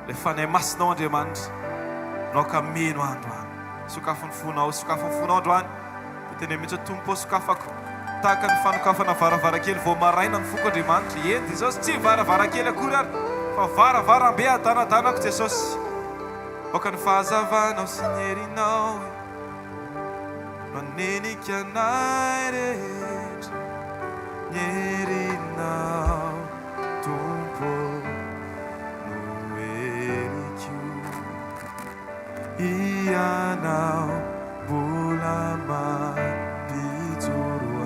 le fanahy masinao Andriamanitra. Anao ka mino androany. Sokafony fonao, sokafony fonao androany. Dia teny mihitsy Tompo sokafako. Tahaka ny fanokafana varavarankely vao maraina ny foko Andriamanitra. Eny Jesosy tsy varavarankely akory ary fa varavarambe adanadanako Jesosy. Oka ny fahazavanao sy ny herinao manenika anay rehetra. Ny herinao Tompo no heriko. Ianao mbola mampijoro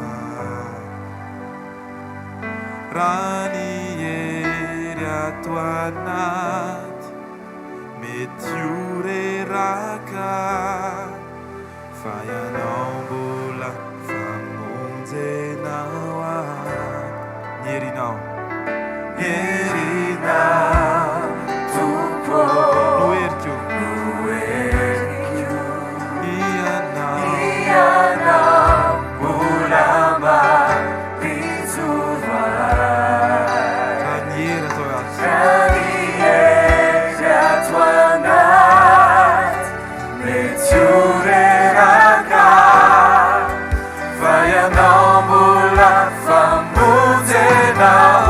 ahy. Raha ny hery ato anaty mety ho reraka, fa ianao mbola famonjenao ahy. Ny herinao, ny herinao Tompo no heriko. Ianao mbola mampijoro ahy. Raha ny hery ato anaty, raha ny hery ato anaty mety ho reraka, fa ianao mbola famonjenao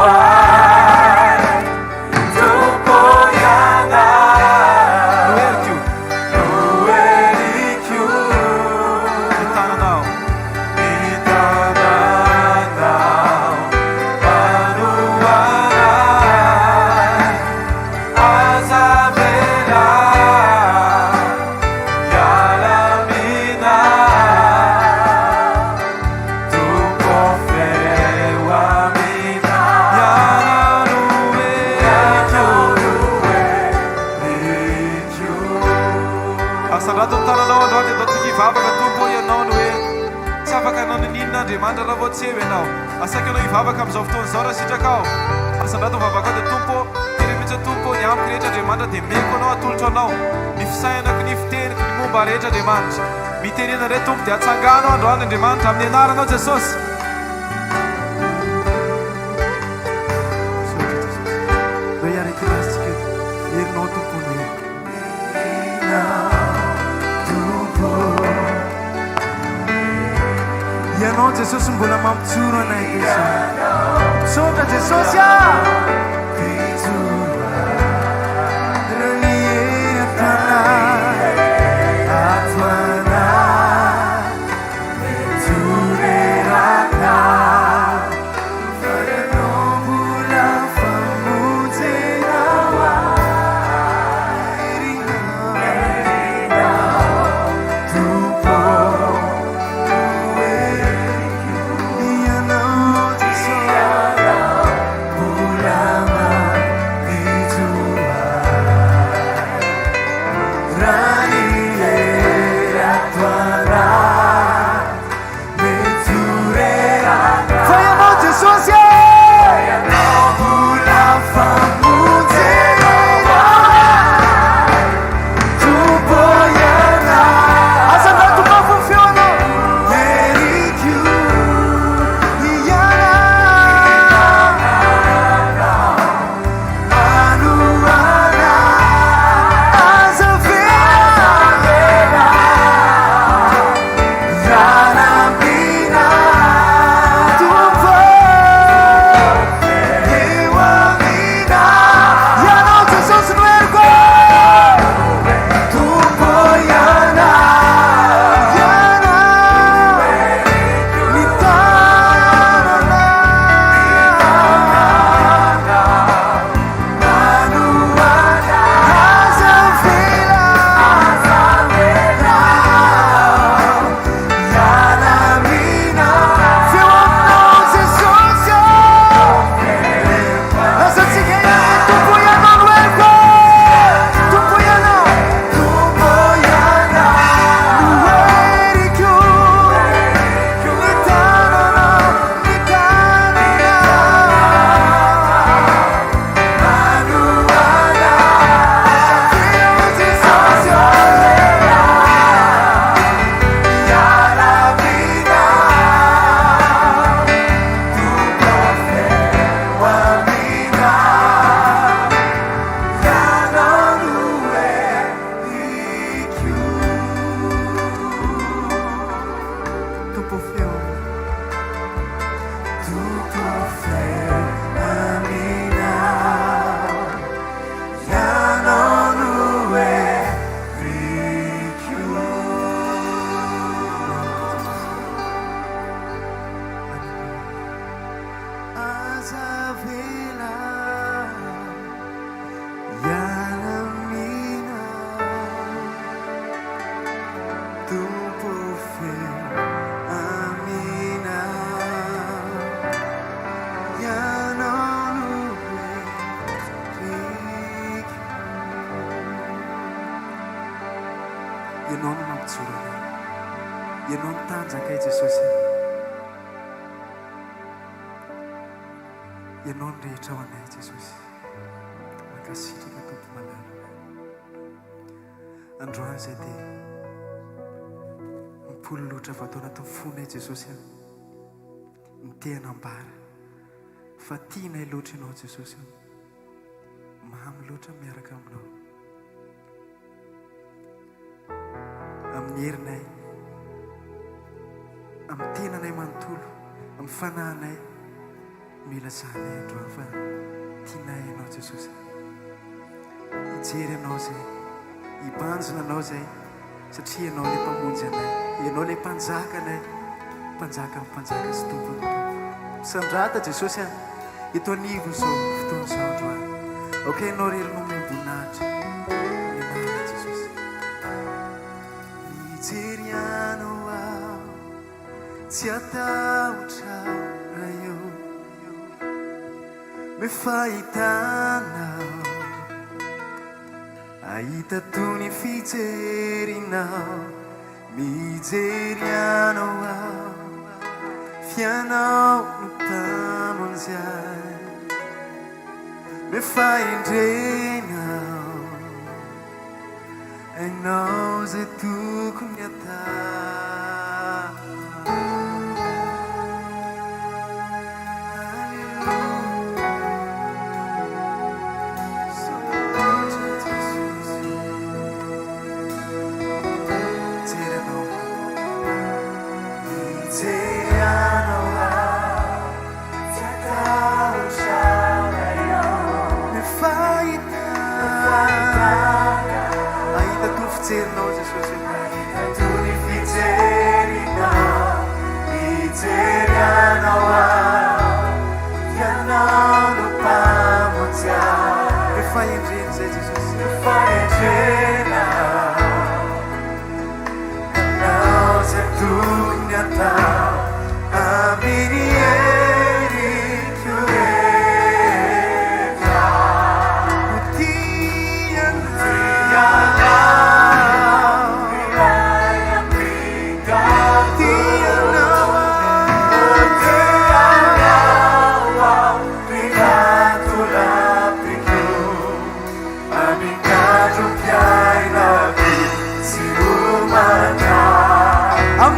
ahy. Tompo ianao no heriko. Itananao, itananao manuaray aza vela ialamina. Tompo feo amina. Ianao no heriko. Asarato ny tananao androany dia atao hivavaka Tompo. Ianao no hoe tsy afaka anao ninina Andriamanitra raha vao tsy eo ianao. Asaika anao hivavaka amin'izao fotoana izao raha sitraka ao. Asarato mivavaka ao dia Tompo teny mihitsy Tompo ny amiko rehetra Andriamanitra dia meko anao atolotro anao. Ny fisainako, ny fiteniko, ny momba rehetra Andriamanitra. Miterena re Tompo dia atsanganao androany Andriamanitra amin'ny anaranao Jesosy. Mba hiaraka antsika herinao Tompo ny ianao Jesosy mbola mampijoro anay Jesosy. Misaotra Jesosy raha ny hery ato anaty mety ho reraka, fa ianao mbola famonjenao ahy. Herinao Tompo ianao Jesosy mbola mampijoro ahy. ianao no mampijoro anay, ianao no tanjaka ay Jesosy, ianao no rehetra ao anay Jesosy. Mankasitraka Tompo malalaka. Androany izay dia mipololotra fataona tao fonay Jesosy, mitenambara fa tianay loatra ianao Jesosy, mamy loatra miaraka aminao amin'ny herinay, amin'ny tenanay manontolo, amin'ny fanahinay mila sahanay androany fa tianay ianao Jesosy. Hijery ianao zay, hibanjina anao zay, satria ianao ilay mpamonjy anay, ianao ilay mpanjaka anay, mpanjaka amin'ny mpanjaka sy tompony tompo. Misandrata Jesosy eto anivo izao fotoana izao androany. Ok, ianao rery no miambonahitra minana Jesosy. Mijery anao aho, tsy atahotra raha eo, mefahitanao, ahita toy ny fijerinao. Mijery anao aho, fianao no mpamonjy, mefahendrenao, hainao zay tokony atao. Fijerinao Jesosy, toy ny fijerinao. Mijery anao aho, ianao no mpamonjy, mefahendrena zay Jesosy, mefahendrenao, ianao zay tokony atao amin'ny heriko rehetra. Ho tianao I'm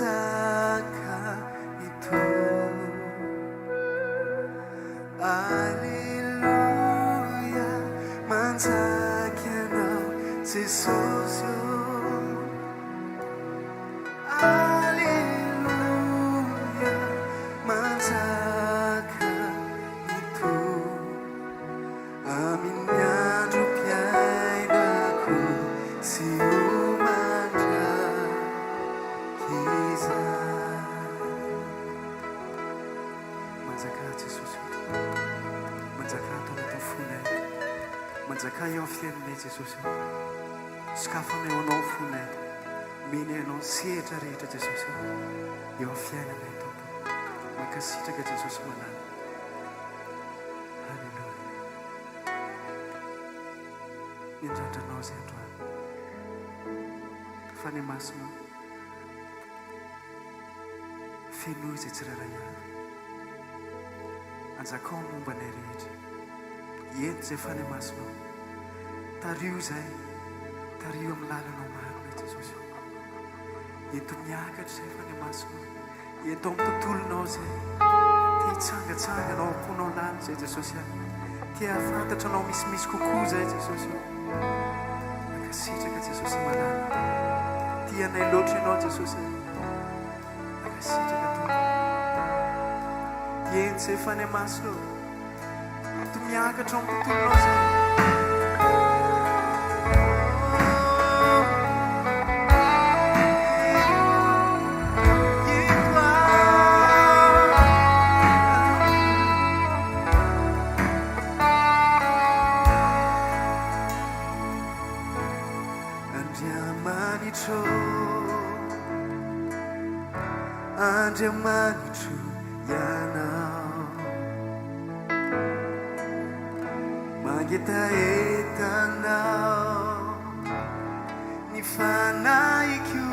manzaka itu. Alleluia, manzakianao Jesosy. Alleluia, manzaka itu. Amin'ny andro mpiainako sy homandrakizay. Manjaka Jesosy, manjaka tao anaty fonay, manjaka eo amin'ny fiainanay Jesosy. Sokafanay ho anao fonay, meny anao sehatra rehetra Jesosy eo amin'ny fiainanay Tompo. Mankasitraka Jesosy manana. Halleluia. Indratranao izay androany, fa ny masonao feno izay tsiraray avy. Anjakao momba nay rehetra, ento izay fa ny masonao, tario izay, tario amin'ny lalanao marina Jesosy. Ento miakatra izay fa ny masonao, ento amin'ny tontolonao izay tia hitsangatsanganao amponao lany izay Jesosy. Tia fantatranao misimisy kokoa izay Jesosy. Mankasitraka Jesosy manana, tianay loatra ianao Jesosy. Mankasitraka Tompo, ento izay fa ny masonao, ento miakatra amin'ny tontolonao izay. Andriamanitro ianao, mangetaetanao ny fanaiko,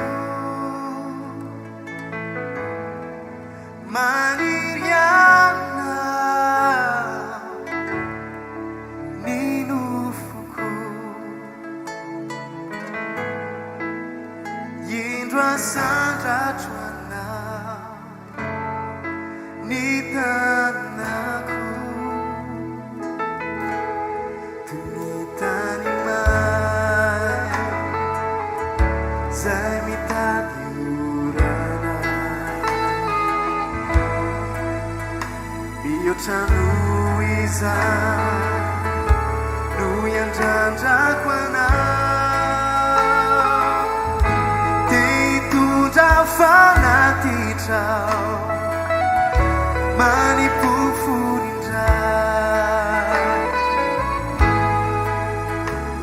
maniry anao ny nofoko, indro asandratra tanako, tumitany may zay mitady orana, mihoatra no izay no iandrandrako anao, te hitondra fanatitrao manipofurindray,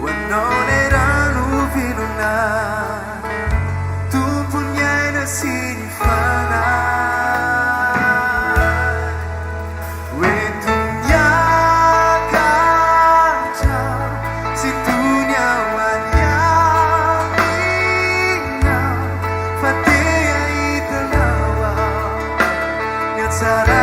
wanao lay rano vilona, tompony aina sy ny fanahy, oento miakatra sy tony ao aniaminao, fa te ahitanao ao ny atsara.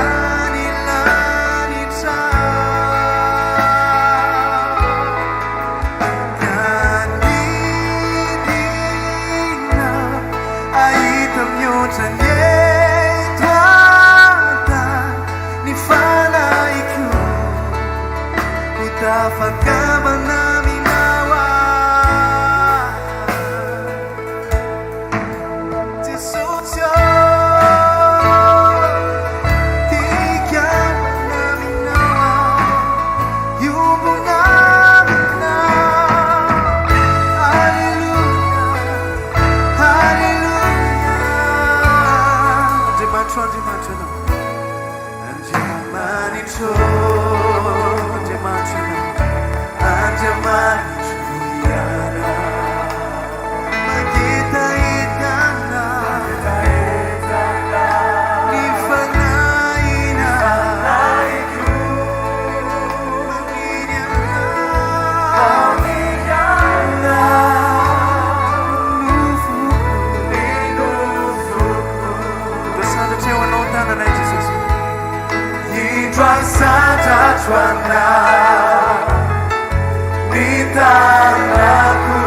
Nitanaku,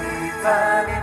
nitani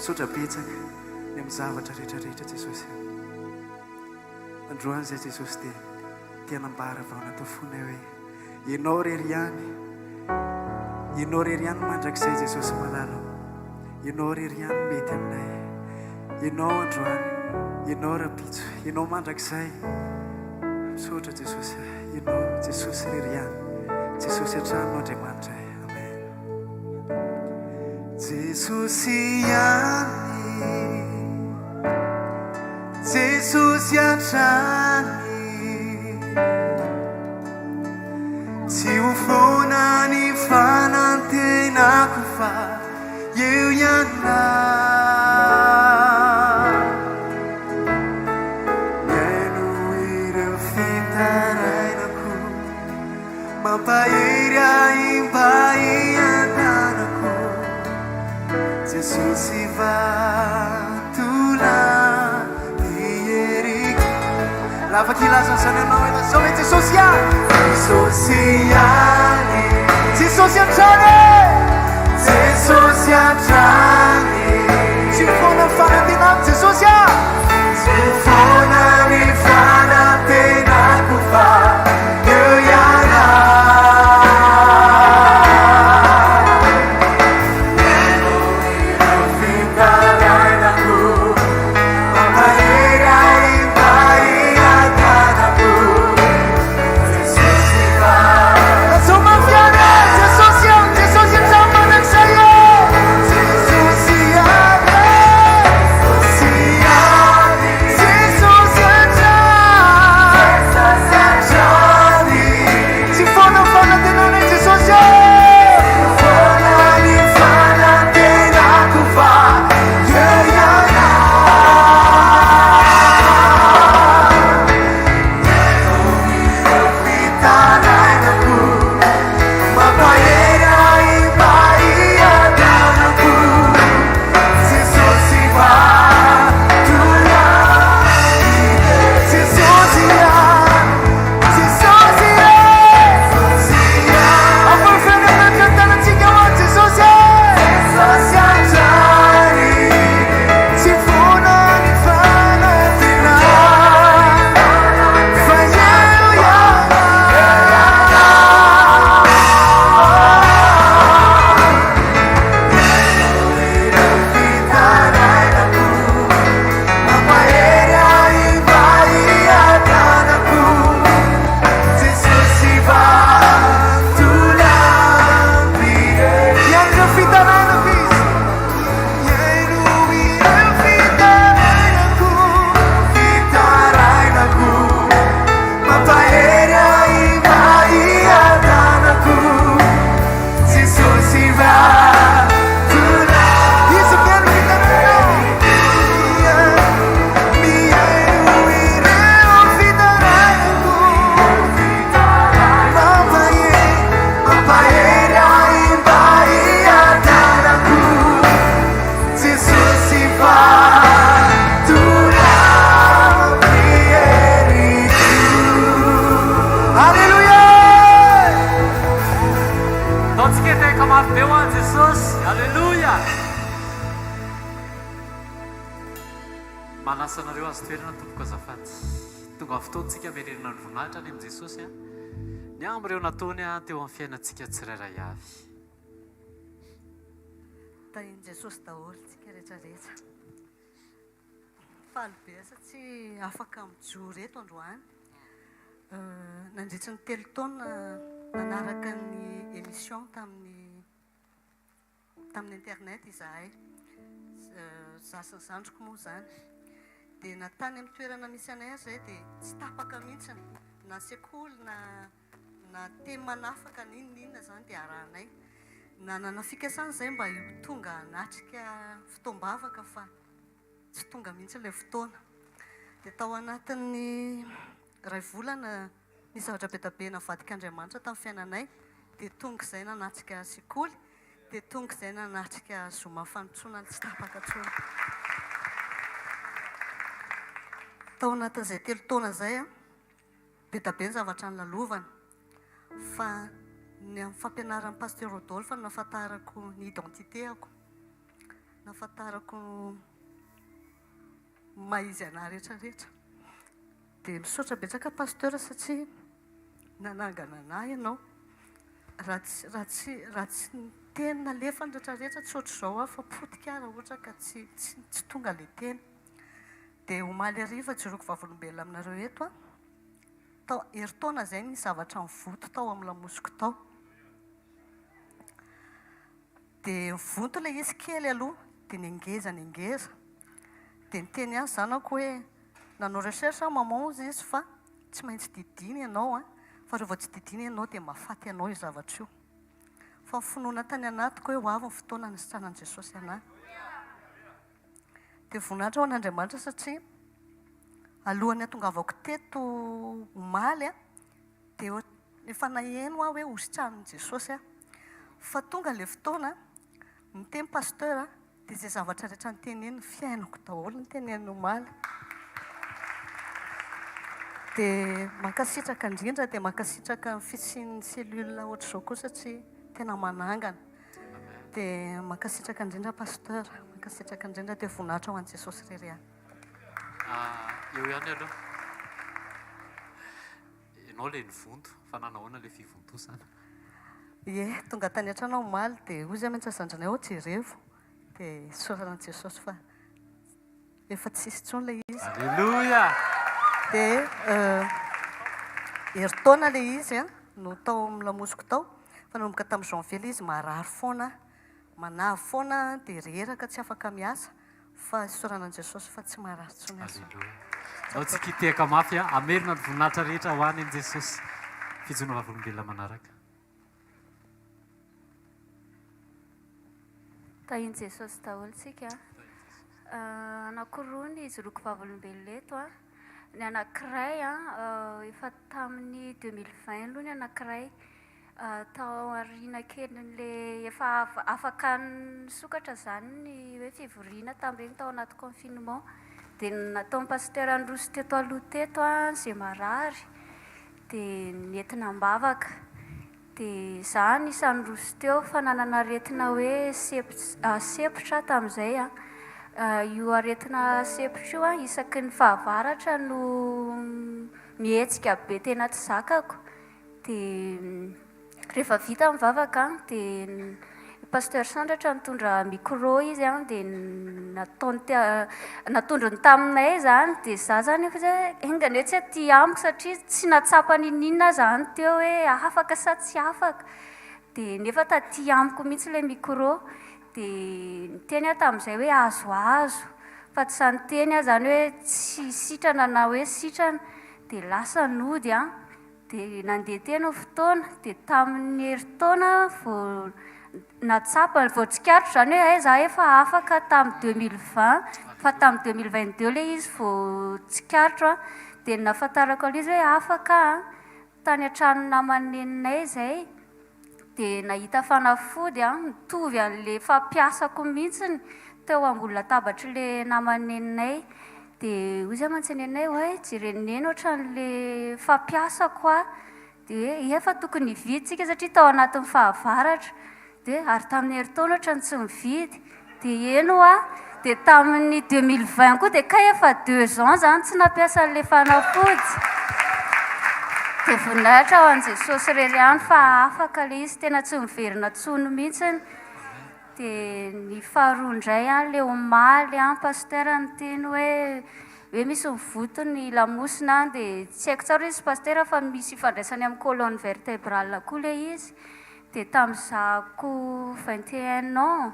Sotra betsaka ny amin'ny zavatra rehetrarehetra Jesosy. Androany izay Jesosy dia tianambara vao natao fona hoe ianao rery ihany mandrakizay Jesosy malala. Ianao rery ihany mety aminay. Ianao androany, ianao rapitso, ianao mandrakizay. Misaotra Jesosy, ianao Jesosy rery ihany, Jesosy an-tranonao Andriamanitra. Jesosy yani, Jesosy an-trany, tsy ho foana ny fanantenako fa eo ihany miaino ireo fitarainako, mampahery aimba iantanako. Jesosy vatona dieriko. Lafa kilazana zany anao elazao hoe Jesosy ihany, Jesosy ihany, Jesosy an-trany, Jesosy an-trany, tsy foana ny fanantenako Jesosy ihany, tsy foana ny fanantenako fa eo ihany. Jesosy. Alleluia. Manasa anareo azy toerana tompoko azafady. Tonga fotoantsika merenana ny voninahitra any amin'i Jesosy a. Ny am'ireo nataony a teo amin'ny fiainantsika tsirairay avy. Tahin' Jesosy daholo tsika rehetrarehetra. Faly be satria afaka mijoro eto androany. Nandritra ny 3 taona nanaraka ny émission tamin'ny internet izahay. Zaho sy ny zandriko moa zany. Dia natany amin'ny toerana misy anay azy zay dia tsy tapaka mihitsy na sekoly na teny manafaka ninona zany dia arahanay. Na nana fikasana zay mba tonga hanatrika fotoam-bavaka fa tsy tonga mihitsy ilay fotoana. Dia tao anatin'ny 2 volana ny zavatra be tabe navadika Andriamanitra tamin'ny fiainanay. Dia tonga izay nanatrika sekoly. Dia tonga izay nanatrika zoma fanontsoana tsy tapaka tsony. Tao anatin'izay 3 taona izay be tabe ny zavatra nylalovana. Fa ny amin'ny fampianaran'ny pasteur Rodolphe nafantarako ny identitéako. Nafantarako maizy anahy rehetrarehetra. Dia misaotra betsaka pasteur satria nanangana anahy ianao. Raha tsy teny nalefany rehetrarehetra tsy ohatr'izao aho fa potika raha ohatra ka tsy tonga ilay teny. Dia omaly hariva jeroko vavolombelona aminareo eto tao herintaona izay ny zavatra mivoto tao amin'ny lamosiko tao. Dia mivoto ilay izy kely aloha dia nengeza. Dia niteny azy zanako hoe nanao recherche maman ozy izy fa tsy maintsy didiny ianao fa rehefa tsy didiny ianao dia mahafaty ianao io zavatra io. Fa finoana tany anatiko hoe ho avy ny fotoana nisitranan'i Jesosy anahy. Dia voninahitra ho an'Andriamanitra satria alohan'ny hatongavako teto omaly dia efa naheno aho hoe hositranan'i Jesosy fa tonga ilay fotoana miteny pasteur dia izay zavatra rehetra nyteneny fiainako daholo nyteneny omaly. Dia mankasitraka indrindra dia mankasitraka ny fisian'ny cellule ohatr'izao koa satria tena manangana. Dia mankasitraka indrindra pasteur, mankasitraka indrindra dia voninahitra ho an'i Jesosy irery ihany. Eo ihany aloha. Ianao ilay nivonto fa nanahoana ilay fivontosana? Ie, tonga tany an-trano omaly dia hoy izy maintsy azandranay ao jerevo. Dia soran'i Jesosy fa efa tsisy intsony ilay izy. Alleluia. Dia herintaona ilay izy no tao amin'ny lamosiko tao. Fa nanomboka tamin'ny janvier ilay izy marary foana. Manavy foana dia reraka tsy afaka miasa. Fa soran'i Jesosy fa tsy marary intsony azy. Ao tsy kitehaka mafy amerina ny voninahitra rehetra ho any Jesosy. Fijoana vavolombelona manaraka. Tahin' Jesosy daholo tsika. Anankiroa ny izoroako vavolombelona eto. Ny anankiray efa tamin'ny 2020 aloha ny anankiray. Tao aoriana kely n'ilay efa afaka nisokatra zany ny hoe fivoriana tamin'ireny tao anaty confinement. Dia nataon'ny pasteur androso teto aloha teto izay marary. Dia nentina mbavaka. Dia izaho nisy androso teo fa nanana aretina hoe sepotra tamin'izay io aretina sepotra io isaky ny fahavaratra no mihetsika be tena tsy zakako. Dia rehefa vita mivavaka dia pasteur sandratra nitondra micro izy dia natondrony taminay zany. Dia izaho zany efa engany hoe tsy aty amiko satria tsy natsapany ninona zany teo hoe afaka sa tsy afaka. Dia nefa taty amiko mihitsy ilay micro. Dia niteny aho tamin'izay hoe azoazo fa tsy sanyteny aho zany hoe tsy sitrana na hoe sitrana. Dia lasa nody dia nandeha teny fotoana. Dia tamin'ny herintaona vao natsapa vao tsikaritra zany hoe zaho efa afaka tamin'ny 2020 fa tamin'ny 2022 ilay izy vao tsikaritra. Dia nafantarako ilay izy hoe afaka tany an-trano naman'neninay izay. Dia nahita fanafody mitovy an'ilay fampiasako mihitsiny teo ambony latabatra ilay naman'neninay. Dia hoy izy mantsy neninay hoe jereneny ohatran'ilay fampiasako. Dia hoe efa tokony hividy tsika satria tao anatin'ny fahavaratra. de ary tamin'ny heritaona ohatra ny tsy mividy dia eno a dia tamin'ny 2020 koa dia ka efa 2 ans zany tsy nampiasa n'le fanafody dia voninahitra ao an' Jesosy rery ihany fa afaka le izy tena tsy miverina tsony mihitsiny dia ny faharoa indray a le omaly a paster ny teny hoe misy mivotony lamosina dia tsy haiko tsara izy paster fa misy ifandraisany amin'ny colonne vertébrale koa le izy dia tamin'izako 21 ans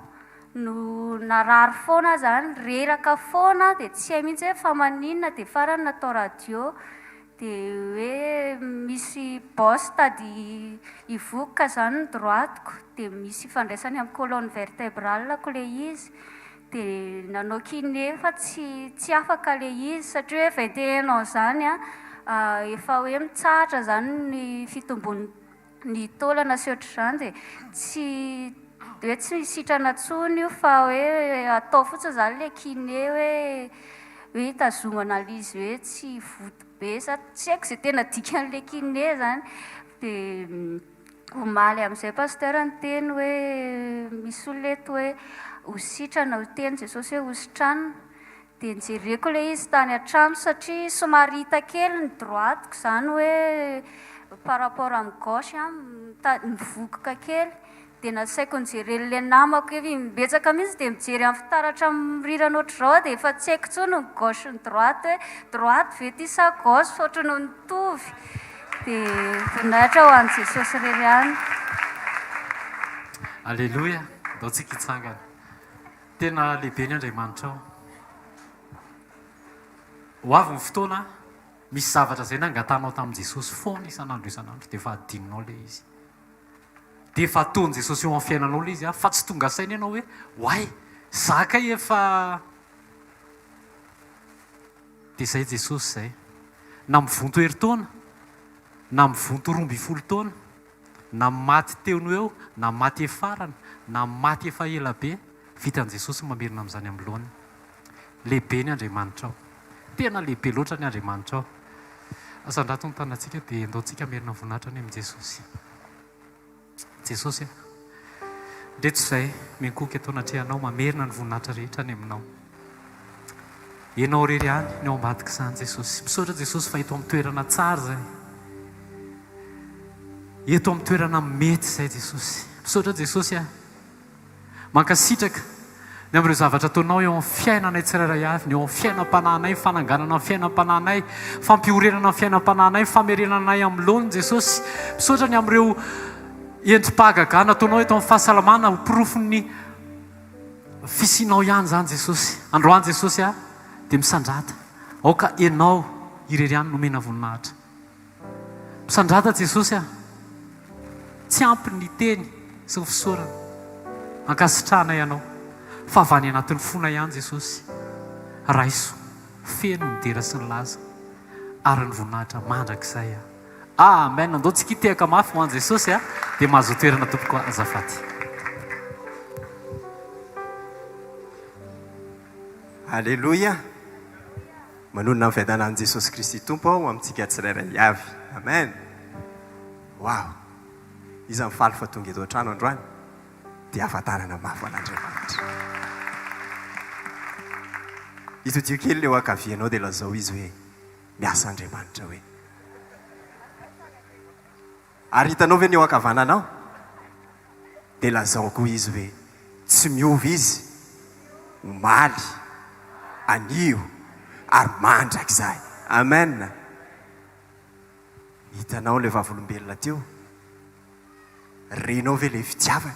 no narary foana zany reraka foana dia tsy hay mihitsy hoe fa maninona dia farany natao radio dia hoe misy bos tady hivoka zany ny droiteko dia misy ifandraisany amin'ny colonne vertébrale ko le izy dia nanao kiné fa tsy afaka le izy satria hoe 21 ans zany a efa hoe mitsahatra zany ny fitombony ny taolana sy ohatr'izany dia hoe tsy sitrana tsony io fa hoe atao fotsiny zany le kiné hoe hitazomana lizy hoe tsy voto be sa tsy haiko izay tena dikan'le kiné zany dia omaly amin'izay paster ny teny hoe misy oleto hoe hositrana ho teny Jesosy hoe hositranina dia nijereko le izy tany an-trano satria somary hita kely ny droiteko zany hoe par rapport amin'ny gauche mivokoka kely dia nasaiko nijery le namako evy mibetsaka mihitsy dia mijery amin'ny fitaratra mirirana ohatr'izao dia efa tsy haiko tsony ny gauche ny droite hoe droite ve ty sa gauche fa ohatrany mitovy dia voninahitra ho an'i Jesosy rery ihany. Alleloia, dao tsika hitsangana tena lehibe ny Andriamanitra ao. Ho avy ny fotoana misy zavatra izay nangatanao tamin'i Jesosy foana isan'andro dia efa adinonao le izy dia efa ataony Jesosy eo amin'ny fiainanao le izy fa tsy tonga saina ianao hoe hoay zaka efa dia izay Jesosy izay na mivonto heritaona na mivonto 12 taona na maty teony eo na maty efarana na maty efa ela be vitan'i Jesosy mamerina amin'izany amin'ny loany. Lehibe ny Andriamanitra ao, tena lehibe loatra ny Andriamanitra ao. Asandrato ny tanantsika dia ndaontsika merina voninahitra any amin'i Jesosy. Jesosy ndreto izay menkoky atao natrehanao mamerina ny voninahitra rehetra any aminao. Ianao rery any ny ao ambadika izany Jesosy. Misaotra Jesosy fa eto amin'ny toerana tsara izay, eto amin'ny toerana mety izay Jesosy. Misaotra Jesosy mankasitraka ny amin'ireo zavatra ataonao eo amin'ny fiainanay tsirairay avy, ny eo amin'ny fiainam-panahinay, fananganana ny fiainam-panahinay, fampihorenana ny fiainam-panahinay, famerenanay amin'ny loany Jesosy. Misaotra ny amin'ireo endrim-pahagagana ataonao eto amin'ny fahasalamana ho porofon'ny fisianao ihany zany Jesosy. Androany Jesosy dia misandrata aoka ianao irery ihany nomena voninahitra. Misandrata Jesosy tsy ampy ny teny sy ny fisaorana ankasitrahana ianao fa avy any anatin'ny fona ihany Jesosy. Raiso feno ny dera sy ny laza ary ny voninahitra mandrakizay. Amen. Andao tsika hitehaka mafy ho an'i Jesosy dia mahazo toerana tompoko azafady. Alleluia. Manonona ny fiadanan'i Jesosy Kristy tompo ao amintsika tsirairay avy. Amen. Wow. Izy mifaly fa tonga eto an-trano androany dia ahafantarana mafy an'Andriamanitra. Itodio kely leo ankavianao dia lazao izy hoe miasa Andriamanitra hoe. Ary hitanao ve ny eo ankavananao dia lazao koa izy hoe tsy miovy izy, omaly, anio ary mandrakizay. Amen. Hitanao le vavolombelona teo, renao ve le fitiavana,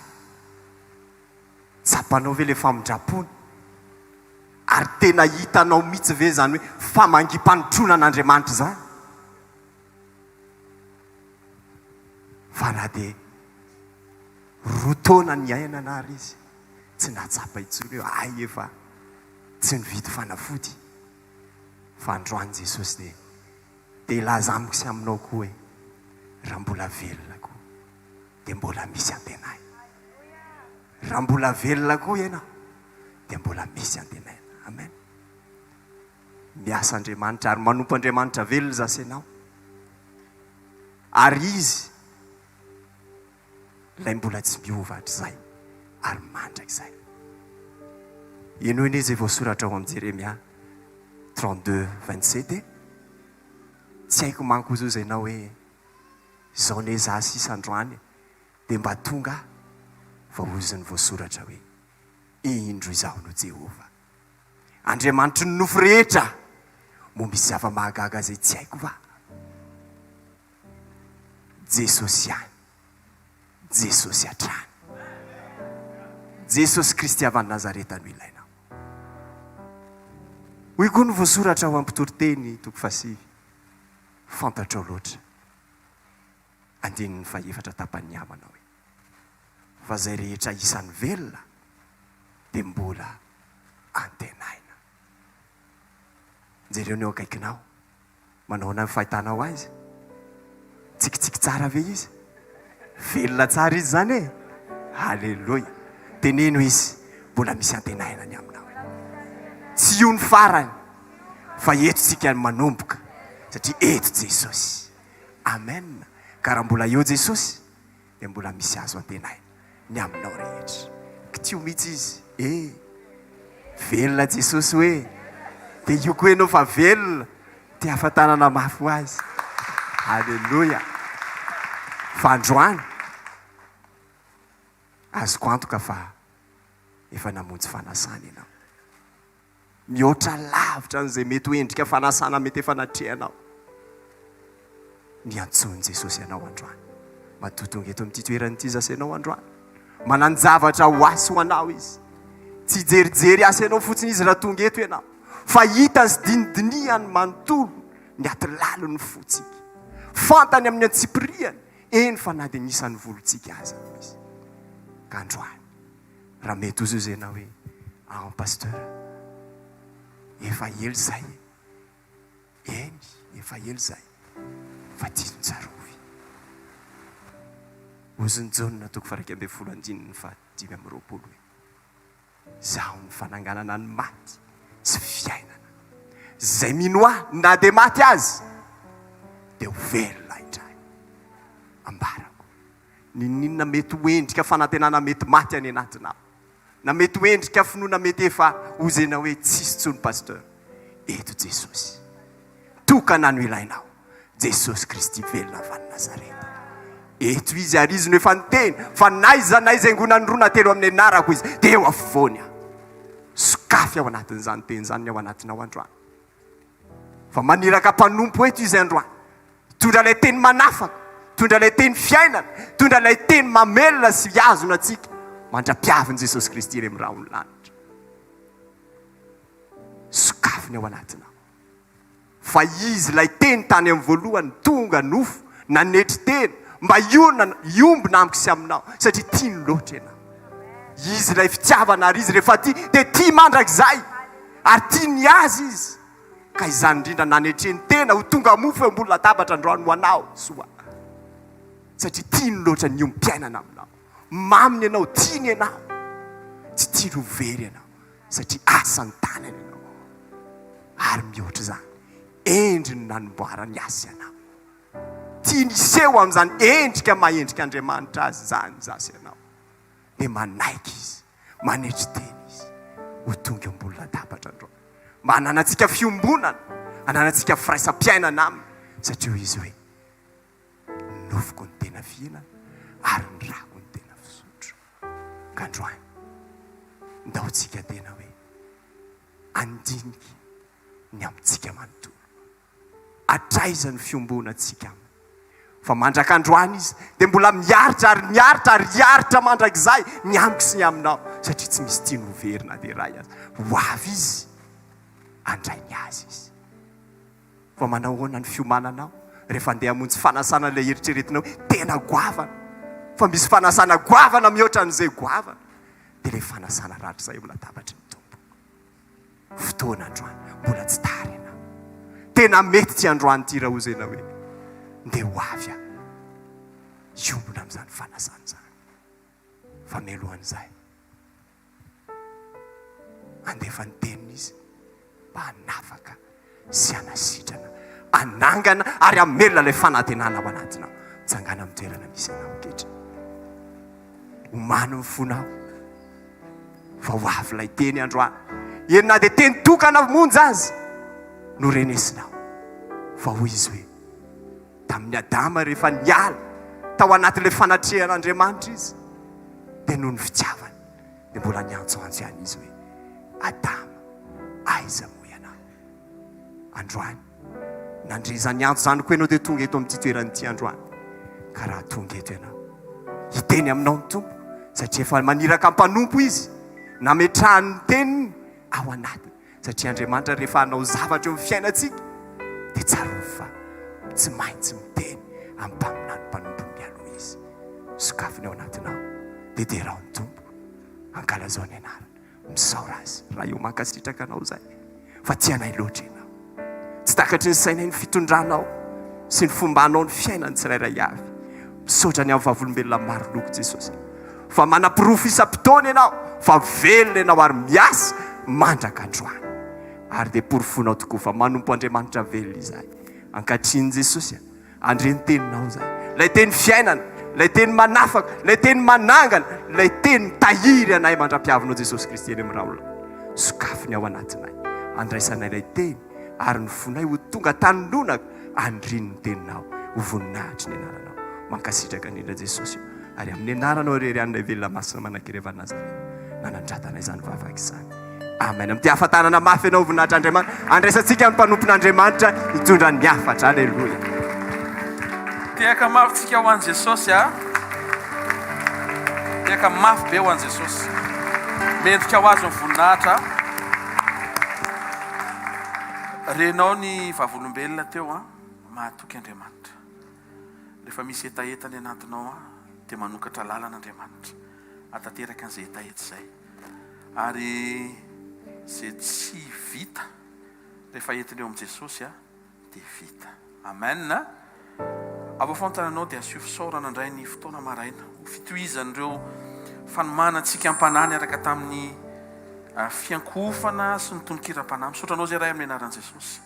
tsapanao ve le famindrapony, ary tena hitanao mihitsy ve zany hoe famangim-panotrona an'Andriamanitra zany. Fa na dia roa taona ny ainana ary izy tsy natsapa intsony hoe ay efa tsy nividy fanafody. Fa androany Jesosy dia laza amiko sy aminao koa hoe raha mbola velona koa dia mbola misy antenay. Raha mbola velona koa ianao dia mbola misy antenay. Amen. Miasa Andriamanitra ary manompo Andriamanitra velona zasy ianao. Ary izy ilay mbola tsy miova hatr'izay ary mandrak'izay. Ino iny izy voasoratra ao amin'ny Jeremia 32:27 tsy haiko manko izy izay nao hoe izao ne za sisa androany dia mba tonga fa ozy ny voasoratra hoe indro izaho no Jehova Andriamanitry ny nofo rehetra mo misy zava-mahagaga zay tsy haiko va Jesosy ihany Jesosy hatrany Jesosy Kristy avy any Nazareta no ilaina. Hoy koa ny voasoratra ao am-pitoriteny 5 fantatrao loatra andininy 4 tapany amana hoe fa zay rehetra isan'ny velona dia mbola antenaina. Jereo ny eo akaikinao manaona ny fahitanao azy tsikitsiky tsara ve izy velona tsara izy zany e halleloia teneno izy mbola misy antenaina ny aminao tsy io ny farany fa eto tsika manomboka satria eto Jesosy amen ka raha mbola eo Jesosy dia mbola misy azo antenaina ny aminao rehetra kitio mihitsy izy velona Jesosy hoe dia io koa enao fa velona ty ahafantanana mafy ho azy halleloia fa androany azoko antoka fa efa namonjy fanasana ianao mihoatra lavitra n'izay mety ho endrika fanasana mety efa natrehanao ny antsony Jesosy ianao androany matotonga eto amin'ity toeranyity zasy ianao androany mananjavatra ho asy ho anao izy tsy jerijery asy ianao fotsiny izy raha tonga eto ianao fa hita sy dinidiniany manontolo ny atilalo ny fotsika fantany amin'ny antsipiriany eny fa na dia nisan'ny volontsika azy izy ka androany raha mety ozy io zay na hoe pasteur efa ely zay eny efa ely zay fa tiany tsarovy ozony jaonina toko 1:19 hoe zaho ny fananganana ny maty sy fiainana zay minoa na dia maty azy dia ho velona indray ambarako ninina mety ho endrika fanantenana mety maty any anatinao na mety ho endrika finoana mety efa ozena hoe tsisy tsony pasteur eto Jesosy tokana no ilainao Jesosy Kristy velona avy any Nazareta eto izy ary izy no efa niteny fa naiza angonany roa na telo amin'ny anarako izy dia eo afovoany aho sokafy ao anatin'izany teny zany ny ao anatinao androany fa maniraka mpanompo eto izy androany tondra ilay teny manafaka tondra ilay teny fiainana tondra ilay teny mamelona sy azona atsika mandra-piavin' Jesosy Kristy ire miraha ony lanitra sokafiny ao anatinao fa izy ilay teny tany amin'ny voalohany tonga nofo nanetry teny mba iombona amiko sy aminao satria tiany loatra ianao izy ilay fitiavana ary izy rehefa ty dia tia mandrakizay ary tiany azy izy ka izany indrindra nanetreny tena ho tonga mofo eo ambony latabatra androany ho anao soa satria tiany loatra ny ompiainana aminao maminy ianao tiany ianao tsy tiany ho very ianao satria asany tanany ianao ary mihoatra zany endriny nanomboarany asa ianao tiany iseho amin'izany endrika mahendrika Andriamanitra azy zany zasy ianao dia manaiky izy manetry teny izy ho tonga ambony latabatra androany mba hananantsika fiombonana hananantsika firaisam-piainana aminy satria izy hoe nofoko ny tena fihinana ary ny rako ny tena fisotro ka androany ndahotsika tena hoe andiniky ny amintsika manontolo atraiza ny fiombonantsika aminy fa mandraka androany izy dia mbola miaritra ary hiaritra mandrakizay ny amiko sy ny aminao satria tsy misy tiany ho verina dia ray azy ho avy izy andray ny azy izy fa manao hoana ny fiomananao rehefa andeha hamonjy fanasana ilay eritreretinao tena goavana fa misy fanasana goavana mihoatra n'izay goavana dia ilay fanasana ratra izay eo latabatry ny tompo fotoana androany mbola tsy tary ianao tena mety ty androany ty raha ozena hoe ndeha ho avy a iombona amin'izany fanasana zany fa mialohan'izay andefa ny teniny izy mba hanafaka sy hanasitrana anangana ary amelona ilay fanantenana ao anatinao tsangana amin'ny toerana misy anao ankehitriny omano ny fonao fa ho avy ilay teny androany enina dia teny tokana monja azy no renesinao fa hoy izy hoe tamin'ny Adama rehefa niala tao anatin'ilay fanatrehan'Andriamanitra izy dia noho ny fitiavany dia mbola niantsoantso ihany izy hoe Adama aiza moa ianao androany nandriza niantso zany koa ianao dia tonga eto amin'ity toeranyity androany ka raha tonga eto ianao hiteny aminao ny tompo satria efa maniraka mpanompo izy nametrahany ny teniny ao anatiny satria Andriamanitra rehefa hanao zavatra eo amin'ny fiainantsika dia tsara fa tsy maintsy miteny ampaminany mpanompo mialoha izy sokafiny ao anatinao dia derao ny tompo ankalazao ny anarana misaora azy raha io mankasitraka anao zay fa tianay loatra ianao tsy takatry ny sainay ny fitondranao sy ny fombanao ny fiainany tsirairay avy misaotra ny amin'ny vavolombelona maro loko Jesosy fa manam-pirofo isam-potoana ianao fa velona ianao ary miasa mandraka androany ary dia porofonao tokoa fa manompo Andriamanitra velona izay ankatriny Jesosy andreny teninao zay lay teny fiainana lay teny manafaka lay teny manangana lay teny tahiry anay mandra-piavinao Jesosy Kristy eny amin'ny raolona sokafiny ao anatinay andraisanay lay teny ary ny fonay ho tonga tanononaka andriny ny teninao ho voninahitry ny anaranao mankasitraka indrindra Jesosy ary amin'ny anaranao rery anay velona masina manankiry Nazareta nanandratanay izany vavaka izany amen amin'ny ahafantanana mafy ianao voninahitra Andriamanitra andraisantsika ny mpanompon'Andriamanitra hitondra ny hafatra aleloia tiaka mafy tsika ho an'i Jesosy tiaka mafy be ho an'i Jesosy mendrika ho azy ny voninahitra renao ny vavolombelona teo mahatoky Andriamanitra rehefa misy etaetany anatinao dia manokatra lalan'Andriamanitra atateraka an'izay etaety izay ary zay tsy vita rehefa entiny eo amin'i Jesosy dia vita amen avy fontananao dia asio fisaorana indray ny fotoana maraina ho fitohizan'ireo fanomanantsika ampanany araka tamin'ny fiankofana sy ny tonokiram-panahy misaotranao zay ray amin'ny anaran'i Jesosy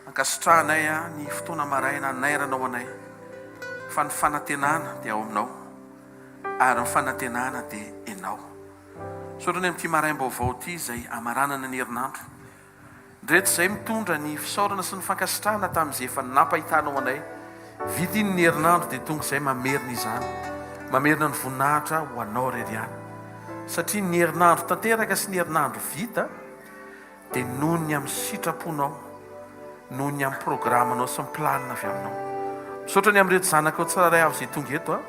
ankasitrahanay ny fotoana maraina nairanao anay fa ny fanantenana dia ao aminao ary ny fanantenana dia enao misaotrany amin'ity maraim-baovao ity izay amaranana ny herinandro ndreto izay mitondra ny fisaorana sy ny fankasitrahana tamin'izay efa nampahitanao anay vidiny ny herinandro dia tonga izay mamerina izany mamerina ny voninahitra ho anao rery ihany satria ny herinandro tanteraka sy ny herinandro vita dia noho ny amin'ny sitraponao noho ny amin'ny programanao sy ny planina avy aminao misaotra ny amin'reto zanaka ao tsiraray avy izay tonga eto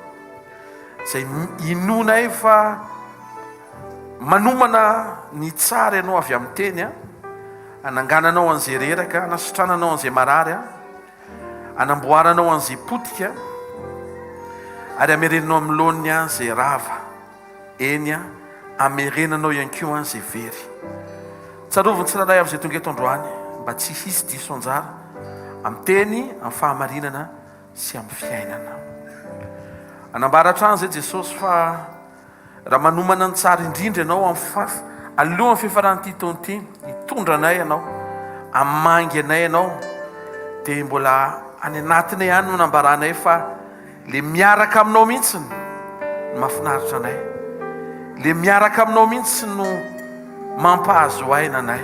izay inonay fa manomana ny tsara ianao avy amin'ny teny anangananao an'izay reraka anasitrananao an'izay marary anamboaranao an'izay potika ary amerenanao amin'ny loany izay rava eny amerenanao ihany koa an'izay very tsaroviny tsiraray avy izay tonga eto androany mba tsy hisy diso anjara amin'ny teny amin'ny fahamarinana sy amin'ny fiainana anambaratra any zay Jesosy fa raha manomana ny tsara indrindra ianao alohan'ny fiafaran'ity taon'ity hitondra anay ianao amangy anay ianao dia mbola any anatinay ihany no nambaranay fa le miaraka aminao mihitsy no mahafinaritra anay le miaraka aminao mihitsy no mampahazo aina anay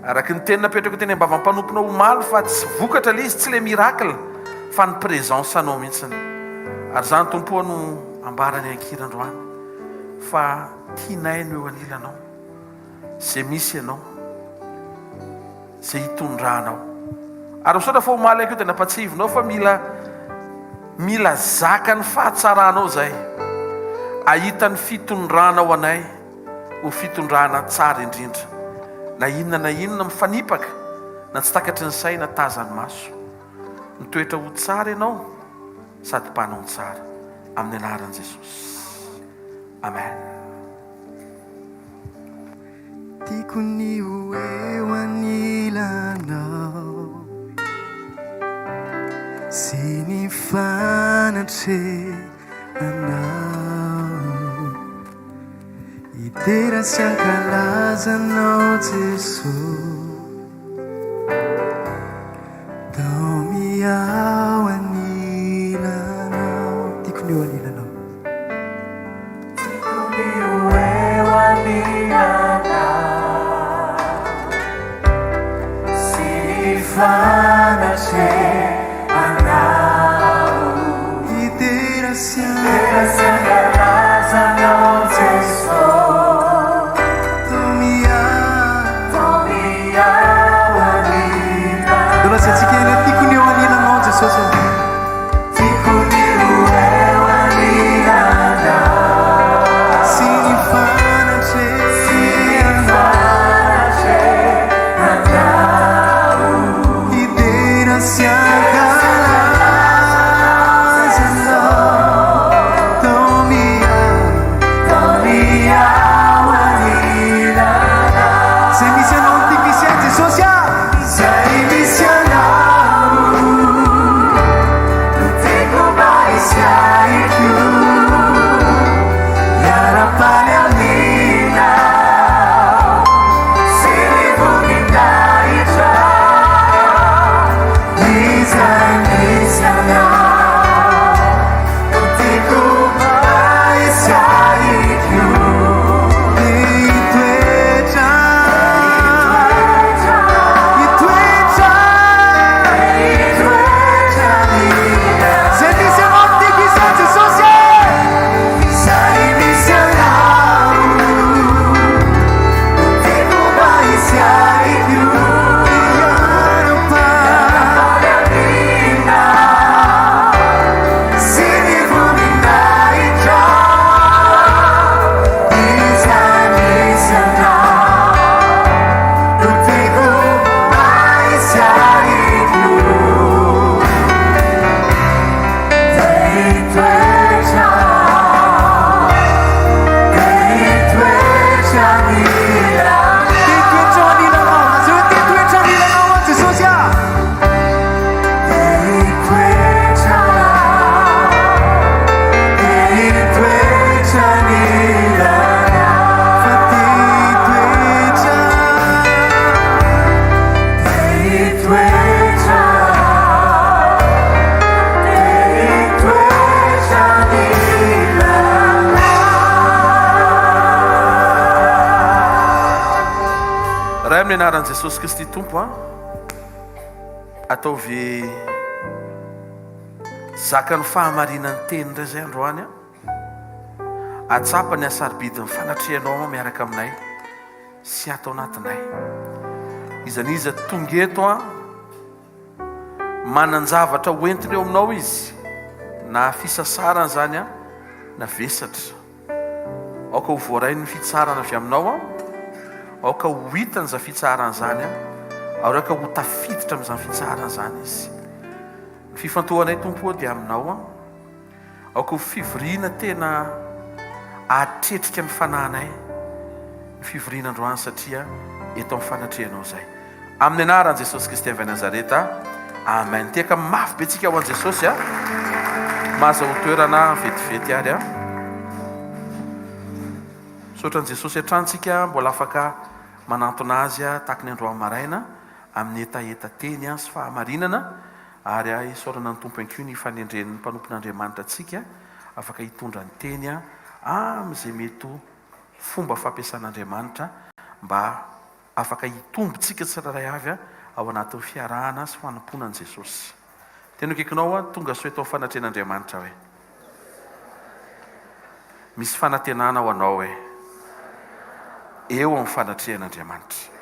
araka ny teny napetraka teny ambava-mpanomponao omaly fa tsy vokatra le izy tsy le miracle fa ny présence anao mihitsy ary zany tompoa no ambarany ankirandroany fa tianay no eo anilanao zay misy ianao zay hitondranao ary misaotra fa omaly akeo dia nampatsivinao fa mila zaka ny fahatsaranao zay ahita ny fitondranao anay ho fitondrana tsara indrindra na inona mifanipaka na tsy takatry ny saina tazany maso mitoetra ho tsara ianao sady mpanao tsara amin'ny anaran'i Jesosy amen tiako ny ho eo anilanao sy ny fanatrehanao itera sy ankalazanao Jesosy tao miao anilanao tiako ny ho anilanao tiako ny ho eo anilanao Amin'ny anaran'i Jesosy Kristy tompo a ataovy zaka ny fahamarinany teny indray zay androany a atsapa ny asaribidiny fanatrehanao miaraka aminay sy atao anatinay izaniza tonga eto a manan-javatra hoentiny eo aminao izy na fisasarana zany a na vesatra aoka ho voarainy ny fitsarana avy aminao a aoka ho hitany za fitsarana zany a aoraka ho tafiditra amin'izany fitsarana zany izy ny fifantohanay tompo dia aminao a aoka ho fivoriana tena atretrika amin'ny fanahinay ny fivoriana androany satria eto amin'ny fanatrehanao zay amin'ny anaran'i Jesosy Kristy avy Nazareta amen. Teka mafy be tsika ho an'i Jesosy a maza ho toerana vetivety ary a sotran'i Jesosy atrantsika mbola afaka manantona azy a tahaka ny androany maraina amin'ny etaeta teny a sy fahamarinana ary a isaorana ny tompo anko ny fanendren'ny mpanompon'Andriamanitra atsika afaka hitondra ny teny a amin'izay mety fomba fampiasan'Andriamanitra mba afaka hitombotsika tsiraray avy a ao anatin'ny fiarahana sy fanamponan'i Jesosy. Tena kekinao a tonga soa eto fanatren'Andriamanitra hoe misy fanantenana ho anao hoe eo amin'ny fanatrehan'Andriamanitra.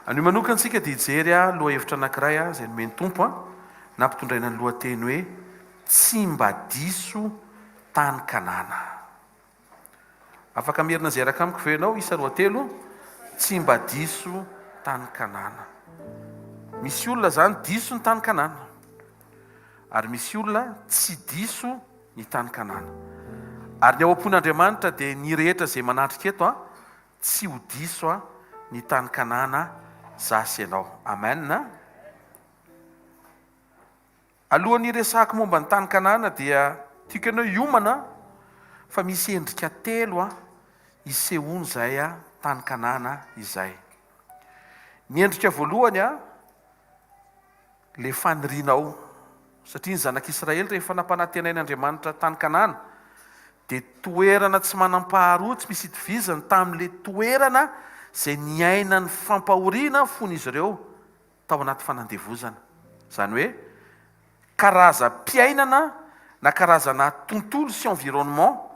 Anio manokana antsika dia hijery a loha hevitra anankiray a izay nomeny tompo a nampitondraina ny lohateny hoe tsy mba diso tany kanana. Afaka mierina zay raka amiko ve ianao isa roa telo tsy mba diso tany kanana. Misy olona zany diso ny tany kanana ary misy olona tsy diso ny tany kanana. Ary ny ao am-pon'Andriamanitra dia ny rehetra izay manatrika eto a tsy ho diso a ny tany kanana zasy ianao. Amen na? Alohan'ny resahako momba ny tany kanana dia tiako ianao hiomana fa misy endrika telo a isehoany izay a tany kanana izay. Ny endrika voalohany a le fanirianao satria ny zanak'Israely rehefa nampanantenain'Andriamanitra tany kanana dia toerana tsy manam-paharoa tsy misy itovizany tamin'ilay toerana izay niaina ny fampahoriana fon'izy ireo tao anaty fanandevozana. Zany hoe karazam-piainana na karazana tontolo sy environnement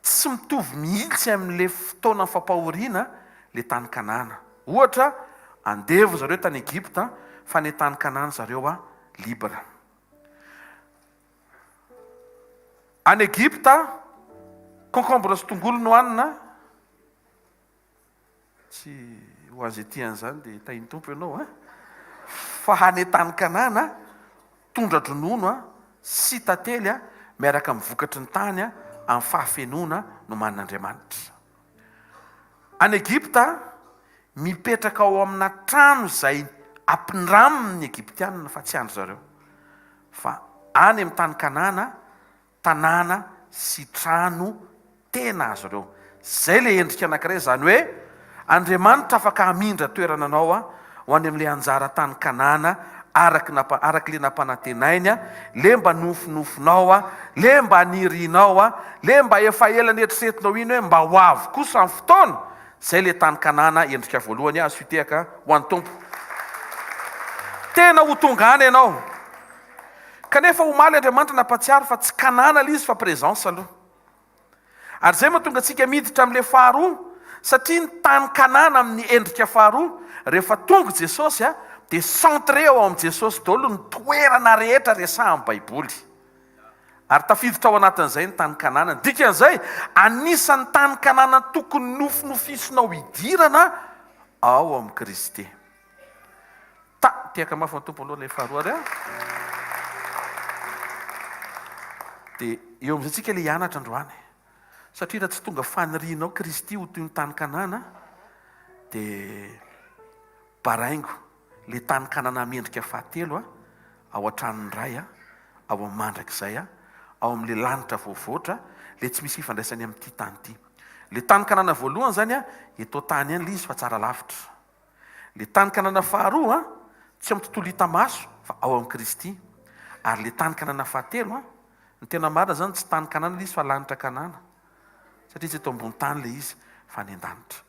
tsy mitovy mihitsy amin'le fotoana fampahoriana le tany Kanana. Ohatra, andevo zareo tany Egypta fa ny tany Kanana zareo libra. Any Egypta concombre sy tongolo no hanina, tsy ho azy tian'izany dia tahiny tompo ianao fa hany tany Kanana tondra-dronono sy tantely miaraka amin'ny vokatry ny tany amin'ny fahafenoana no manin'Andriamanitra. Any Egypta mipetraka ao amina trano izay ampindraminy Egyptianina fa tsy andro zareo, fa any amin'ny tany Kanana tanàna sy trano tena azo reo. Zay le endrika anankiray, zany hoe Andriamanitra afaka hamindra toerana anao ho any amin'ilay anjara tany Kanana araka le nampanantenainy, le mba nofinofinao, le mba nirianao, le mba efa ela neritreretinao iny hoe mba ho avy kosa amin'ny fotoana. Zay le tany Kanana endrika voalohany azo fitehaka ho an'ny tompo. Tena ho tonga any ianao. Kanefa omaly Andriamanitra nampatsiaro fa tsy Kanana le izy fa présence aloha. Ary zay mahatonga antsika miditra amin'ilay faharoa, satria ny tany Kanana amin'ny endrika faharoa, rehefa tonga Jesosy dia centré ao amin'ny Jesosy daholo ny toerana rehetra resahan'ny Baiboly. Ary tafiditra ao anatin'izay ny tany Kanana. Dikan'izay, anisan'ny tany Kanana tokony nofinofisinao hidirana ao amin'ny Kristy. Tiaka mafy ny tompo aloha ilay faharoa ary dia eo amin'izay tsika ilay hianatra androany. Satria raha tsy tonga fanirianao Kristy ho toy ny tany Kanana dia baraingo le tany Kanana mendrika fahatelo ao an-tranony ray ao amin'ny mandrakizay ao amin'le lanitra voavoatra le tsy misy ifandraisany amin'ity tany ity. Le tany Kanana voalohany zany eto tany ihany le izy fa tsara lavitra. Le tany Kanana faharoa tsy amin'ny tontolo hita maso fa ao amin'ny Kristy. Ary le tany Kanana fahatelo ny tena marina zany tsy tany Kanana le izy fa lanitra Kanana, satria tsy eto ambony tany le izy fa any an-danitra.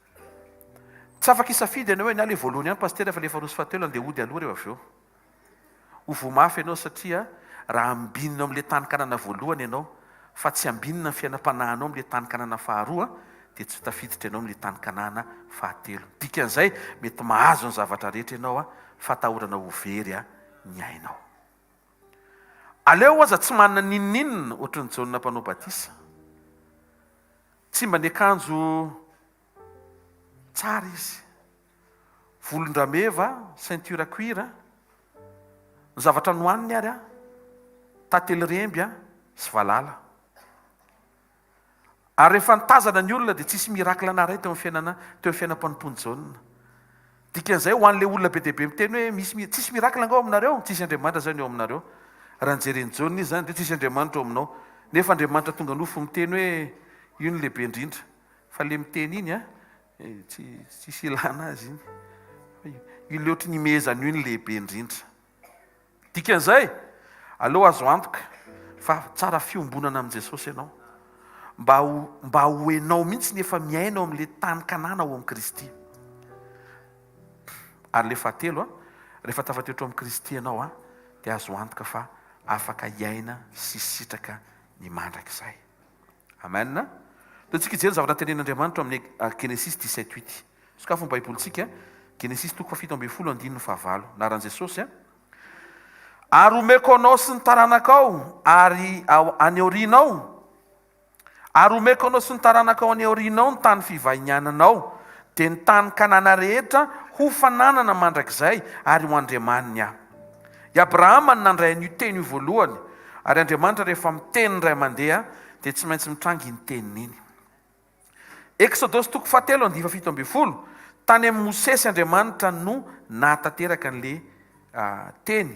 Tsy afaka isafidy ianao hoe ny le voalohany ihany pastera fa le faharoa sy fahatelo andeha hody aloha reo avy eo. Ho vomafy ianao satria raha ambinina amin'le tany Kanana voalohany ianao fa tsy ambinina ny fiainam-panahinao amin'le tany Kanana faharoa dia tsy tafiditra ianao amin'le tany Kanana fahatelo. Dikan'izay mety mahazo ny zavatra rehetra ianao fa atahorana ho very ny ainao. Aleo aza tsy manana ninninina ohatran'ny Jaona mpanao batisa. Tsy mba ny akanjo tsara izy, volondrameva, ceinture cuir, ny zavatra nohaniny ary tantely remby sy valala. Ary rehefa nitazana ny olona dia tsisy mirakla anaray teo amin'ny fiainam-panompony Jaona. Dikan'izay ho an'ilay olona be dia be miteny hoe tsisy mirakla angao aminareo, tsisy Andriamanitra zany eo aminareo. Raha nijereny Jaona izy zany dia tsisy Andriamanitra eo aminao. Nefa Andriamanitra tonga nofo miteny hoe io ny lehibe indrindra. Fa le miteny iny tsisy ilana azy iny. Io le ohatry ny mezana io ny lehibe indrindra. Dikan'izay, aleo azo antoka fa tsara fiombonana amin'i Jesosy ianao. Mba ho enao mihitsy nefa miainao amin'le tany Kanana ao amin'ny Kristy. Ary le fahatelo rehefa tafatetro amin'ny Kristy ianao dia azo antoka fa afaka hiaina sy sitraka ny mandrakizay. Amen. Tsika ijery zavatra tenen'Andriamanitra amin'ny Genesis 17:8. Sokafo ny Baibolitsika, Genesis 17:15 naran'i Jesosy ary omeko anao sy ny taranakao ary any aorianao. Ary omeko anao sy ny taranakao any aorianao ny tany fivahiniananao, dia ny tany Kanana rehetra ho fananana mandrakizay ary ho andriamaniny aho. I Abrahama nandray an'io teny io voalohany, ary Andriamanitra rehefa miteny ray mandeha dia tsy maintsy mitrangy ny teniny iny. Exodus 7:17 tany amin'ny Mosesy Andriamanitra no nahatanteraka an'le teny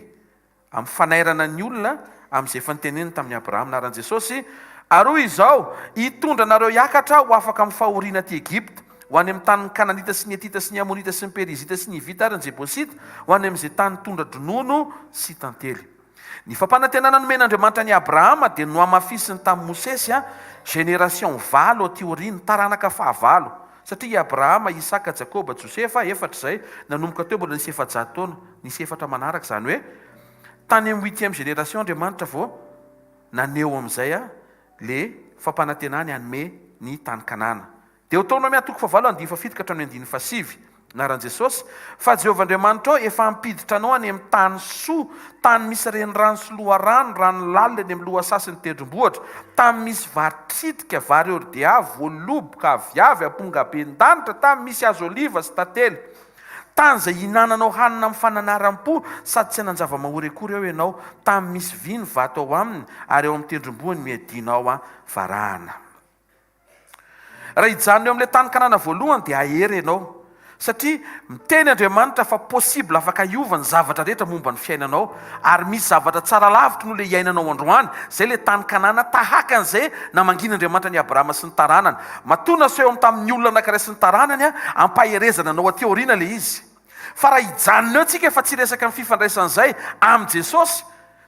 amin'ny fanairana ny olona amin'izay efa niteneniny tamin'ny Abrahama naran'i Jesosy. Ary hoy izao, hitondra anareo hiakatra ho afaka amin'ny fahoriana ty Egypta, ho any amin'ny tany Kananita sy ny Etita sy ny Amonita sy ny Perizita sy ny Hivita ary ny Jebosita, ho any amin'izay tany tondra-dronono sy tantely. Ny fampanantenana nomen'Andriamanitra ny Abrahama dia no hamafisiny tamin'ny Mosesy génération 9 aty aoriany, taranaka fahavalo. satria Abrahama, Isaka, Jakoba, Josefa efatra izay nanomboka teo mbola nisy 700 taona, nisy efatra manaraka izany hoe tany amin'ny 8e génération Andriamanitra vao naneo amin'izay le fampanantenany hanome ny tany Kanana. Dia Deutéronome atoko fahavalo andiny fafito ka hatramin'ny andiny fasivy naran Jesosy fa Jehovah Andriamanitra efa ampiditra anao any amin'ny tany soa, tany misy renirano sy loharano, rano lalina any amin'ny lohasasy ny tendrombohitra, tany misy varitritika, vary ordiavy, voaloboka, aviavy, apongaben-danitra, tany misy azo oliva sy tantely, tany izay hinananao hanina amin'ny fananaram-po sady tsy hanan-java-mahory akory eo ianao, tany misy vino vato ao aminy ary eo amin'ny tendrombohiny miadinao varahana. Raha hijanona eo amin'ilay tany Kanana voalohany dia ahery ianao. Satria miteny Andriamanitra fa possible afaka hiovany zavatra rehetra momba ny fiainanao ary misy zavatra tsara lavitra no le iainanao androany. Zay le tany Kanana tahaka an'izay na mangina Andriamanitra ny Abrahama sy ny taranany. Matona so eo tamin'ny olona anankiray sy ny taranany ampaherezana anao aty aoriana le izy. Fa raha hijanona eo tsika efa tsy resaka amin'ny fifandraisan'izay amin'ny Jesosy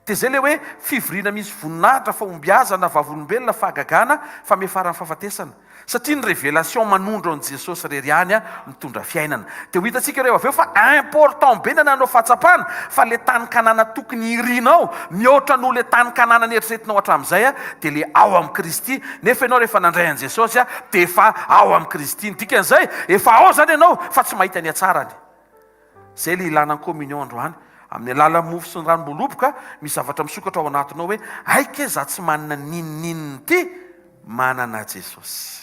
dia zay le hoe fivoriana misy voninahitra fahombiazana vavolombelona fahagagana fa miafarany fahafatesana. Satria ny révélation manondro an' Jesosy rery ihany mitondra fiainana. Dia ho hitantsika ireo avy eo fa important be nanao fahatsapana fa le tany Kanana tokony irinao mihoatra noho le tany Kanana nieritreretinao hatramin'izay dia le ao amin'ny Kristy. Nefa ianao rehefa nandray an' Jesosy dia efa ao amin'ny Kristy. Dikan'izay efa ao zany ianao fa tsy mahita ny atsarany. Zay le ilana ny communion androany. Amin'ny alalan'ny mofo sy ny ranom-boloboka misy zavatra misokatra ao anatinao hoe aika za tsy manana ninnininy ty, manana Jesosy.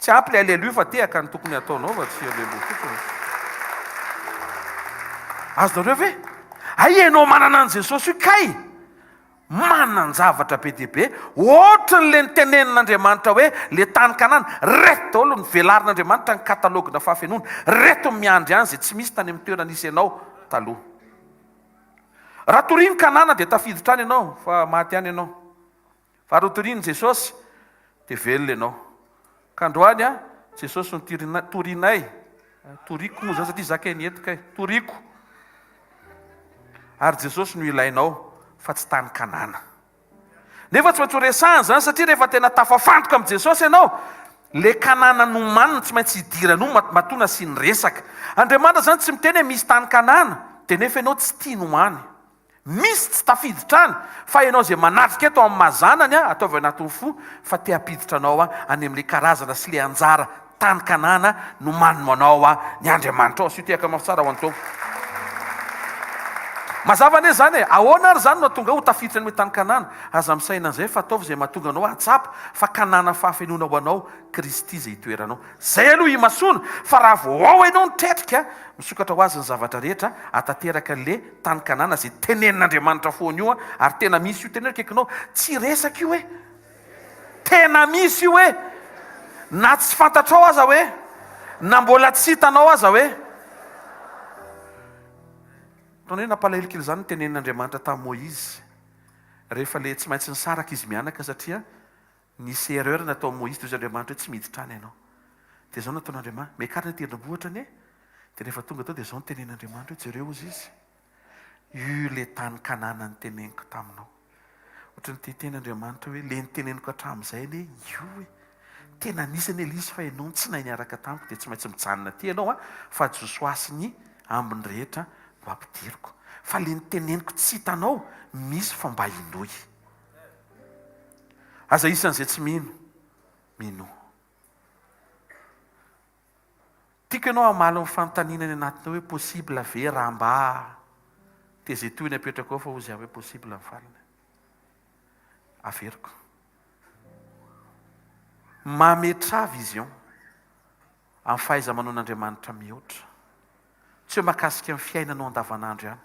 Tsy ampy le aleluia fa tehaka ny tokony ataonao fa tsy aleluia tokony. Azonareo ve? Ianao manana an' Jesosy io kay manan-javatra be dia be ohatran'le nitenen'Andriamanitra hoe le tany Kanana reto daholo ny velarin'Andriamanitra ny katalogina fahafenoana reto miandry any izay tsy misy tany amin'ny toerana nisy ianao taloha. Raha toriany Kanana dia tafiditra any ianao fa maty any ianao. Fa raha toriany Jesosy dia velona ianao. Ka androany Jesosy no torinay, toriko moa zany satria zakainy eto kay, toriko. Ary Jesosy no ilainao fa tsy tany Kanana. Nefa tsy maintsy horesahana zany satria rehefa tena tafafantoka amin'ny Jesosy ianao, le Kanana nomanina tsy maintsy hidirana matona sy ny resaka. Andriamanitra zany tsy miteny hoe misy tany Kanana dia nefa ianao tsy tia nomany. Misy tsy tafiditra any fa ianao zay manatrika eto amin'ny mazanany ataovy anatin'ny fo fa te hampiditra anao any amin'ilay karazana sy le anjara tany Kanana nomanino anao ny Andriamanitra ao. Sy tehaka mafitsara ho antao. Mazava ane zany ahoana ary zany no tonga ho tafiditra ny tany Kanana. Aza misaina an'izay fa ataovy izay mahatonga anao atsapa fa Kanana fahafenoana ho anao Kristy izay hitoeranao. Zay aloha himasona fa raha vao ao ianao nitretrika misokatra ho azy ny zavatra rehetra atateraka le tany Kanana izay tenenin'Andriamanitra foana io ary tena misy io. Tena kaikinao tsy resaka io hoe tena misy io hoe na tsy fantatrao aza hoe na mbola tsy hitanao aza hoe. Hoe nampalahelo kely zany tenenin'Andriamanitra tamin'ny Moïse rehefa le tsy maintsy nisaraka izy mianaka satria nisy erreur natao Moïse toy Andriamanitra hoe tsy miditra any ianao. Dia zao nataon'Andriamanitra miakarina tendrombohitra anie dia rehefa tonga tao dia zao nitenenin'Andriamanitra hoe jereo ozy izy io le tany Kanana niteneniko taminao. Ohatra ny teten'Andriamanitra hoe le niteneniko hatramin'izay anie io hoe tena nisy anie izy fa ianao tsy nahay niaraka tamiko dia tsy maintsy mijanona ty ianao fa josoasiny ambiny rehetra mba ampidiriko. Fa le niteneniko tsy hitanao misy fa mba inoy. Aza isan'izay tsy mino. Tiako ianao hamaly ny fanontaniana ny anatinao hoe possible ve raha mba dia zay toy ny apetraka ao fa ozy hoe possible ny falina. Averiko. Mametra vision amin'ny fahaiza-manaon'Andriamanitra mihoatra. Tsy hoe mahakasika amin'ny fiainanao andavanandro ihany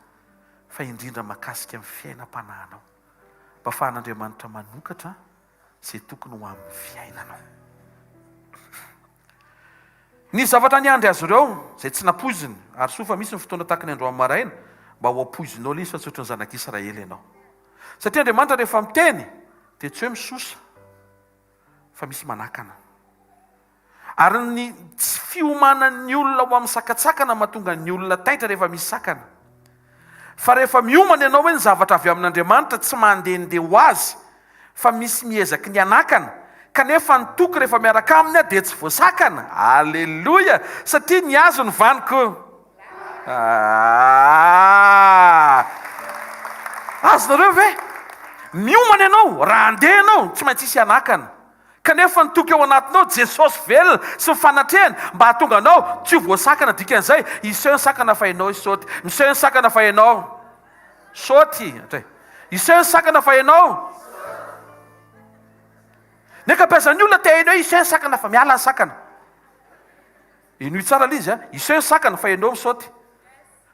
fa indrindra mahakasika amin'ny fiainam-panahinao mba ahafahan'Andriamanitra manokatra izay tokony ho amin'ny fiainanao. Ny zavatra niandry azy ireo izay tsy nampoiziny ary soa fa misy ny fotoana tahaka ny androany maraina mba ho ampoizinao le izy fa tsy ohatran'ny zanak'Israely ianao. Satria Andriamanitra rehefa miteny dia tsy hoe misosa fa misy manakana. Ary ny tsy fiomanan'ny olona ho amin'ny sakatsakana mahatonga ny olona taitra rehefa misy sakana. Fa rehefa miomana ianao hoe ny zavatra avy amin'Andriamanitra tsy mandehandeha ho azy fa misy miezaky ny anakana kanefa ny toko rehefa miaraka aminy dia tsy voasakana. Alleloia, satria ny azo ny vaniko. Azonareo ve? Miomana ianao, raha andeha ianao tsy maintsy isy anakana. Kanefa ny toko eo anatinao Jesosy velona sy mifanatrehana mba hahatonga anao tsy ho voasakana. Dikan'izay iseho ny sakana fa ianao isaoty, miseho ny sakana fa ianao saoty. Iseho ny sakana fa ianao. Ny ankabezan'ny olona te hainao iseho ny sakana fa miala ny sakana. Ino tsara l'izy a? Iseho ny sakana fa ianao misaoty.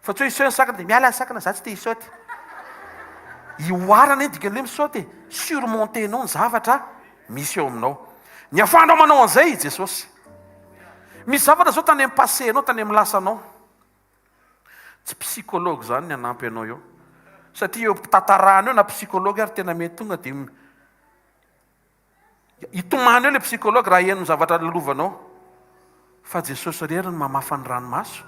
Fa tsy hoe iseho ny sakana dia miala ny sakana, za tsy te hisaoty. Ioarana dikan'ilay misaoty, surmontenao ny zavatra misy eo aminao. Ny ahafahanao manao an'izay Jesosy. Misy zavatra zao tany amin'ny passé anao, tany amin'ny lasanao. Tsy psychologue zany ny anampy anao eo. Satria eo tantarahana eo na psychologue ary tena mety tonga dia itomany eo ilay psychologue raha eno zavatra lalovanao. Fa Jesosy rery ny mamafa ny ranomaso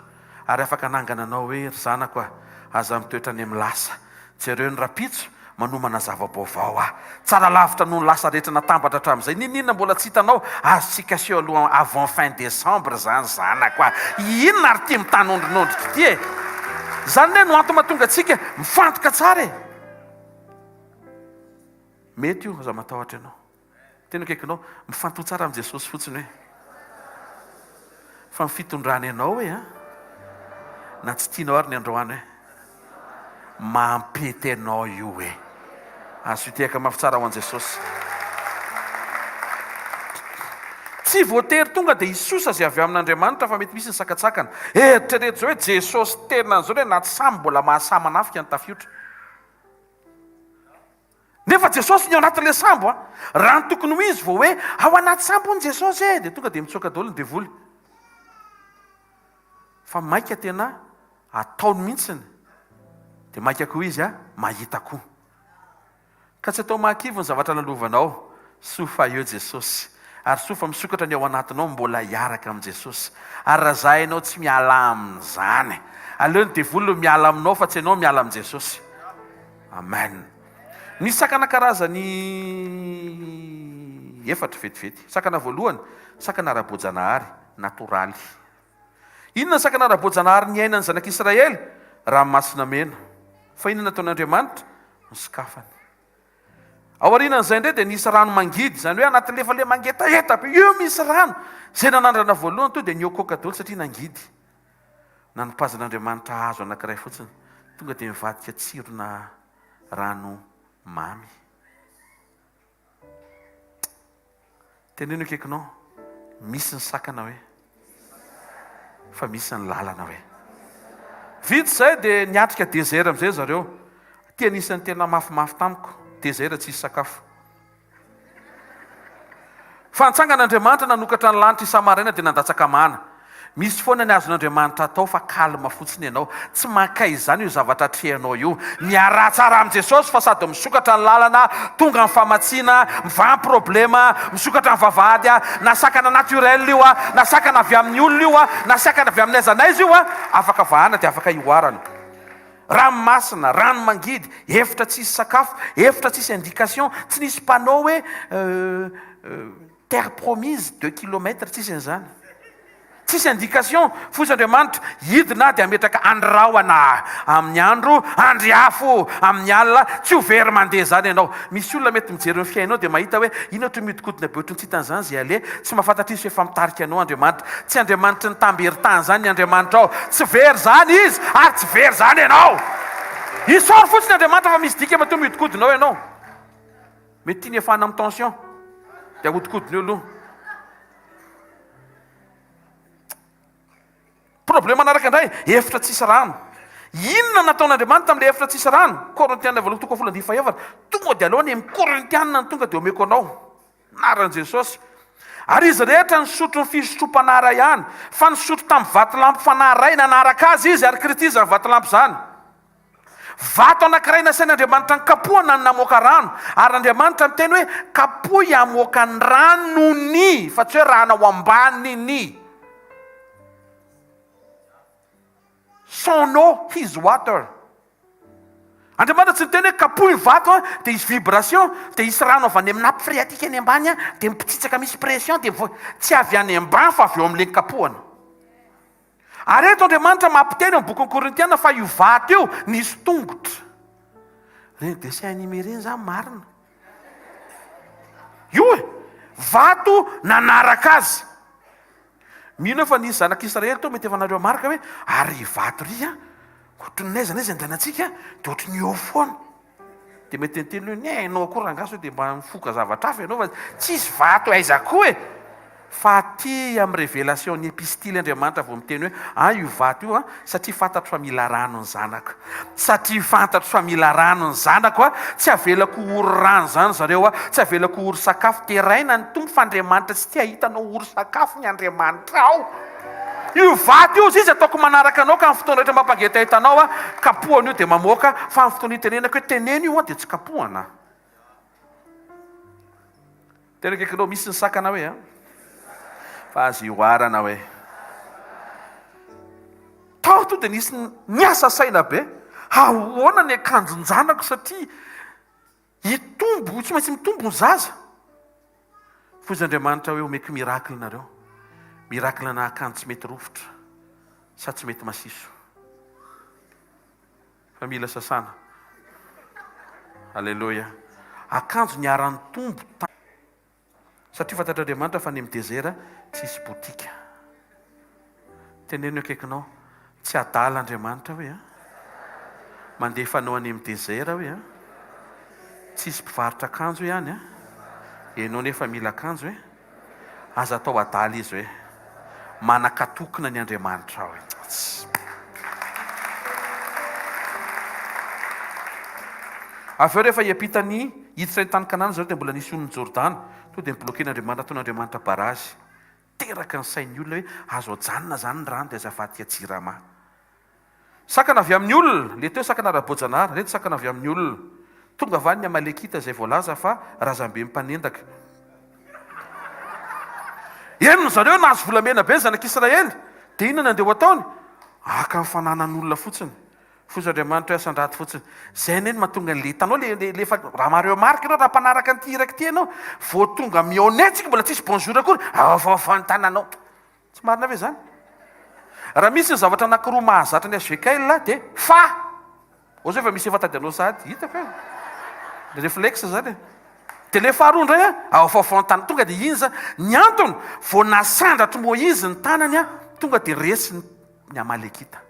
ary afaka anangana anao hoe ry zanako a, aza mitoetra any amin'ny lasa. Jereo ny rapitso manomana zava-baovao ah. Tsara lavitra noho ny lasa rehetra natambatra hatramin'izay. Ninona mbola tsy hitanao azontsika seho aloha avant fin décembre zany zanako a. Inona ary ty mitanondrinondrika ty e? Zany hoe no antony mahatonga antsika mifantoka tsara e. Mety io aza matahotra ianao. Tena akaikinao mifantoha tsara amin'i Jesosy fotsiny hoe fa mifitondrana ianao hoe na tsy tianao ary ny androany hoe mampety anao io hoe. Azo itehaka mafy tsara ho an'i Jesosy. Tsy voatery tonga dia hisosa zay avy amin'Andriamanitra fa mety misy ny sakatsakana. Eritrereto zao hoe Jesosy tena an'izao hoe na tsy samy mbola mahasamy manafika ny tafiotra. Nefa Jesosy ny ao anatin'ilay sambo a, raha ny tokony ho izy vao hoe ao anaty sambo ny Jesosy dia tonga dia mitsoaka daholo ny devoly. Fa maika tena ataony mihitsiny dia maika koa izy mahita koa. Ka tsy atao mahakivy ny zavatra lalovanao. Sofa eo Jesosy. Ary sofa misokatra ny ao anatinao mbola hiaraka amin'ny Jesosy. Ary raha zahay tsy miala amin'izany, aleo ny devoly miala aminao fa tsy ianao miala amin'ny Jesosy. Amen. Nisy sakana karazany efatra vetivety. Sakana voalohany, sakana ara-boajanahary natoraly. Inona sakana ara-boajanahary ny ainan'ny zanak'Israely? Ranomasina mena. Fa inona nataon'Andriamanitra? Ny sokafany. Aorianan'izay indray dia nisy rano mangidy, zany hoe anatin'lefa le mangetaheta be eo misy rano. Zay nanandrana voalohany to dia niokoka daholo satria nangidy. Nanopazan'Andriamanitra hazo anankiray fotsiny, tonga dia mivadika tsirona rano mamy. Teneno akaikinao, misy ny sakana hoe fa misy ny lalana hoe. Vitsy izay dia niatrika dezera amin'izay zareo. Ty anisan'ny tena mafimafy tamiko, dezera tsy hisy sakafo. Fa nitsangan'Andriamanitra nanokatra ny lanitra Samaraina dia nandatsaka mana. Misy foana ny azon'Andriamanitra atao fa kalma fotsiny ianao. Tsy mankay izany io zavatra trehanao io. Miara tsara amin'i Jesosy fa sady misokatra ny lalana, tonga ny famatsiana, mivaha problema, misokatra ny vavahady na sakana naturel io na sakana avy amin'ny olona io na sakana avy amin'ny aiza n'aiza io afaka vahana dia afaka ioarana. Rano masina, rano mangidy, efitra tsisy sakafo, efitra tsisy indication, tsy nisy panneau hoe terre promise 2 kilomètres tsisy an'izany. Tsisy indication, fosy Andriamanitra hidina dia ametraka andrahoana amin'ny andro, andriafo amin'ny alina, tsy ho very mandeha zany ianao. Misy olona mety mijery ny fiainao dia mahita hoe ino ohatry mihodinkodina be ohatry ny tsy hitan'izany zay ale, tsy mahafantatra izy efa mitarika anao Andriamanitra. Tsy Andriamanitra ny tambery-tany zany ny Andriamanitra ao. Tsy very zany izy ary tsy very zany ianao. Isaoro fotsiny Andriamanitra fa misy dika matoa mihodinkodinao ianao. Mety tiany efana amin'ny tension dia ahodikodiny eo aloha. Problema anaraka indray, efitra tsisy rano. Inona nataon'Andriamanitra amin'ilay efitra tsisy rano? Korintianina voalohany toko folo andimy fahaefatra. Tonga dia aloha ny Korintianina ny tonga dia omeko anao. Naran'i Jesosy. Ary izy rehetra nisotro ny fisotrom-panara ihany, fa nisotro tamin'ny vatolampy fanaray nanaraka azy izy ary kritizany vatolampy zany. Vato anankiray nasain'Andriamanitra ny kapohana ny namoaka rano, ary Andriamanitra miteny hoe kapohy amoaka ny ranony, fa tsy hoe rano ao ambaniny. Son eau, his water. Andriamanitra tsy niteny hoe kapohy vato a dia isy vibration dia isy rano avy any amin'ny nappy phréatique any ambany a dia mipitsitsaka misy pression dia tsy avy any ambany fa avy eo amin'ilay kapohana. Ary eto Andriamanitra mampiteny amin'ny boky Korintiana fa io vato io nisy tongotra. Reny dessin animé reny zany marina. Io e vato nanaraka azy. Mino fa nisy zanak'Israely to mety efa nareo marika hoe ary vato ry a ohatry ny aiza andehanantsika dia ohatry ny eo foana. Dia mety nyteny hoe enao koa rangaso dia mba mifoka zavatra hafa ianao fa tsisy vato aiza koa e. Fa aty amin'ny révélation ny epistily Andriamanitra vao miteny hoe io vato io a satria fantatro fa mila rano ny zanako. Satria fantatro fa mila rano ny zanako a tsy avelako ory rano zany zareo a tsy avelako ory sakafo. Teraina ny tompo fa Andriamanitra tsy tia hitanao ory sakafo ny Andriamanitra ao. Io vato io izy ataoko manaraka anao ka amin'ny fotoana rehetra mampangety hitanao a kapohana io dia mamoaka fa amin'ny fotoana itenenako hoe teneny io a dia tsy kapohana. Tena kaikanao misy ny sakana hoe a fa azy oarana hoe tao to dia nisy niasa saina be ahoana ny akanjon-janako satria hitombo tsy maintsy mitombo ny zaza. Fozy Andriamanitra hoe omeko miracle nareo. Miracle na akanjo tsy mety rofotra sa tsy mety masiso fa mila sasana. Alleluia. Akanjo niaran'ny tombo satria fantatr'Andriamanitra fa ny amin'ny désert tsisy botika. Teneno akaikinao tsy adala Andriamanitra hoe a mandefa anao any amin'ny désert hoe a tsisy mpivarotra akanjo ihany a ianao nefa mila akanjo hoe aza atao adala izy hoe manakatokona ny Andriamanitra hoe. Avy eo rehefa hiampitany hiditra ny tany kanana zareo dia mbola nisy on'ny Jordana to dia nibloken'Andriamanitra ataon'Andriamanitra barazy teraka ny sain'ny olona hoe azo ajanona zany ny rano dia azafady tia jirama. Sakana avy amin'ny olona le teo sakana ara-boajanahary reto sakana avy amin'ny olona tonga avy any ny Amalekita izay voalaza fa razambe mpanendaka. Eno zareo nahazo volamena be zanak'Israely dia inona andeha ho ataony aka ny fananan'olona fotsiny. Fozy Andriamanitra hoe asan-draty fotsiny. Zay neny mahatonga le hitanao lefa raha mareo marika ianao raha mpanaraka ny tiraka ty ianao vao tonga mionetsika mbola tsisy bonjour akory avaovao ny tananao. Tsy marina ve zany? Raha misy ny zavatra anankiroa mahazatra ny hvkl dia fa ozy efa misy efa tady anao sady hitako e réflexe zany. Dia le faharoa indray a avaovao ny tanana tonga dia iny zany ny antony vao nasandratry Moïse ny tanany a tonga dia resy ny Amalekita.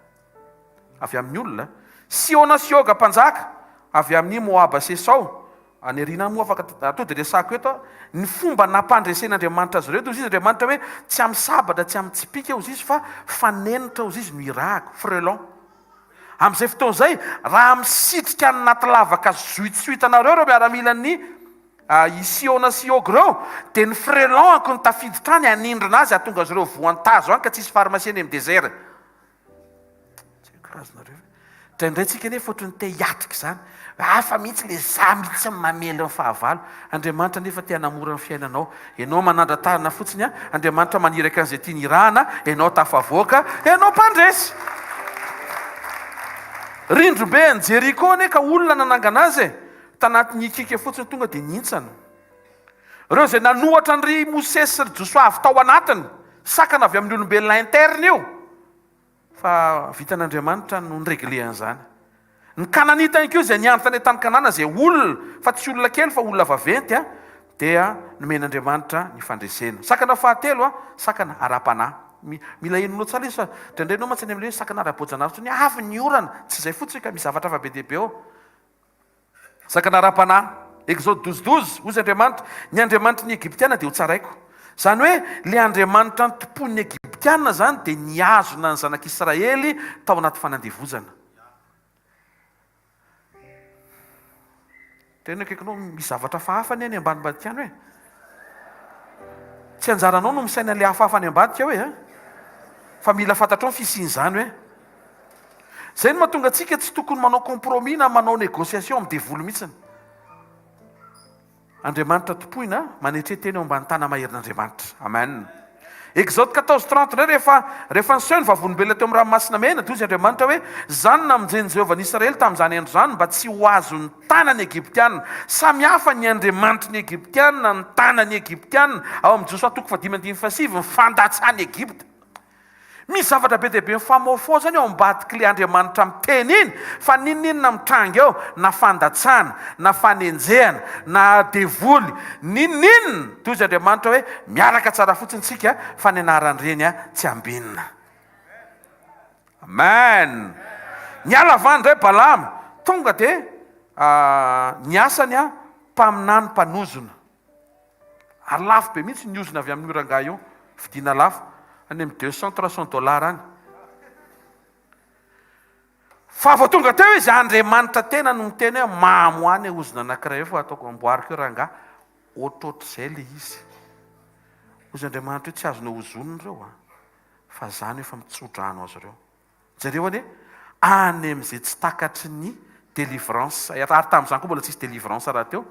Avy amin'ny olona Siona Sioga mpanjaka avy amin'ny Moaba Sesao any arina moa afaka atao dia resako eto ny fomba nampandresen'Andriamanitra azy ireo ozy izy Andriamanitra hoe tsy amin'ny sabatra tsy amin'ny tsipika ozy izy fa fanenitra ozy izy no irahako frelon. Amin'izay fotoana izay raha misitrika any naty lavaka zoitsoitanareo reo miaramilan'ny i Siona Sioga ireo dia ny frelonko ny tafiditra any hanindrina azy ahatonga azy ireo voantazo any ka tsisy farmaseny amin'ny désert. Indray tsika nefa ohatry ny te hiatrika zany hafa mihitsy le za mihitsy mamely ny fahavalo. Andriamanitra nefa te hanamora ny fiainanao. Ianao manandratarina fotsiny a Andriamanitra maniraka an'izay tia ny irahana ianao tafavoaka ianao mpandresy. Rindrombe ny Jeriko ane ka olona nanangana azy tanaty ikika fotsiny tonga dia nintsana. Ireo izay nanohatra ny Mosesy sy Josua avy tao anatiny sakana avy amin'ny olombelona interne io fa vitan'Andriamanitra no nyregle an'izany. Ny kananita ihany koa izay niandry tany tany kanana izay olona fa tsy olona kely fa olona vaventy a dia nomen'Andriamanitra ny fandresena. Sakana fahatelo a sakana ara-panahy. Mila enonao tsara izy fa draindray mantsy any amin'ilay hoe sakana ara-boajanahary ny avy ny orana tsy izay fotsiny ka misy zavatra fa be dehibe ao. Sakana ara-panahy Exode 12:12 ozy Andriamanitra ny Andriamanitra ny Egiptiana dia ho tsaraiko. Zany hoe le Andriamanitra ny tompon'ny Egiptiana zany dia niazona ny zanak'Israely tao anaty fanandevozana. Tena kaikanao misy zavatra fahafany any ambanimbadika any hoe tsy anjaranao no misaina le hafahafa any ambadika hoe fa mila fantatrao ny fisian'izany hoe zay no mahatonga antsika tsy tokony manao compromis na manao négociation amin'ny devolo mihitsiny. Andriamanitra tompoina manetreteny eo ambany tana maherin'Andriamanitra. Amen. Exode 14:30 ndray rehefa niseho ny vavolombelona teo amin'ny ranomasina mena toy izy Andriamanitra hoe zany namonjeny Jehovah ny Israely tamin'izany andro zany mba tsy ho azo ny tanany Egyptianina. Samy hafa ny Andriamanitra ny Egyptianina ny tanany Egyptianina. Ao amin'ny Joshua 4:5 mifandatsany Egypta. Misy zavatra be dehibe mifamaofao zany ao ambadiky le Andriamanitra miteny iny fa ninona mitranga eo na fandatsana na fanenjehana na devoly ninona toy izy Andriamanitra hoe miaraka tsara fotsiny tsika fa ny anaran'ireny tsy ambinina. Amen. Niala avy any ndray Balama tonga de ny asany mpaminany mpanozona. Ary lafo be mihitsy ny ozona avy amin'ny oranga io vidiana lafo any amin'ny $200-300 any. Fa vao tonga teo izy Andriamanitra tena no miteny hoe mamoany ozona anankiray eo fa ataoko amboariko eo ranga ohatrohatr'izay le izy. Ozy Andriamanitra hoe tsy azonao ozonina ireo fa zany efa mitsodrano azy ireo. Zareo any any amin'izay tsy takatry ny délivrance ary tamin'izany koa mbola tsisy délivrance raha teo.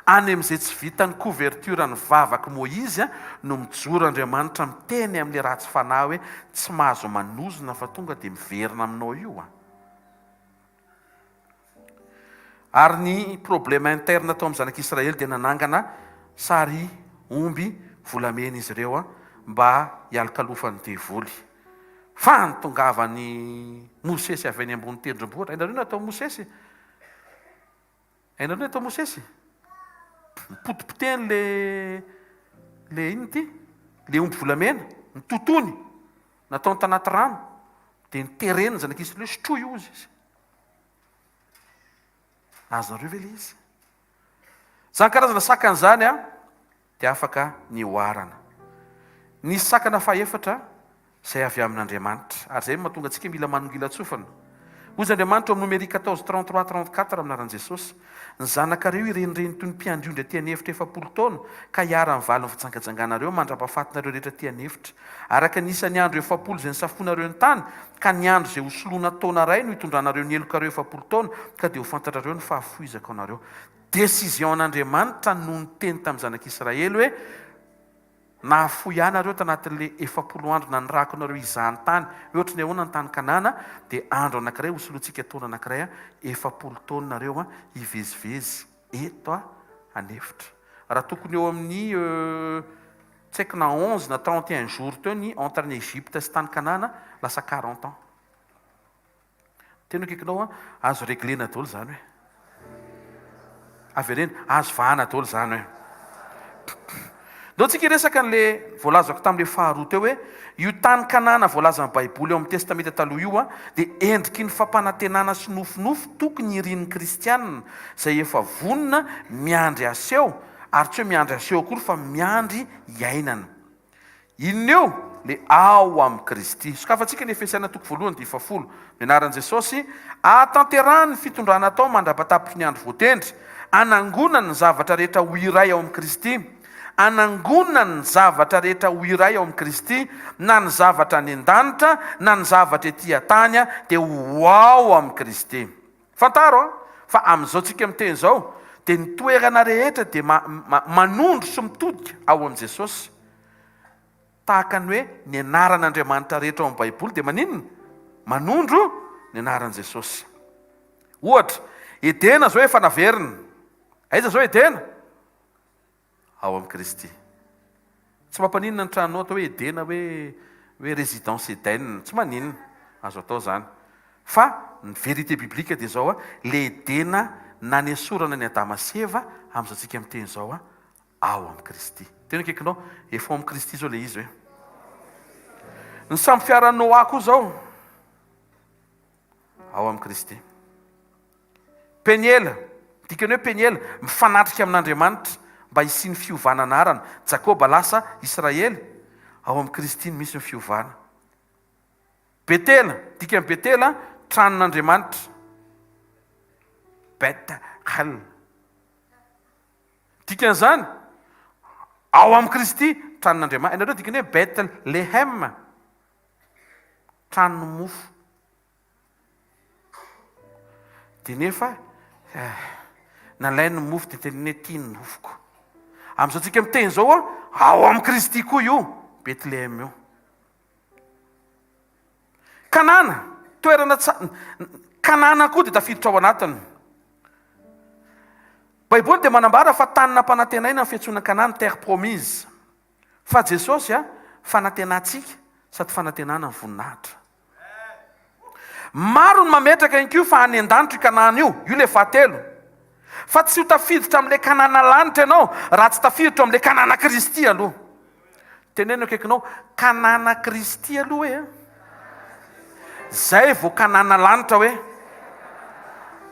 Any amin'izay tsy vitany couverture ny vavaky Moïse no mijoro Andriamanitra miteny amin'le raha tsy fanahy hoe tsy mahazo manozona fa tonga dia miverina aminao io. Ary ny problème interne tao amin'ny zanak'Israely dia nanangana sary omby volamena izy ireo mba hialokalofan'ny devoly. Fa nitongavany Mosesy avy any ambony tendrombohitra. Ainareo natao Mosesy? Ainareo natao Mosesy? Potipoteny le ino ty? Le omby volamena, ny totony, natao tanaty rano, dia niterena zanak'Israely sotroy ozy izy. Azonareo ve le izy? Zany karazana sakan'izany dia afaka nioarana. Nisy sakana faefatra izay avy amin'Andriamanitra. Ary zay mahatonga antsika mila manongila tsofana. Ozy Andriamanitra amin'ny numéro 14:33-34 amin'anaran'i Jesosy. Ny zanakareo irenireny toy ny mpiandriondra tian'hevitra 7 taona ka hiara amin'ny valiny fitsangatsanganareo mandrapahafatinareo rehetra tian'hevitra. Araka nisan'ny andro 7 izay nisafonareo ny tany ka ny andro izay hosoloana taona ray no hitondranareo ny elokareo 7 taona ka dia ho fantatrareo ny fahafoizako anareo. Décision an'Andriamanitra no niteny tamin'ny zanak'Israely hoe nahafoy anareo tanatin'le 7 andro na nirako nareo izany tany. Ohatry ny ahoana ny tany kanana dia andro anankiray hosoloantsika taona anankiray 7 taona nareo hivezivezy eto anefitra. Raha tokony eo amin'ny tsy haiko na 11 na 31 jours teo ny entre ny Egypte sy tany kanana lasa 40 ans. Tena akaikinao azo réglena daholo zany hoe. Avy reny azo vahana daholo zany hoe. Ndao tsika resaka an'le voalazako tamin'le faharoa teo hoe io tany kanana voalazan'ny Baiboly eo amin'ny testamenta taloha io dia endriky ny fampanantenana sy nofinofo tokony irian'ny kristianina izay efa vonona miandry aseho ary tsy hoe miandry aseho akory fa miandry iainana. Inona eo? Le ao amin'ny Kristy. Sokafantsika ny Efesiana 2:10 mianaran'i Jesosy atanterahany ny fitondrana atao mandrapatapitry ny andro voatendry, anangonana ny zavatra rehetra ho iray ao amin'ny Kristy. Anangonana ny zavatra rehetra ho iray ao amin'ny Kristy, na ny zavatra any an-danitra na ny zavatra etỳ an-tany dia ho ao amin'ny Kristy. Fantaro fa amin'izao tsika miteny izao dia ny toerana rehetra dia manondro sy mitodika ao amin'i Jesosy. Tahaka ny hoe ny anaran'Andriamanitra rehetra ao amin'ny Baiboly dia maninona? Manondro ny anaran'i Jesosy. Ohatra, Edena zao efa naverina. Aiza zao Edena? Ao amin'ny Kristy. Tsy mampaninona ny tranonao atao hoe Edena hoe résidence Eden, tsy maninona azo atao zany. Fa ny vérité biblika dia zao le Edena nanesorana ny Adama sy Eva amin'izao tsika miteny zao ao amin'ny Kristy. Tena akaikinao efa ao amin'ny Kristy zao le izy hoe. Ny samby fiaran'ny Noa koa zao ao amin'ny Kristy. Peniela, dikany hoe Peniela mifanatrika amin'Andriamanitra mba hisy ny fiovana anarana. Jakoba lasa Israely, ao amin'ny Kristy misy ny fiovana. Betela, dika amin'ny Betela tranon'Andriamanitra. hvkl. Dikan'izany ao amin'ny Kristy tranon'Andriamanitra. Ianareo dikany hoe Betlehem, tranony mofo. Dia nefa nalainy ny mofo dia teniny hoe tia ny nofoko. Amin'izao tsika miteny izao ao amin'ny Kristy koa io Betlehem io. Kanana, toerana kanana koa dia tafiditra ao anatiny. Baiboly dia manambara fa tany nampanantenaina ny fiantsoana kanana terre promise. Fa Jesosy fanantenantsika sady fanantenana ny voninahitra. Maro ny mametraka inkio fa any an-danitra io kanana io le fahatelo. Fa tsy ho tafiditra amin'ilay kanana lanitra ianao raha tsy tafiditra amin'ilay kanana Kristy aloha. Teneno akaikinao, kanana Kristy aloha hoe. Zay vao kanana lanitra hoe.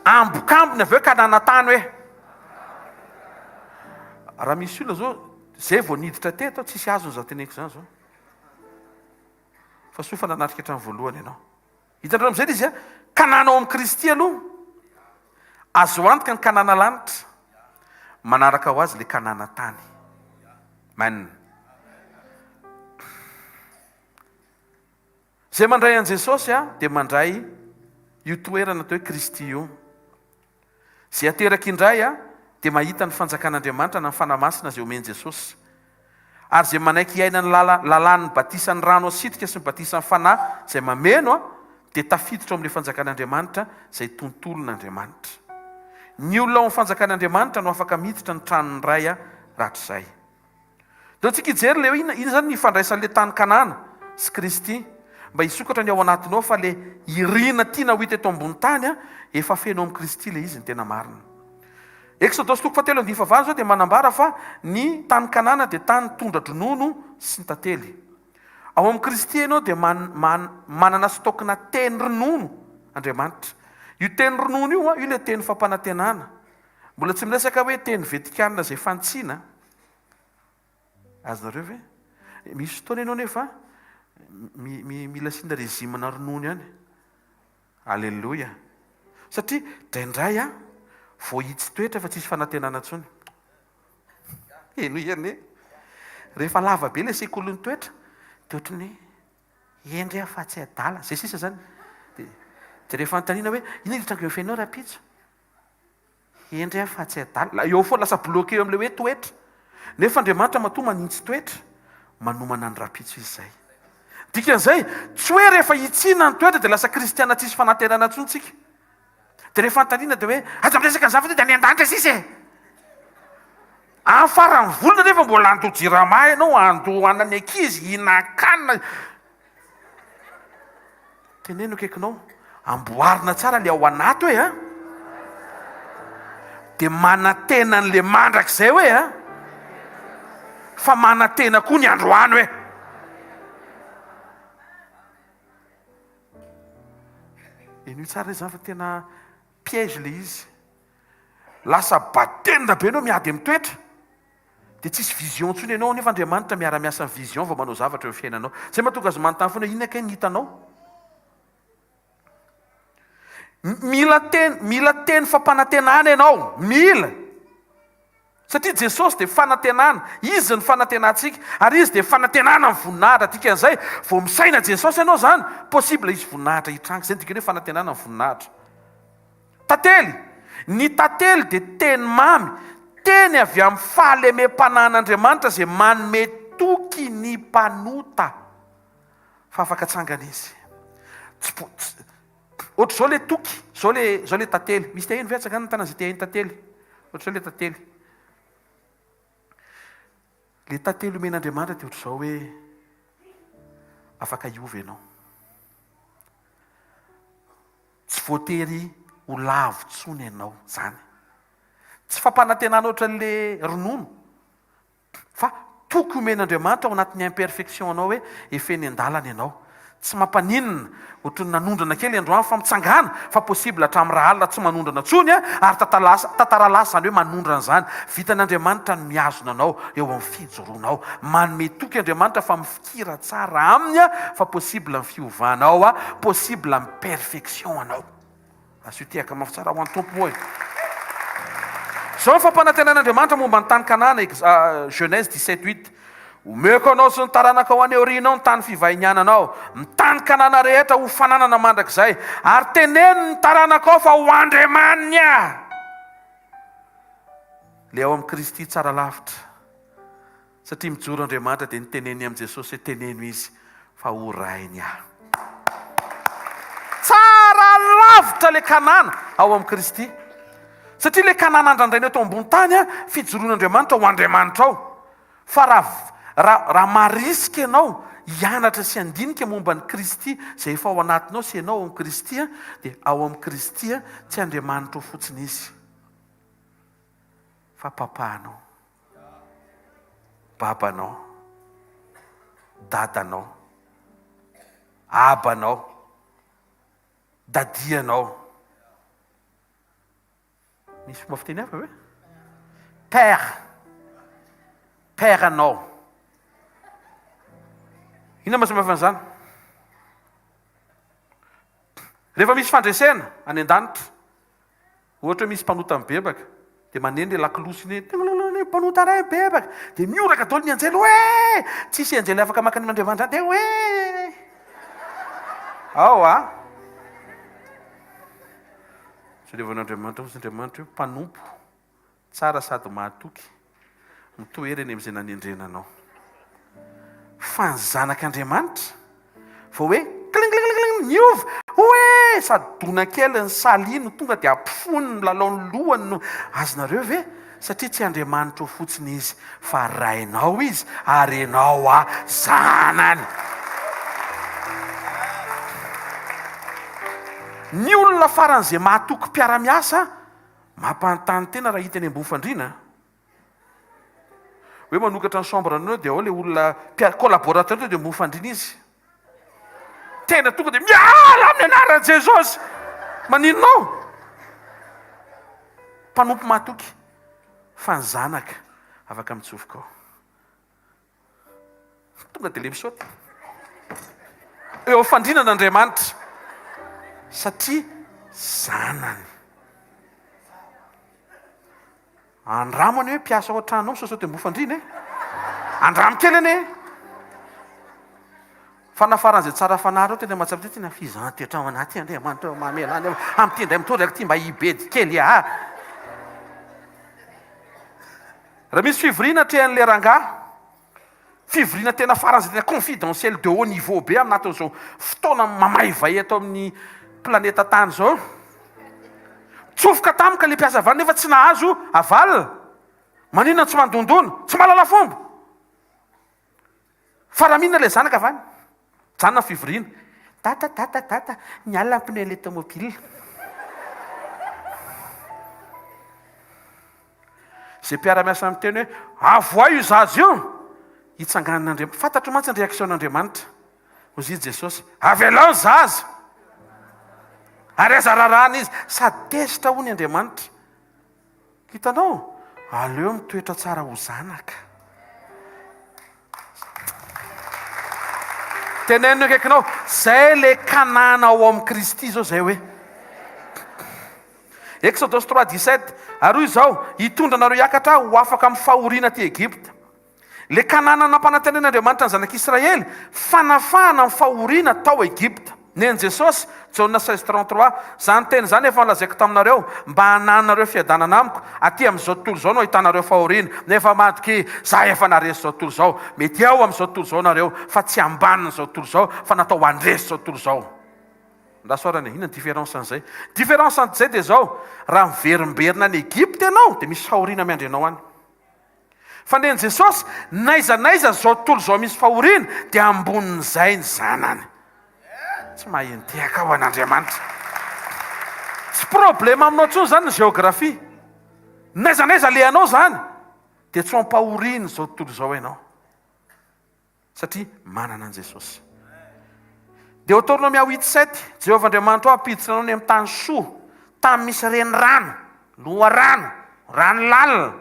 Ambokambony avy eo kanana tany hoe. Raha misy olona zao, zay vao niditra teto, tsisy azo ny teneko zany zao. Fa soa fa nanatrika hatrany voalohany ianao. Hitanao amin'izay izy kanana ao amin'ny Kristy aloha. Azo antoka ny kanana lanitra. Manaraka ho azy le kanana tany. Manina. Zay mandray an Jesosy dia mandray io toerana atao hoe Kristy io. Zay ateraka indray dia mahita ny fanjakan'Andriamanitra na ny fanamasina zay omen'i Jesosy. Ary zay manaiky hiaina ny lalàn'ny batisan'ny rano asitrika sy ny batisan'ny fanahy zay mameno dia tafiditra amin'ilay fanjakan'Andriamanitra zay tontolon'Andriamanitra. Ny olona ao amin'ny fanjakan'Andriamanitra no afaka miditra ny tranony iray ratrizay. Dia tsika hijery le ina zany ny ifandraisan'ilay tany kanana sy Kristy. Mba hisokatra ny ao anatinao fa le irina tiana ho hita eto ambony tany efa feno amin'ny Kristy le izy ny tena marina. Exodosy 4:7 zao dia manambara fa ny tany kanana dia tany tondra dronono sy ny tantely. Ao amin'ny Kristy ianao dia manana stokina teny ronono Andriamanitra. Io teny ronono io le teny fampanantenana. Mbola tsy miresaka hoe teny hvkl zay fantsiana. Azonareo ve? Misy fotoana ianao nefa mila sinda rezimana ronono ihany. Alleluia. Satria draindray vao hitsy toetra fa tsisy fanantenana intsony. Eno iany rehefa lava be ilay sekolon'ny toetra dia ohatran'ny endry fa tsy adala. Zay sisa zany. Dia rehefa antaniana hoe ina hitranga eo fenao rapitso. Endry fa tsy adala. Eo foana lasa bloqué amin'ilay hoe toetra. Nefa Andriamanitra matoa manintsy toetra manomana ny rapitso izy zay. Dikan'izay, tsy hoe rehefa hitsina ny toetra dia lasa kristiana tsisy fanantenana intsony tsika. Dia rehefa antaniana dia hoe aza miresaka an'izany fa dia any an-danitra sisa e. Amin'ny farany volona nefa mbola ando jirama ianao, ando anany ankizy, hinan-kanina. Teneno akaikinao, amboarina tsara le ao anaty hoe dia manantena an'ilay mandrakizay hoe fa manantena koa ny androany hoe. Io tsara zany fa tena piège le izy. Lasa batenina be anao miady amin'ny toetra dia tsisy vision intsony ianao nefa Andriamanitra miara-miasa ny vision vao manao zavatra eo fiainanao. Zay mahatonga azy manontany foana inona kay ny hitanao? Mila teny fampanantenana ianao. Mila. Satria Jesosy dia fanantenana. Izy ny fanantenantsika. Ary izy dia fanantenana ny voninahitra. Dikan'izay vao misaina Jesosy ianao zany, possible izy voninahitra hitrangy. Zay dikany hoe fanantenana ny voninahitra. Tantely. Ny tantely dia teny mamy. Teny avy amin'ny fahalemem-panan'Andriamanitra zay manome toky ny mpanota fa afaka tsangana izy. Ohatr' zao le toky, zao le tantely. Misy te eny vetsaka ny tanana zay te eny tantely. Ohatr' zao le tantely. Le tantely omen'Andriamanitra dia ohatr' zao hoe afaka hiova ianao. Tsy voatery ho lavo tsony ianao zany. Tsy fampanantenana ohatran'le ronono. Fa toky omen'Andriamanitra ao anatin'ny imperfection anao hoe efeny an-dalana ianao. Tsy mampaninina ohatran'ny nanondrana kely androany fa mitsangana fa possible hatramin'ny raha alina tsy manondrana tsony ary tantara lasa zany hoe manondrana zany. Vitan'Andriamanitra ny miazona anao eo amin'ny fijoroanao. Manome toky Andriamanitra fa mifikira tsara aminy fa possible ny fiovanao possible ny perfection anao. Asio tiaka mafy tsara ho an'ny tompo moa. Zao ny fampanantenan'Andriamanitra momba ny tany kanana Genèse 17:8. Omeko anao sy ny taranaka ao any aorianao ny tany fivahiniananao. Ny tany kanana rehetra ho fananana mandrakizay. Ary teneno ny taranaka ao fa ho andriamaniny. Le ao amin'ny Kristy tsara lavitra satria mijoro Andriamanitra dia niteneny amin'i Jesosy hoe teneno izy fa ho rainy aho. Tsara lavitra le kanana ao amin'ny Kristy. Satria le kanana andrandraina eto ambony tany fijoroan'Andriamanitra ho Andriamanitra ao. Fa raha marisika ianao hianatra sy handinika momba ny Kristy izay efa ao anatinao sy ianao ao amin'ny Kristy dia ao amin'ny Kristy tsy Andriamanitra ho fotsiny izy fa papanao, babanao, dadanao, abanao, dadianao. Misy fomba fiteny hafa hoe père-anao. Inona mahasamihafana izany? Rehefa misy fandresena any an-danitra, ohatra hoe misy mpanota mibebaka dia maneny le lakilosy iny mpanota ray bebaka dia mioraka daholo ny anjely hoe tsisy anjely afaka makany Andriamanitra dia hoe ao Andriamanitra hoe mpanompo tsara sady mahatoky mitoerany amin'izay nanendrenanao. Fa ny zanak'Andriamanitra fa hoe niova hoe sady dona kely ny salino tonga dia ampifony ny lalaon'ny lohany no azonareo ve? Satria tsy Andriamanitra ho fotsiny izy fa rainao izy ary ianao zanany. Ny olona faran'izay mahatoky mpiara-miasa mampanontany tena raha hita any ambony fandriana hoe manokatra ny chambre anao dia ao le olona collaborateur dia ambony fandriana izy tena tonga dia miala amin'ny anaran'i Jesosy. Maninonao? Mpanompo mahatoky fa ny zanaka afaka mitsofoka ao. Tonga dia le misaoty eo fandrianan'Andriamanitra satria zanany. Andramany hoe mpiasa ao an-trano ao misaosaoty ambony fandriana andramo kely ane fanafaran'izay tsara fanary ao tena mahatsapa tena fizanty hatrao anaty Andriamanitra mamela any amin'ny ty ndray mitondra ty mba hibedy kely raha misy fivoriana trehan'le rangahy fivoriana tena faran'izay tena confidentiel de haut niveau be aminatin'izao fotoana mamaivay ato amin'ny planeta tany zao tsofoka tamika le mpiasa avany nefa tsy nahazo avalina. Maninona tsy mandondona tsy mahalala fomba fa raha mihinana le zanaka avany janona fivoriana data niala ampinay le tomobile zay mpiara-miasa miteny hoe avoa io zazy io hitsanganan'Andriamanitra. Fantatro mantsy ny réaction'Andriamanitra. Hozy Jesosy avelao ny zaza ary aza rarana izy sady tezitra ho ny Andriamanitra. Hitanao aleo mitoetra tsara ho zanaka. Tenenino akaikinao zay le kanana ao amin'ny Kristy zao zay hoe Exodus 3:17 ary izao hitondra nareo hiakatra ho afaka amin'ny fahoriana ty Egypta. Le kanana nampanantenen'Andriamanitra ny zanak'Israely fanafahana amin'ny fahoriana tao Egypta. Neny Jesosy John 16:33 zany teny zany efa nolazaiko taminareo mba hananareo fiadanana amiko aty amin'izao tontolo zao no ahitanareo fahoriana nefa madiky za efa naresy zao tontolo zao mety ao amin'izao tontolo zao nareo fa tsy ambaniny zao tontolo zao fa natao andresy zao tontolo zao. Ndasorany inona différence an'izay? Différence an'izay dia zao raha miverimberina ny Egypta ianao dia misy fahoriana miandrenao any. Fa neny Jesosy naizanaiza zao tontolo zao misy fahoriana dia ambonin'izay ny zanany. Tsy mahenteaka ao an'Andriamanitra. Tsy problema aminao intsony zany ny géographie. Naizanaiza le anao zany dia tsy ampahoriana zao tontolo zao ianao satria manana an Jesosy. Deutéronome 8:7 Jehovah Andriamanitra ampiditra anao ny amin'ny tany soa, tany misy renirano, loharano, rano lalina.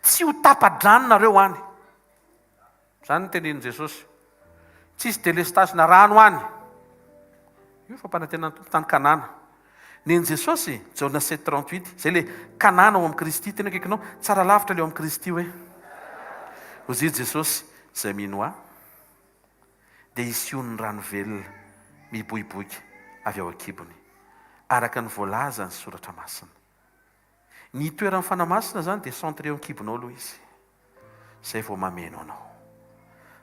Tsy ho tapa-drano nareo any. Zany ny tenenin Jesosy. Tsisy délestage na rano any. Io fampanantenana tany kanana. Neny Jesosy John 7:38 zay le kanana ao amin'ny Kristy tena akaikinao tsara lavitra le ao amin'ny Kristy hoe hozy Jesosy zay mino dia ision'ny rano velona miboiboika avy ao an-kibony araka ny voalaza ny soratra masina. Ny toeran'ny fanamasina zany dia centre eo an-kibonao aloha izy. zay vao mameno anao.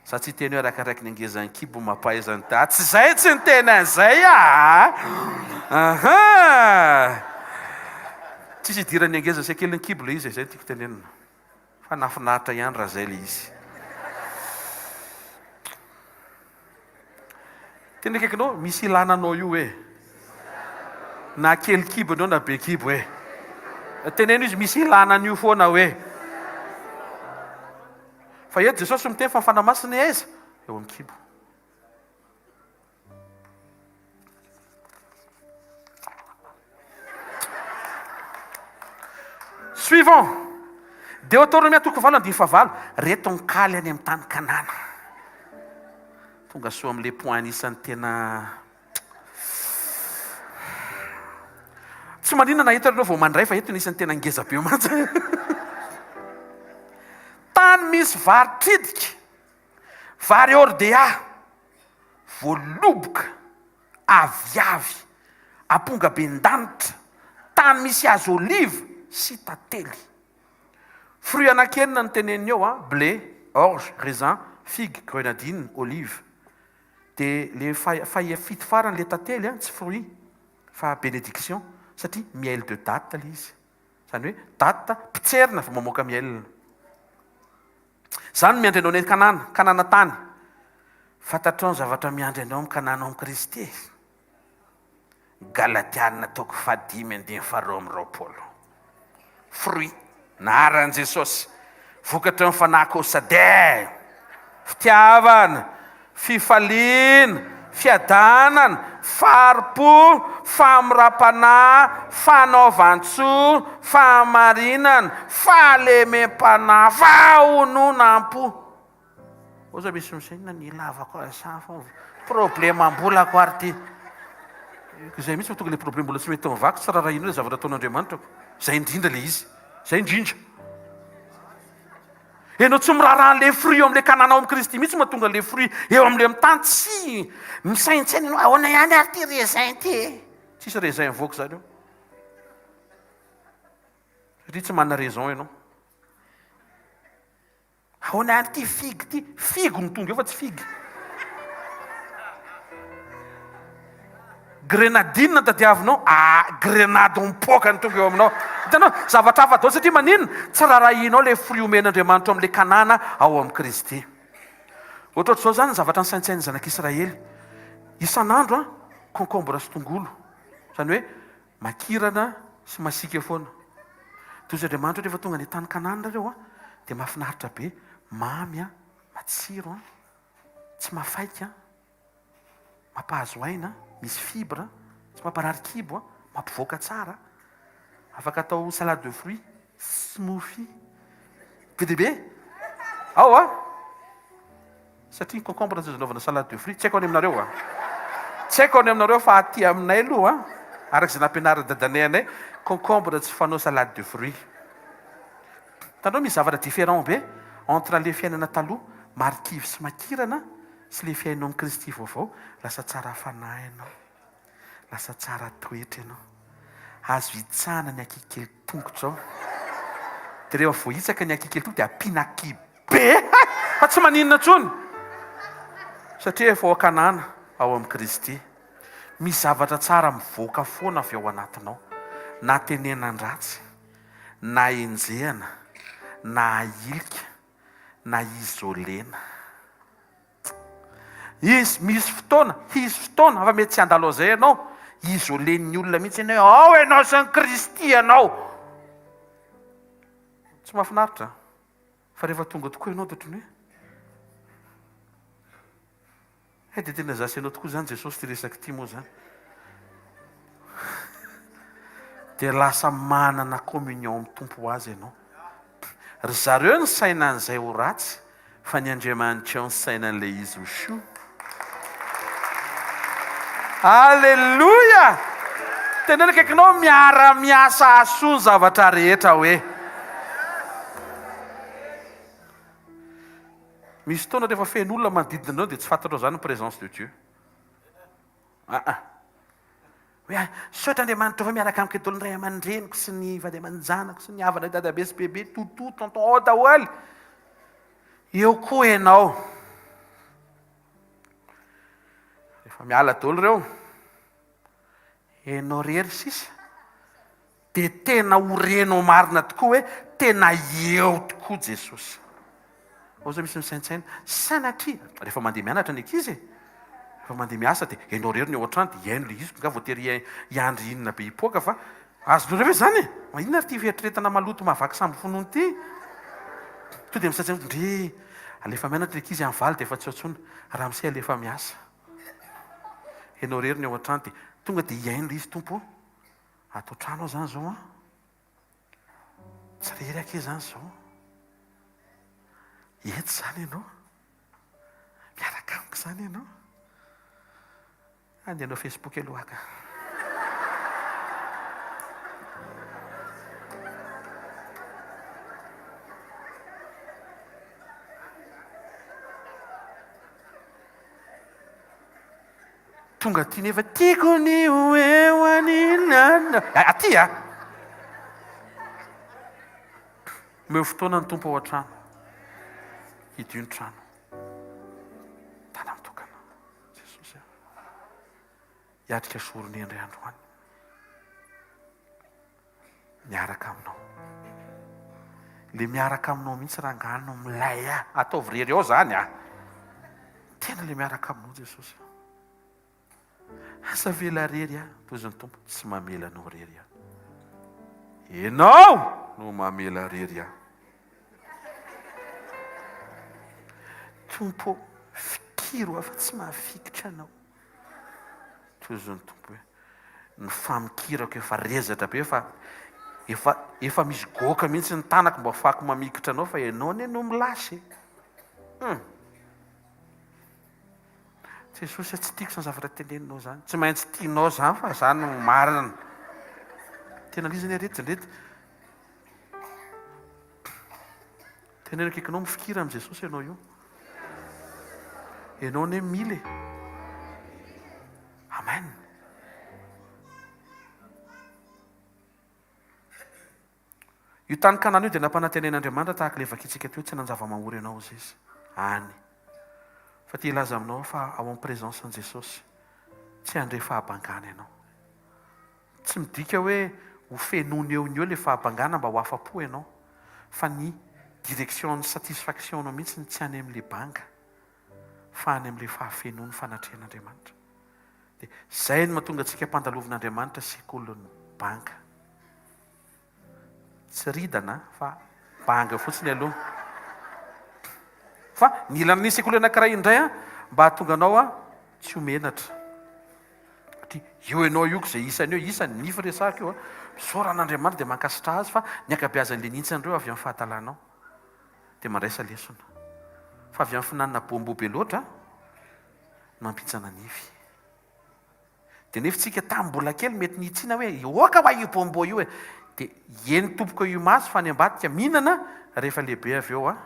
Sa tsy teny hoe arakaraiky ny angezan'ny kibo mampahaizany ta tsy zay tsy ny tena an'izay tsisy idirany angeza sy kely ny kibo le izy zay tiako tenenina fa nafinaritra ihany raha zay le izy. tena kaikinao misy ilananao io hoe na kely kibo anao na be kibo hoe teneno izy misy ilanan'io foana hoe fa eto Jesosy miteny fa mifanamasina aiza eo amin'ny kibo. Suivant. Deutéronomia 9:9. Reto ny kaly any amin'ny tany kanana. Tonga soa amin'ilay point anisan'ny tena tsy maninona na hitanareo vao mandray fa eto anisan'ny tena ngeza be mantsy. Tany misy vary tridika, vary ordea, voaloboka, aviavy, aponga bendanitra, tany misy hazo olive sy tantely. Fruit anakenina ny teneniny eo blé, orge, raisin, figue, grenadine, olive. Dia le fito farany le tantely tsy fruit fa bénédiction satria miel de date le izy. Zany hoe date pitserina fa mamoaka miel. Zany miandry anao ny kanana tany. Fantatrao ny zavatra miandry anao amin'ny kanana amin'ny Kristy. Galatiana 5:2-2. Fruit naran'i Jesosy vokatra ny fanakosade, fitiavana, fifaliana, fiadanana, faripo, famorapana, fanaovan-tsoa, fahamarinana, fahalemem-pana, fahononam-po. Oza misy misaina ny lavako asafo problemam-bolako ary ty. Zay misy tonga le problème mbola tsy mety mivako tsy raha ino le zavatra ataon'Andriamanitra. Zay indrindra le izy. Zay indrindra. Enao tsy miraharaha le fruit eo amin'le kanana ao amin'ny Kristy mihitsy mahatonga le fruit eo amin'le amin'ny tany tsy misaintsaina ianao ahoana ihany ary ty raisin ty. Tsisy raisin mivoaka zany eo. Satria tsy manana raison ianao. Ahoana ihany ty figue ty. Figue no tonga eo fa tsy figue. Grenadine tadiavinao, grenade mipoaka ny tonga eo aminao. Hitanao, zavatra hafa dao satria maninona? Tsy rarahinao le fruit omen'Andriamanitra amin'le kanana ao amin'ny Kristy. Ohatrohatr'izao zany zavatra ny saintsainy zanak'Israely. Isan'andro concombre sy tongolo. Zany hoe makirana sy masika foana. Toy Andriamanitra rehefa tonga ny tany kanana reo dia mahafinaritra be, mamy matsiro tsy mafaika, mampahazo aina, misy fibre, tsy mamparary kibo, mampivoaka tsara. Afaka atao salade de fruits, smoothie, be. Ao satria concombre azo anaovana salade de fruits, tsy haiko any aminareo Tsy haiko any aminareo fa aty aminay aloha araka izay nampianarina dadanay anay, concombre tsy fanao salade de fruits. Tanao misy zavatra différent be entre le fiainana taloha, marikivy sy makirana, sy le fiainao amin'ny Kristy vaovao, lasa tsara fanahy ianao, lasa tsara toetra ianao, azo hitsahana ny akikely tongotra ao. Dia rehefa vao hitsaka ny akikely tongotra dia ampiana kibe fa tsy maninona intsony satria efa ao kanana ao amin'ny Kristy. Misy zavatra tsara mivoaka foana avy ao anatinao, na tenenan-dratsy, na enjehana, na ailika, na izolena. Misy fotoana afa mety tsy andalo ao zay ianao, izolen'ny olona mihitsy ianao, ao ianao sy ny Kristy ianao. Tsy mahafinaritra fa rehefa tonga tokoa ianao dia ohatrany hoe dia tena zasy ianao tokoa zany Jesosy ty resaky ty moa zany. Dia lasa manana communion amin'ny tompo azy ianao. Ry zareo ny sainan'izay ho ratsy fa ny Andriamanitra ao ny sainan'ilay izy ho soa. Alleluia! Tenena kaikinao miara-miasa asoa ny zavatra rehetra hoe. Misy fotoana rehefa feno olona manodidina anao dia tsy fantatrao zany ny présence de Dieu. Hoe saotr'Andriamanitra fa miaraka amiko daholo ny ray aman-dreniko sy ny vady aman-janako sy ny havana dadabe sy bebe, toto, tonton ao daholo. eo koa ianao rehefa miala dolo ireo ianao rery sisa dia tena horenao marina tokoa hoe tena eo tokoa Jesosy. Oza misy misaintsaina sanatria rehefa mandeha mianatra ny ankizy rehefa mandeha miasa dia ianao rery ny ao an-trano dia iaino le izy nga voatery iandry inona be hipoaka fa azonareo ve zany inona ry ty fieritreretana maloto mahavaky samby finono ty to dia misaintsaina ndre alefa mianatra le ankizy amin'ny valy dia efa tsy atsona raha misy alefa miasa ianao rery ny ao an-trano dia tonga dia iaino le izy tompo atao trano ao zany zao tsy rery ake zany zao ety zany ianao miaraka amiko zany ianao andeha anao Facebook alohaka tonga ty nefa tiako ny eo aninana aty meo fotoana ny tompo ao an-trano hidio ny trano tana mitokana Jesosy hiatrika sorony indray andro any miaraka aminao le miaraka aminao mihitsy raha angano milay ataovy rery ao zany tena le miaraka aminao Jesosy asa vela rery toy ny tompo tsy mamela anao rery ianao no mamela rery tompo fikiro afa tsy mahafikitra anao toy ny tompo hoe ny famikirako efa rezatra be efa misy goka mihitsy ny tanako mba afahako mamikitra anao fa ianao ne no milasy Jesosy tsy tiako zany zavatra teneninao zany tsy maintsy tianao zany fa zany no marina tena lizany aretindrety tenena kaikinao mifikira amin'i Jesosy ianao io ianao ne mily amen io tany kanana io dia nampanantenen'Andriamanitra tahaka le vakitsika teo tsy nanjava-mahory ianao izy izy any fa ty ilaza aminao fa ao amin'ny présence an Jesosy tsy handre fahabangana ianao tsy midika hoe ho fenony eo ny eo le fahabangana mba ho afa-po ianao fa ny direction ny satisfaction anao mihitsy ny tsy any amin'le banga fa any amin'le fahafenony fanatrehan'Andriamanitra dia zay no mahatonga antsika mpandalovin'Andriamanitra sekolon'ny banga tsy ridana fa banga fotsiny aloha fa ny ilana ny sekoly anankiray indray mba hahatonga anao tsy homenatra satria io ianao io ko izay isany eo isany nify resahaka io misaoran'Andriamanitra dia mankasitra azy fa ny ankabeazan'le nintsandreo avy amin'ny fahatalanao dia mandraisa lesona fa avy amin'ny finanana bombo be loatra mampitsana nify dia nefitsika tamin'ny mbola kely mety nitsiana hoe oka hoa io bombo io dia eny tompoka io maso fa ny ambadika mihinana rehefa lehibe avy eo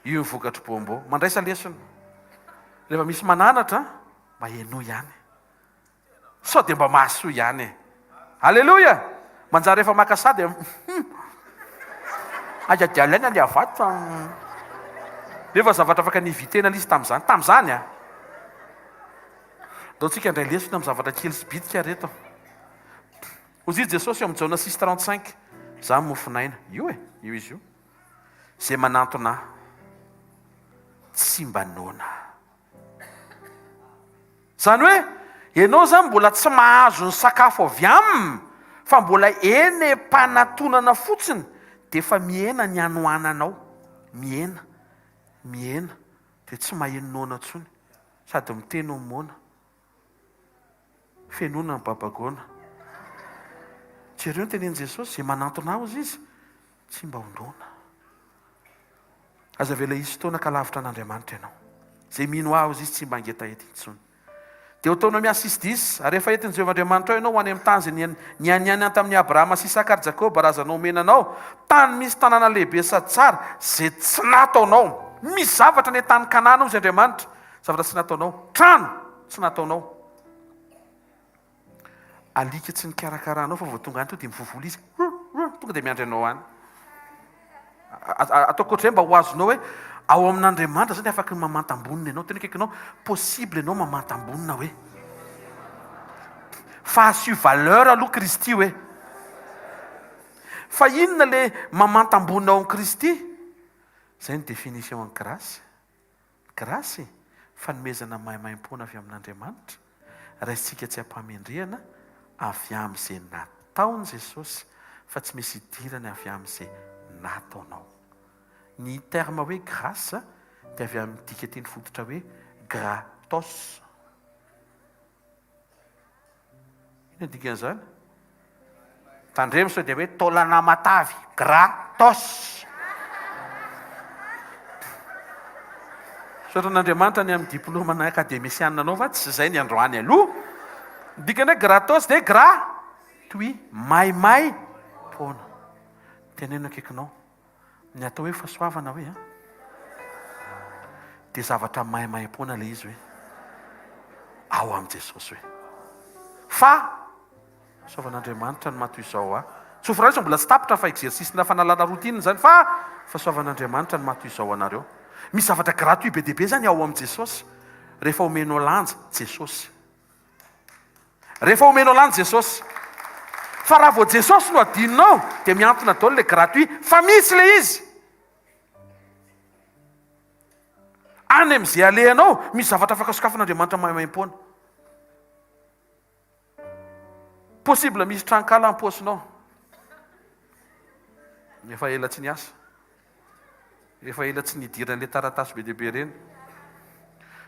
io vokatry bombo mandraisa lesona rehefa misy mananatra mba eno ihany sao dia mba mahasoa ihany alleloia manjary rehefa makasady ajadialaina le avato rehefa zavatra afaka nivitena lizy tamin'izany daotsika indray lesona amin'ny zavatra kely sy bitika reto ozy Jesosy eo amin'ny Jaona 6:35 za mofinaina io io izy io zay manantona tsy mba nona zany hoe ianao zany mbola tsy mahazo ny sakafo avy aminy fa mbola eny mpanantonana fotsiny dia efa miena ny anoananao miena dia tsy maheno nona ntsony sady miteny ho mona fenona ny babagona jereo ny tenen'i Jesosy zay manantona azy izy tsy mba hondona aza vela isy fotoana ka lavitra an'Andriamanitra ianao zay mino azy izy tsy mba angetaety intsony dia ataonao miasa isy disy ary rehefa entin'i Jehovahandriamanitra ao ianao ho any amin'ny tany zay nianiany tamin'ny Abrahama sy Isaka ary Jakoba razanao menanao tany misy tanàna lehibe sady tsara zay tsy nataonao misy zavatra ny tany kanana ozy Andriamanitra zavatra tsy nataonao trano tsy nataonao alika tsy nikarakaranao fa vao tonga any to dia mivovola izy tonga dia miandry anao any ataoko ohatr'izay mba ho azonao hoe ao amin'Andriamanitra zany afaka mamantambonina ianao. Tena kaikanao possible ianao mamantambonina hoe fa asio valeur aloha Kristy hoe fa inona le mamantambonina ao amin'ny Kristy. Zay ny définition ny grâce. Grâce fanomezana mahaimaim-pona avy amin'Andriamanitra raha isika tsy hampamendrehana avy amin'izay nataony Jesosy fa tsy misy idirana avy amin'izay nataonao. Ny terme hoe grâce dia avy amin'ny dika teny fototra hoe gratos. Ina dikan'izany? Tandremo sao dia hoe taolana matavy gratos. Soran'Andriamanitra ny amin'ny diplôme na akademisiana anao fa tsy izay ny androany aloha. Dikany hoe gratos dia gratuit, maimay pona. Teneno akaikinao ny atao hoe fahasoavana hoe dia zavatra maimay-pona le izy hoe ao amin'i Jesosy hoe fa fahasoavan'Andriamanitra no matoy izao tsofra izy mbola tsy tapitra fa exercice na fanalana routine zany fa fahasoavan'Andriamanitra no matoy izao anareo. Misy zavatra gratuit be dia be zany ao amin'i Jesosy. Rehefa omenao lanja Jesosy, rehefa omenao lanja Jesosy, fa raha vao Jesosy no adinonao dia miantona daholo le gratuit fa misy le izy. Any amin'izay alehanao misy zavatra afaka sokafan'Andriamanitra mahaimaim-pona. Possible misy trankala am-posinao efa ela tsy niasa, efa ela tsy nidiran'ilay taratasy be dehibe reny,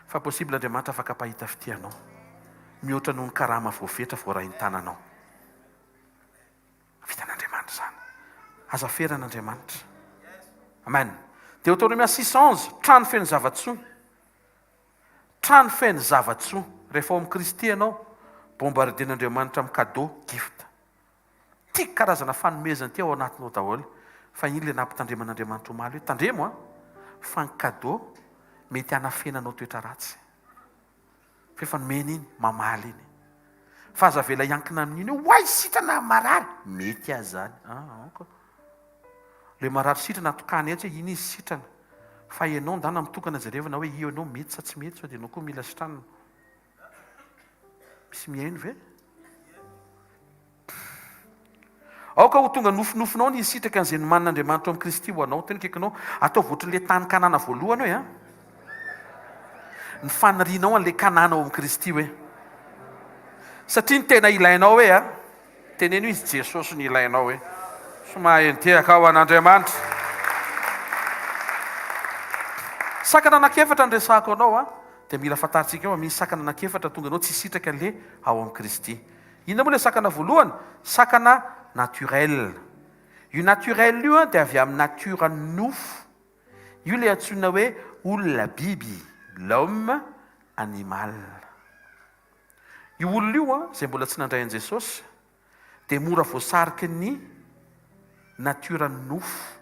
fa possible Andriamanitra afaka pahita fitianao mihoatra noho ny karama voafetra voaray ny tananao. Vitan'Andriamanitra zany, aza feran'Andriamanitra. Amen. Deutéronome 6:11 trano feno zavatsoa, trano feno zavatsoa. Rehefa ao amin'ny Kristy ianao bombarden'Andriamanitra amin'ny cadeau gift. Tia karazana fanomezana ty ao anatinao daholo. Fa iny le nampitandreman'Andriamanitra omaly hoe tandremo fa ny cadeau mety hanafenanao toetra ratsy. Fa efa nomena iny mamaly iny. Fa aza vela iankina amin'iny hoe hoay sitrana marary mety azany. Le marary sitrana tokany etsy hoe iny izy sitrana. Fa ianao ndana mitokana jerevana hoe io ianao mety sa tsy mety sao dia ianao koa mila sitranana. Misy mihaino ve? Aoka ho tonga nofinofinao ny isitraka an'izay nomanin'Andriamanitra amin'ny Kristy ho anao. Tena kaikanao atao voatran'ilay tany kanana voalohany hoe ny fanirianao an'ilay kanana ao amin'ny Kristy hoe satria ny tena ilainao hoe teneno izy Jesosy ny ilainao hoe somaha entehaka ao an'Andriamanitra. Sakana anankiefatra ny resahako anao dia mila fantaritsika eo misy sakana anankiefatra tonga anao tsy isitraka an'ilay ao amin'ny Kristy. Inona moa ilay sakana voalohany? Sakana naturel. Io naturel io dia avy amin'ny natura nofo. Io ilay antsoina hoe olona biby, l'homme animal. Io olona io izay mbola tsy nandray an'i Jesosy dia mora voasariky ny natura nofo.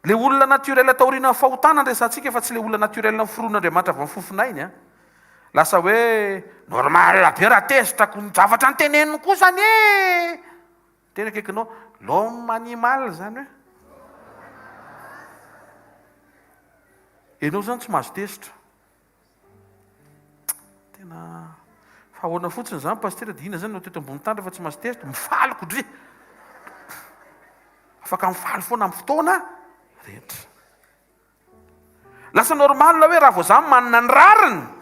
Le olona naturel taoriana amin'ny fahotana resantsika fa tsy le olona naturel amin'ny foroan'Andriamanitra avy amin'ny fofonainy. Lasa hoe normal be raha tezitrako ny zavatra ny teneniny kosa ny tena kaikanao l'homme animal zany hoe ianao zany tsy mahazo tezitra. Tena fa ahoana fotsiny zany pastera dia ina zany no teto ambony tany rehefa tsy mahazo tezitra mifaliko dry. Afaka mifaly foana amin'ny fotoana rehetra. Lasa normal hoe raha vao zany manana ny rariny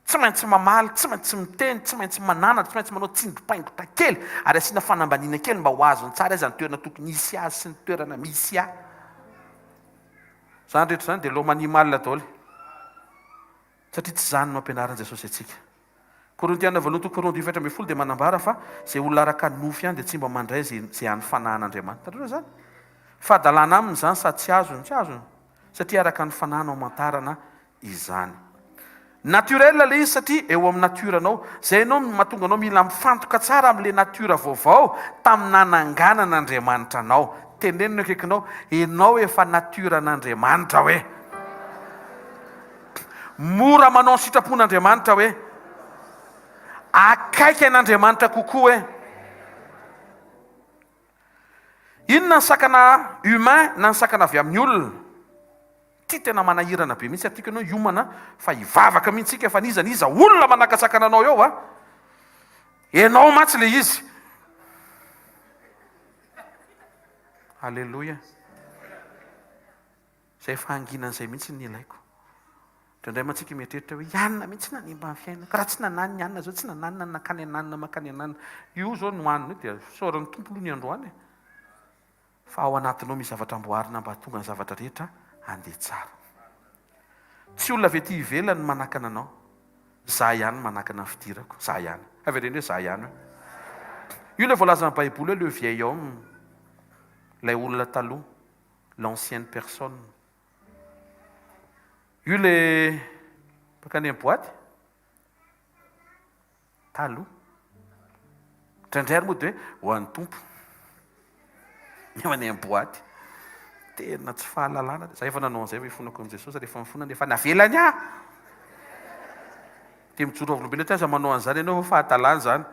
tsy maintsy mamaly, tsy maintsy miteny, tsy maintsy manana, tsy maintsy manao tsindrim-paingotra kely ary asiana fanambaniana kely mba ho azony tsara izy ny toerana tokony hisy azy sy ny toerana misy ahy. Zany rehetra zany dia l'homme animal daholo satria tsy zany no ampianaran'i Jesosy atsika. Korintiana 2:10 dia manambara fa izay olona araka nofy ihany dia tsy mba mandray izay hany fanahin'Andriamanitra. Tareo zany fa dalàna aminy zany sady tsy azony, tsy azony satria araka ny fanahina amantarana izany. Naturel le izy satria eo amin'ny natiranao. Zay ianao mahatonga anao mila mifantoka tsara amin'ilay natiora vaovao tamin'ny nananganan'Andriamanitra anao. Tenenina akaikinao ianao efa natiran'Andriamanitra hoe mora manao sitrapon'Andriamanitra hoe akaiky an'Andriamanitra kokoa hoe Inona ny sakana humain na ny sakana avy amin'ny olona? Ty tena manahirana be mihitsy atika anao hiomana fa hivavaka mihitsika fa niza olona manaka sakana anao eo a. Enao matsy le izy. Alleloia. Zay fahanginan'izay mihitsy ny ilaiko. Indray mantsika mietreritra hoe ianona mihitsy nanimba ny fiainana. Ka raha tsy nanany ianona zao tsy nananina nakany ananina makany ananina. Io zao no anina dia saoran'ny tompo aloha ny androany. Fa ao anatinao misy zavatra amboarina mba tonga ny zavatra rehetra handeha tsara. Tsy olona avy ety ivelany manakana anao. Za ihany manakana ny fidirako. Za ihany. Avereny hoe za ihany. Io le voalaza amin'ny Baiboly hoe le vieil homme, ilay olona taloha, l'ancienne personne. Io le bakany amin'ny boaty taloha. Indraindray moa dia ho an'ny tompo. Eo any amin'ny boaty. Tena tsy fahalalana. Za efa nanao an'izay hoe fonako amin'i Jesosy rehefa mifona nefa navelany aho. Dia mijoro avolombelona ty aza manao an'izany ianao fahatalana izany.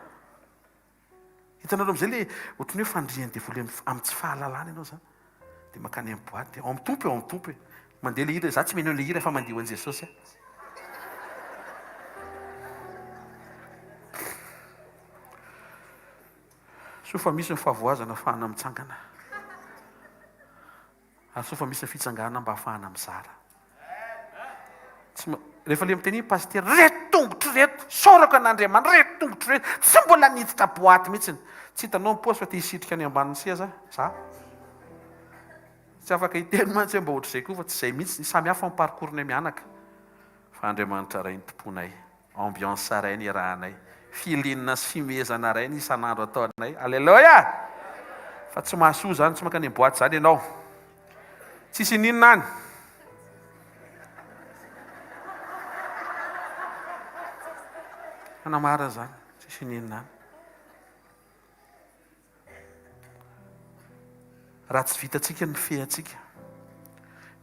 Hitanareo amin'izay le ohatran'ny hoe fandriany devoly amin'ny tsy fahalalana ianao izany. Dia makany amin'ny boaty. Ao amin'ny tompo, ao amin'ny tompo. Mandeha le hira, za tsy menao le hira fa mandeha ho an'i Jesosy. So fa misy ny fahavoazana ahafahana mitsangana. Ary so fa misy ny fitsangana mba ahafahana mizara. Rehefa le miteny paster, reto tongotra reto, sorako an'Andriamanitra, reto tongotra reto, tsy mbola niditra boaty mihitsy. Tsy hitanao ny paosy fa te hisitrika any ambanin'ny seza, za. Tsy afaka hiteny mantsy mba ohatr'izay koa fa tsy izay mihitsy, samy hafa ny parcours-nay mianaka. Fa Andriamanitra ray ny tomponay, ambiance ray ny rahanay, filinina sy fimezana ray ny isan'andro ataonay. Alleluia! Fa tsy mahasoa zany, tsy makany boaty zany ianao. Tsisy ninona any. Anamara zany, tsisy ninona any. Raha tsy vitatsika ny fehatsika,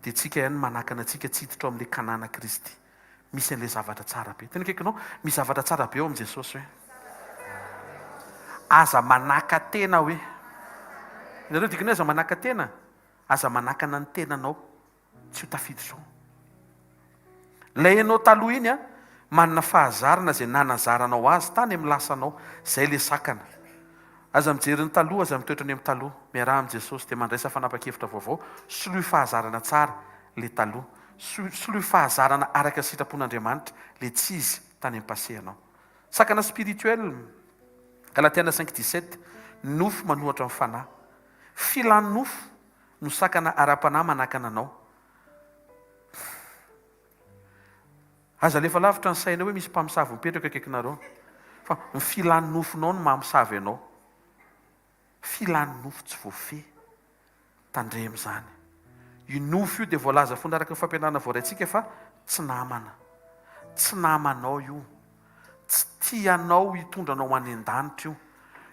dia tsika ihany manakana atsika tsy hiditra amin'ilay kanana Kristy. Misy an'ilay zavatra tsara be. Tena kaikanao, misy zavatra tsara be eo amin'i Jesosy hoe. Aza manaka tena hoe. Ianareo dikany aza manaka tena. Aza manakana ny tenanao. Tsy ho tafiditra ao. Ilay ianao taloha iny a, manana fahazarana izay nanazaranao azy tany amin'ny lasanao. Izay le sakana. Aza mijery ny taloha, aza mitoetra ny amin'ny taloha. Miaraha amin'i Jesosy dia mandraisa fanapa-kevitra vaovao. Soloy fahazarana tsara le taloha. Soloy fahazarana araka sitrapon'Andriamanitra le tsy izy tany amin'ny pasehanao. Sakana spirituel, Galatiana 5:17, nofo manohatra amin'ny fanahy. Filan'ny nofo no sakana ara-panahy manakana anao. Aza lefa lavitra ny saina hoe misy mpamosavy mipetraka akaikinareo. Fa ny filan'ny nofonao no mamosavy anao. Filan'ny nofo tsy voafehy. Tandremo zany. Io nofo io dia voalaza fona araka ny fampianarana voaraintsika fa tsy namana. Tsy namanao io. Tsy tianao hitondranao any an-danitra io.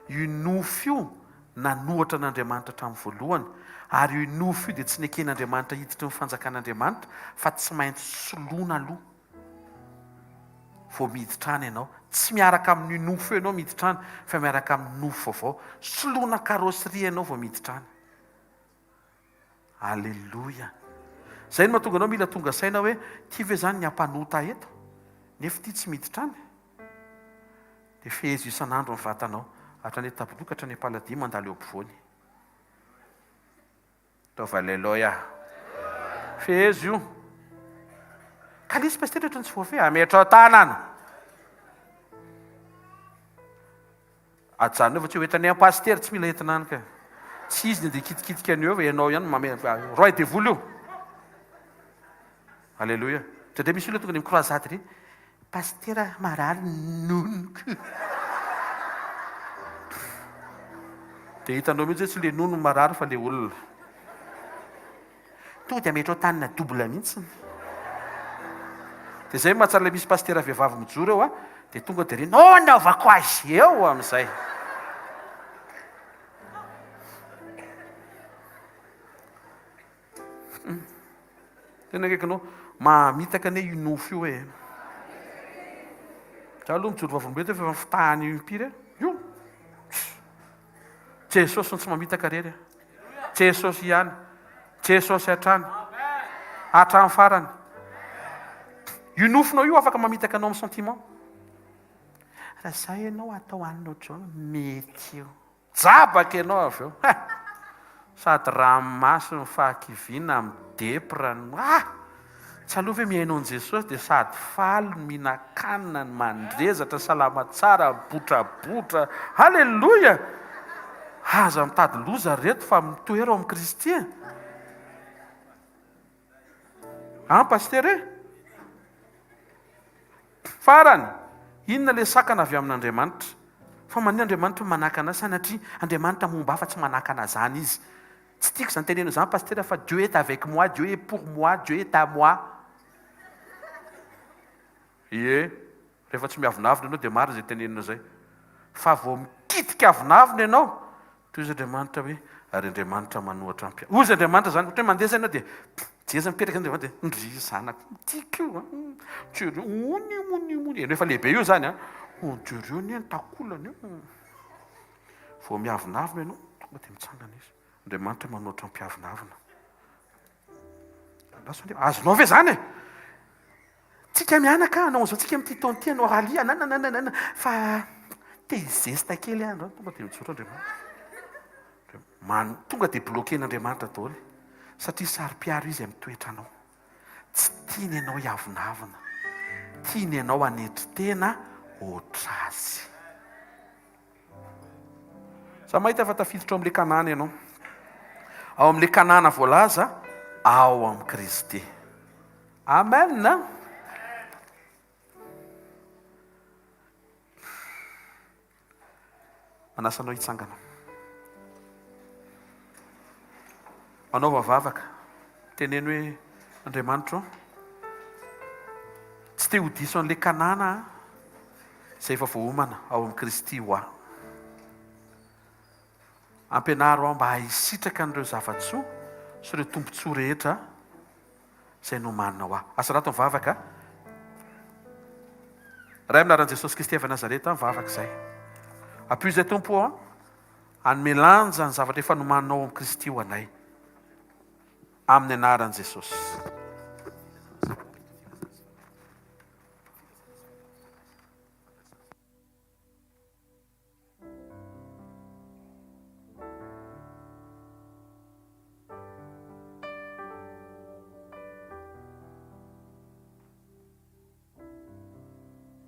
Io nofo io nanohatra n'Andriamanitra hatramin'ny voalohany. Ary io nofo io dia tsy neken'Andriamanitra hiditra ny fanjakan'Andriamanitra fa tsy maintsy soloina aloha. Vao miditra any ianao. Tsy miaraka amin'ny nofo ianao miditra any, fa miaraka amin'ny nofo avao. Soloina karosserie ianao vao miditra any. Alleluia. Zay no mahatonga anao mila tonga saina hoe tia ve zany ny hampanota eto? Nefa ity tsy miditra any. Dia fehezo isan'andro ny vatanao. Hatrany taboloka, hatrany am-paladia mandalo eo ampovoany. Taova alleluia. Fehezo io. Kalisy paster ohatrany tsy voafehy. Ametra ao tanana. Ajanona fa tsy hoentanay paster tsy mila entina any ka. Tsy izy dia kitikitika an'io fa ianao ihany roy devoly io. Alleluia. Dia misy olona tonga ny mikroazady re. Paster marary nonoko. Dia hitanao mihitsy tsy le nono marary fa le olona. Tonga dia ametra ao tanana dobla mihitsy. Dia zay mahatsara le misy paster vehivavy mijoro eo a. Dia tonga dia re naovako azy eo amin'izay. Tena kaikanao mamitaka ane io nofo io e. Za aloha mijoro vavolombelona fa fitahany io impiry io. Jesosy no tsy mamitaka rery. jesosy ihany jesosy hatrany hatrany farany io nofonao io afaka mamitaka anao amin'ny sentiment raha zay ianao atao anina ohatrao mety io jabaka ianao avy eo sady ranomasy ny fahakiviana amin'ny deprany tsy aloha hoe mihainao an' jesosy dia sady faly mihinan-kanina ny mandrezatra salama tsara botrabotra halleloia aza mitady loza reto fa mitoera ao amin'ny kristy paster e farany inona le sakana avy amin'Andriamanitra fa manina Andriamanitra manaka anazy sanatria Andriamanitra momba hafa tsy manaka anazany izy tsy tiako zany teneno zany paster fa Dieu est avec moi Dieu est pour moi Dieu est à moi rehefa tsy miavinavina ianao dia maro zay tenenina zay fa vao mikitika avinavina ianao toy izy Andriamanitra hoe ary Andriamanitra manohatra ozy Andriamanitra zany ohatra hoe mandeha zay ianao dia jeza mipetraka Andriamanitra dia ndry zanako tiako io jereo ony ianao efa lehibe io zany jereo ny takolany vao miavinavina ianao tonga dia mitsangana izy Andriamanitra manohatra mpiavinavina azonao ve zany tsika mianaka anao zao tsika mity taonty anao ralia nanananana fa te zesta kely andro tonga dia mitsotra Andriamanitra tonga dia bloquen'Andriamanitra daholo satria sary-piaro izy amin'ny toetra anao tsy tiany ianao hiavinavina tiany ianao hanetry tena oatra azy za mahita fa tafiditra ao amin'le kanana ianao ao amin'le kanana voalaza ao amin'ny Kristy amen manasanao hitsangana manao vavavaka teneny hoe Andriamanitra tsy te ho diso an'le kanana izay efa voaomana ao amin'ny Kristy ho aho ampianaro aho mba hahisitraka an'ireo zavatsoa sy ireo tombontsoa rehetra izay nomanina ho aho asarato mivavaka ray aminaran'i Jesosy Kristy avy Nazareta mivavaka izay apio izay tompo hanome lanja ny zavatra efa nomaninao amin'ny Kristy ho anay amin'ny anaran'i Jesosy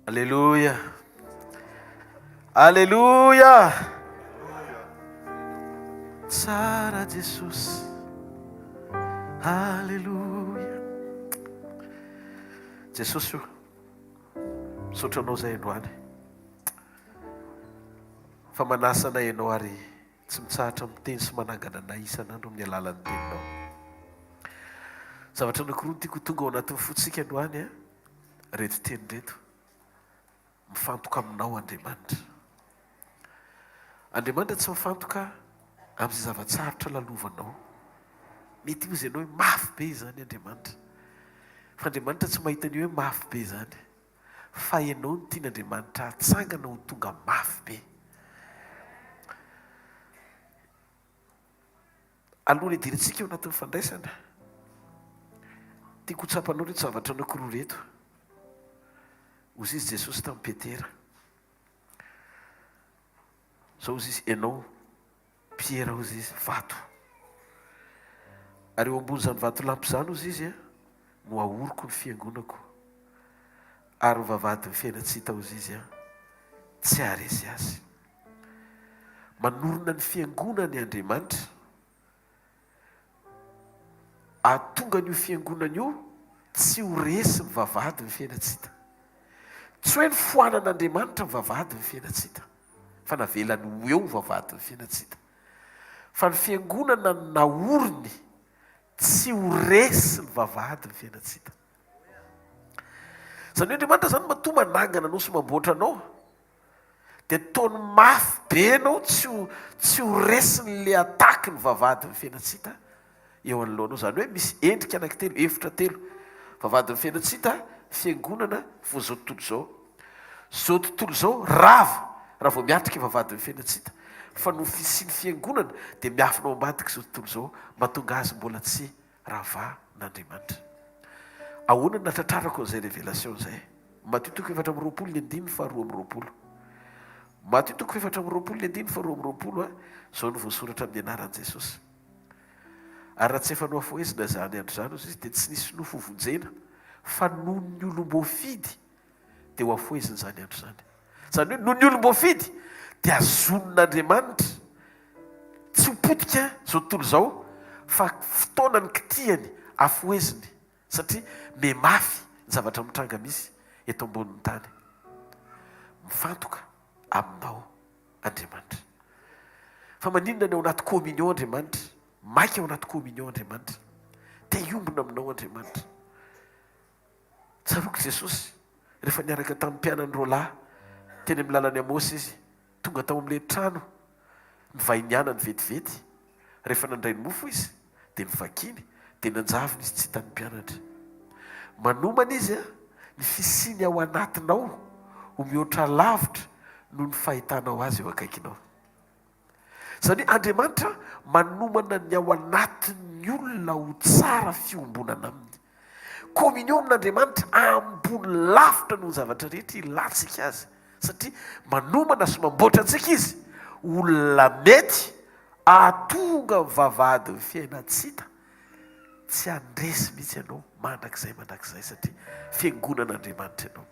Alléluia. Alléluia. Tsara Jesosy. Alléluia. Jesosy io misaotra anao zay androany fa manasana ianao ary tsy mitsahatra miteny sy manangana anay isan'andro amin'ny alalan'ny teninao zavatra anankiroa tiako tonga ao anatin'ny fotsika androany reto teny reto mifantoka aminao Andriamanitra Andriamanitra tsy mifantoka amin'izay zavatsarotra lalovanao mety io izy ianao hoe mafy be zany Andriamanitra fa Andriamanitra tsy mahita an'io hoe mafy be zany fa ianao no tian'Andriamanitra hatsangana ho tonga mafy be aloha ny idirintsika eo anatin'ny fandraisana tiako hotsapanao reto zavatra anankiroa reto ozy izy Jesosy tamin'ny Petera zao ozy izy ianao Piera ozy izy vato ary eo ambony zany vato lampy zany ozy izy no ahoriko ny fiangonako ary vavady ny fiainatsita ozy izy tsy haresy azy manorona ny fiangonany Andriamanitra ahatonga n'io fiangonana io tsy ho resy ny vavady ny fiainatsita tsy hoe ny foanan'Andriamanitra ny vavady ny fiainatsita fa navelany ho eo ny vavady ny fiainatsita fa ny fiangonana naoriny tsy ho resy ny vavady ny fiainatsita zany hoe Andriamanitra zany matoa manangana anao sy mamboatra anao dia taony mafy be anao tsy ho resy n'le ataky ny vavady ny fiainatsita eo anoloanao zany hoe misy endrika anankitelo efitra telo vavady ny fiainatsita fiangonana vo zao tontolo zao rava raha vao miatrika vavady ny fiainatsita fa no fisiny fiangonana dia miafinao ambadika zao tontolo zao mba tonga azy mbola tsy rava n'Andriamanitra. Ahoana natratrarako an'izay révélation zay? Matio toko 4:2-4. Matio toko 4:2-4 zao no voasoratra amin'ny anaran'i Jesosy. Ary raha tsy efa noafoezina zany andro zany izy dia tsy nisy nofovonjena fa noho ny olom-boafidy dia ho afoezina zany andro zany. Zany hoe noho ny olom-boafidy dia azonon'Andriamanitra tsy hopotika zao tontolo zao fa fotoana ny kitihany afoeziny satria memafy ny zavatra mitranga misy eto ambonin'ny tany. Mifantoka aminao Andriamanitra. Fa maninona ny ao anaty communion Andriamanitra? Maika ao anaty communion Andriamanitra. Te hiombona aminao Andriamanitra. Tsaroako Jesosy rehefa niaraka tamin'ny mpianany roalahy teny amin'ny lalany Amosy izy tonga tao amin'ilay trano nivainiana ny vetivety. Rehefa nandray ny mofo izy dia nivakiny dia nanjaviny izy tsy hitany mpianatra. Manomana izy ny fisiny ao anatinao ho mihoatra lavitra noho ny fahitanao azy eo akaikinao. Zany Andriamanitra manomana ny ao anatin'ny olona ho tsara fiombonana aminy. Communion amin'Andriamanitra ambony lavitra noho ny zavatra rehetra ilatsika azy satria manomana sy mamboatra antsika izy olona mety ahatonga vavahady ny fiaina tsy hita, tsy andresy mihitsy ianao mandrakizay satria fiangonan'Andriamanitra ianao.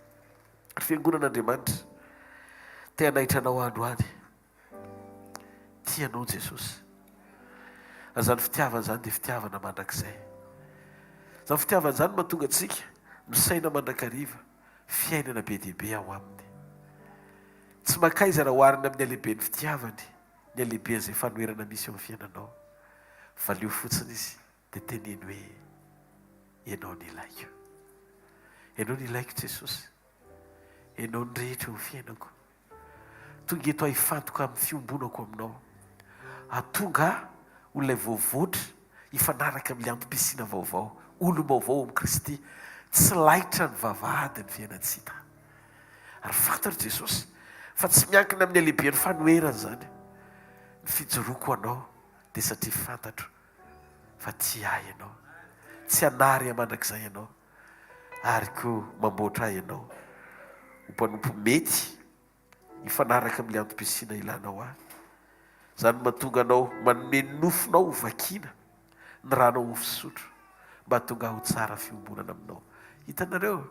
Fiangonan'Andriamanitra te hanaitranao androany. Tianao Jesosy. Zany fitiavana zany dia fitiavana mandrakizay. Zany fitiavana zany mahatonga antsika misaina mandrakariva fiainana be dehibe ao aminy. Tsy makaiza raha oharina amin'ny alehiben'ny fitiavany, ny alehiben'izay fanoherana misy eo amin'ny fiainanao. Valeo fotsiny izy dia teneny hoe ianao ny ilaiko. Ianao ny ilaiko Jesosy. Ianao ny rehetra eo fiainako. Tonga eto hifantoka amin'ny fiombonako aminao. Atonga olona voavoatra hifanaraka amin'ny antom-pisiana vaovao, olom-baovao amin'ny Kristy, tsy laitra ny vavahady ny fiainatsika. Ary fantatra Jesosy fa tsy miankina amin'ny alehiben'ny fanoherana zany ny fijoroako anao dia satria fantatro fa tsy ahy ianao, tsy hanary mandrakizay ianao ary koa mamboatra ahy ianao ho mpanompo mety hifanaraka amin'ny antom-pisiana ilanao ahy. Zany mahatonga anao manome nofonao ho vakiana ny ranao ho fisotro mba tonga ho tsara fiombonana aminao. Hitanareo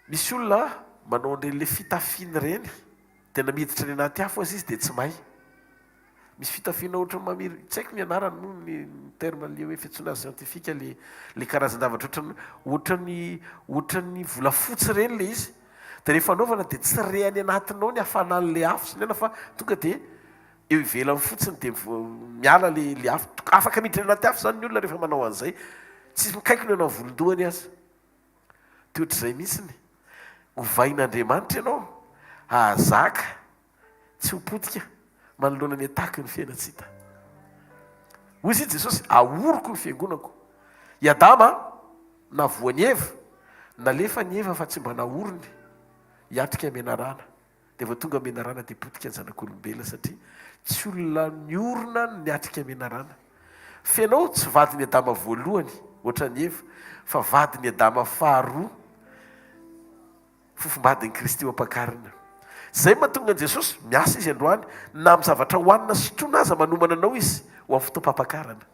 misy olona manao an'ireny fitafiana ireny tena miditra ny anaty afo azy izy dia tsy mahay. Misy fitafiana ohatran'ny mamiry, tsy haiko ny anarany moa ny terme le hoe fiantsoana azy scientifika le karazan-davatra ohatran'ny volafotsy ireny le izy. Dia rehefa anaovana dia tsy rehany anatinao ny hafanan'le afo sy nena fa tonga dia eo ivelany fotsiny dia miala le afo. Afaka miditra ny anaty afo zany ny olona rehefa manao an'izay. Tsy mikaiko ny anao volondohany azy. Dia ohatr'izay mihitsiny hovain'Andriamanitra ianao ahazaka tsy hopotika manoloana ny ataky ny fiainatsika. Hoy izy Jesosy ahoroko ny fiangonako. I Adama navoany Eva, nalefa ny Eva fa tsy mba nahorony hiatrika menarana. Dia vao tonga menarana dia potika ny zanak'olombelona satria tsy olona niorona niatrika menarana. Fianao tsy vadiny Adama voalohany ohatran'ny Eva fa vadiny Adama faharoa fofombadin'i Kristy eo am-pakarina. Zay mahatonga an'i Jesosy miasa izy androany na amin'ny zavatra hohanina sotroina aza manomana anao izy ho amin'ny fotoam-pampakarana.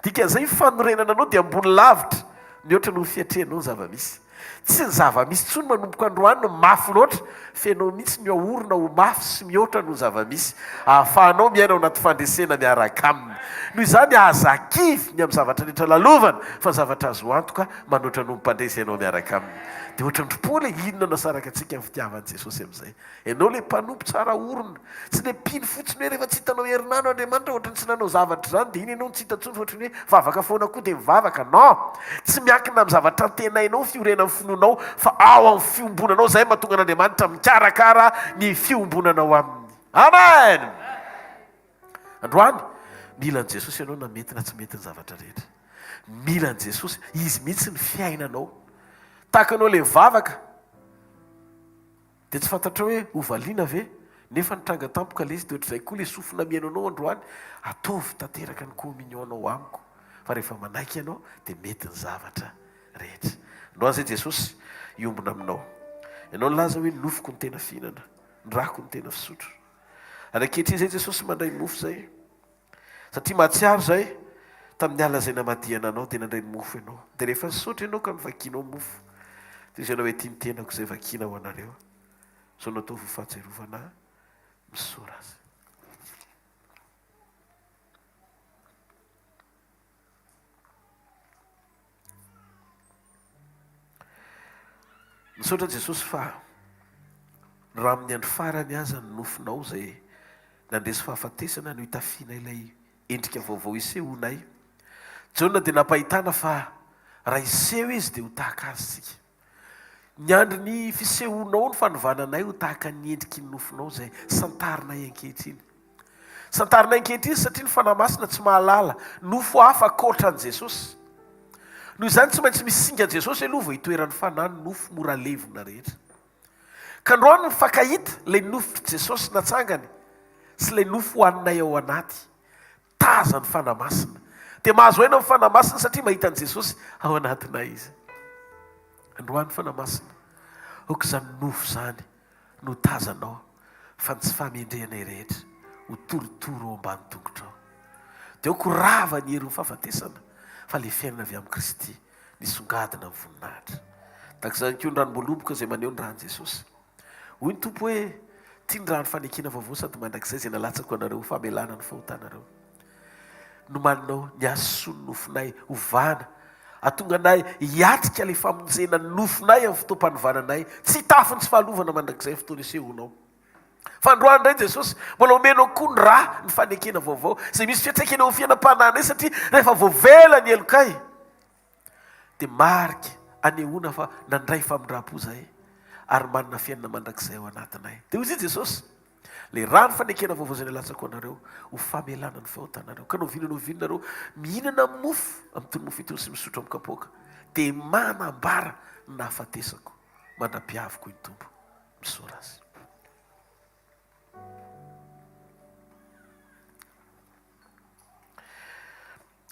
Dikan'izay fanorenana anao dia ambony lavitra mihoatra no fiatrehanao ny zava-misy. Tsy ny zava-misy tsony manomboka androany no mafy loatra fa ianao mihitsy ny ahorona ho mafy sy mihoatra no zava-misy ahafahanao miaina ao anaty fandresena miaraka aminy. Noho izany ahazakivy ny amin'ny zavatra rehetra lalovana fa ny zavatra azo antoka manoatra no mpandresy ianao miaraka aminy. Dia ohatran'ny Paoly inona nasaraka antsika amin'ny fitiavan'i Jesosy amin'izay. Ianao ilay mpanompo tsara orona, tsy ilay mpino fotsiny hoe rehefa tsy hitanao herinano Andriamanitra ohatran'ny tsy nanao zavatra zany dia iny ianao tsy hita tsony fa ohatran'ny hoe vavaka foana koa dia mivavaka. Non, tsy miankina amin'ny zavatra antenainao fiorenan'ny finoanao fa ao amin'ny fiombonanao zay mahatonga an'Andriamanitra mikarakara ny fiombonanao aminy. Amen. Androany mila an' Jesosy ianao na mety na tsy mety ny zavatra rehetra. Mila an' Jesosy izy mihitsy ny fiainanao. Tahaka anao ilay mivavaka dia tsy fantatra hoe hovaliana ve nefa nitranga tampoka le izy de ohatr'izay koa le sofina miainanao androany ataovy tanteraka ny communion-nao amiko fa rehefa manaiky ianao dia mety ny zavatra rehetra. Androany zay Jesosy iombona aminao. Ianao laza hoe nofoko ny tena fihinana, ny rako ny tena fisotro. Ary ankehitriny zay Jesosy mandray mofo zay. Satria mahatsiaro zay tamin'ny ala zay namadiana anao dia nandray mofo ianao. Dia rehefa nisotro ianao ka mivakinao mofo, dia izy ianao hoe tia ny tenako izay vakina ho anareo. So natao ho fahatsiarovana misora azy. Misaotra Jesosy fa raha amin'ny andro farany aza ny nofinao zay nandresy fahafatesana no hitafiana ilay endrika vaovao isehonay. Jaona dia napahitana fa raha iseho izy dia ho tahaka azy sika. Ny andro ny fisehonao ny fanovananay ho tahaka ny endriky ny nofinao zay santarinay ankehitriny. Santarinay ankehitriny satria ny fanahy masina tsy mahalala nofo hafa ankoatra an' Jesosy. Noho izany tsy maintsy misinga Jesosy aloha vao hitoeran'ny fanahy ny nofo mora levona rehetra. Ka androany mifankahita ilay nofotry Jesosy natsangany sy ilay nofo hohaninay ao anaty taza ny fanahy masina. Dia mahazo aina ny fanahy masina satria mahita an' Jesosy ao anatinay izy. Androany fanahy masina, aoka izany nofo izany no tazanao fa tsy famendrehanay rehetra ho torotoro ao ambany tongotrao. Dia aoko rava ny hery ny fahafatesana fa le fiainana avy amin'ny Kristy nisongadina amin'ny voninahitra. Tahaka izany koa ny ranom-boaloboka izay maneho ny rahan'i Jesosy. Hoy ny tompo hoe tia ny rano fanekena vaovao sady mandrakizay izay nalatsako anareo famelana ny fahotanareo. No maninao niaso ny nofinay ovana atonga anay hiatrika ilay famonjena ny nofinay amin'ny fotoam-panovananay tsy tafy ny tsy fahalovana mandrakizay fotoana isehonao. Fa androany indray Jesosy mbola omenao koa ny rà ny fanekena vaovao izay misy fiantraikana eo fiainam-pananay satria rehefa voavela ny elokay dia marika anehoana fa nandray famindram-po zay ary manana fiainana mandrakizay ao anatinay. Dia hoy izy Jesosy, le rà ny fanekena vaovao izay nalatsako anareo ho famelana ny fahotanareo. Ka novinanareo mihinana amin'ny mofo amin'ny toy ny mofo itony sy misotro amin'ny kapoaka dia manambara ny nahafatesako mandra-piaviko ny tompo misora azy.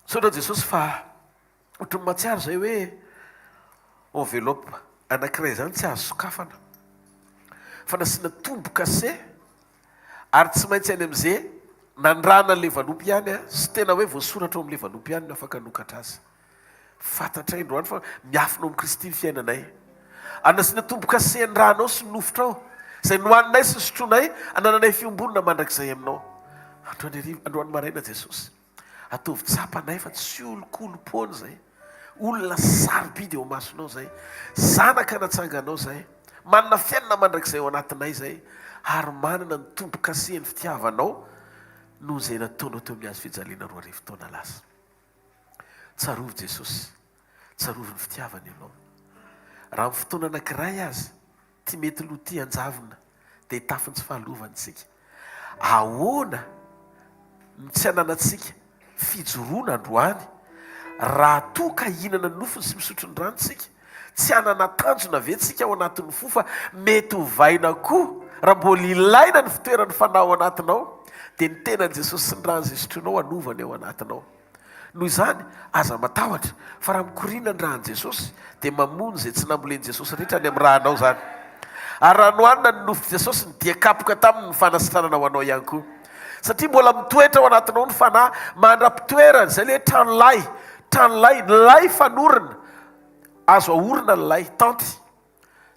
Saotra Jesosy fa ohatran'ny mahatsiaro zay hoe enveloppe anankiray zany tsy azo sokafana fa nasiana tombo kase ary tsy maintsy any amin'izay nandrana an'ilay valopy ihany sy tena hoe voasoratra ao amin'ilay valopy ihany no afaka nokatra azy. Fantatra androany fa miafina amin'ny Kristy ny fiainanay. Anasiana tombo kase ny ranao sy ny nofotrao izay nohaninay sy sotronay anananay fiombonana mandrakizay aminao. Androany maraina Jesosy ataovy tsapanay fa tsy olo-kolom-pony zay, olona sarobidy eo masonao zay, zanaka natsanganao zay, manana fiainana mandrakizay ao anatinay zay ary manana ny tombo kase ny fitiavanao noho izay nataonao teo amin'ny azo fijaliana 4 arivo taona lasa. Tsarovy Jesosy, tsarovy ny fitiavany ianao. Raha amin'ny fotoana anankiray azy ty mety loty anjavona dia hitafiny tsy fahalovanytsika. Ahoana ny tsy ananantsika fijoroana androany raha toa ka hinana ny nofony sy misotro ny ranontsika tsy anana tanjona ve tsika ao anatin'ny fo fa mety ho vaina koa raha mbola ilaina ny fitoerany fanahy ao anatinao dia ny tenan'i Jesosy sy ny rano izay sotronao anovany ao anatinao. Noho izany aza matahotra fa raha mikorina ny rahan'i Jesosy dia mamono izay tsy nambolen'i Jesosy rehetra any amin'ny rahanao zany. Ary raha nohanina ny nofo Jesosy ny diakapoka taminy fanasitranana ho anao ihany koa. Satria mbola mitoetra ao anatinao ny fanahy mandra-pitoerana izay le tranolay lay fanorina azo ahorina ny lay tanty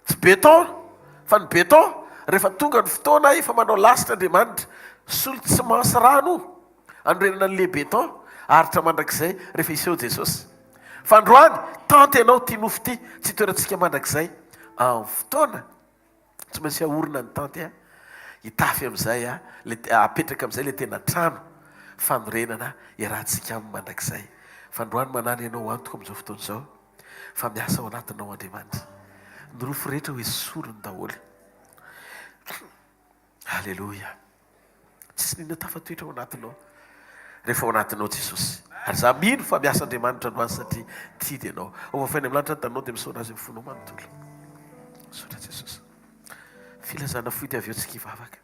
tsy beton fa ny beton rehefa tonga ny fotoana efa manao lasitra Andriamanitra solika tsy mansy rano andrenana n'le beton aritra mandrakizay rehefa iseho Jesosy. Fa androany tanty ianao ty nofo ty tsy toerantsika mandrakizay amin'ny fotoana tsy maintsy ahorina ny tanty hitafy amin'izay apetraka amin'izay le tena trano fanorenana iarahantsika amin'ny mandrakizay. Fa androany manana ianao antoka amin'izao fotoana izao fa miasa ao anatinao Andriamanitra. Ny rofo rehetra hoe sorony daholo. Halleloja. Tsisy nina tafatoetra ao anatinao rehefa ao anatinao Jesosy. Ary za mino fa miasa Andriamanitra androany satria tidy ianao. Ao vafainy amin'ny lanitra ny tanao dia misaona azy amin'ny fonao manontolo. Misaotra Jesosy. Filazana foity avy eo tsika hivavaka.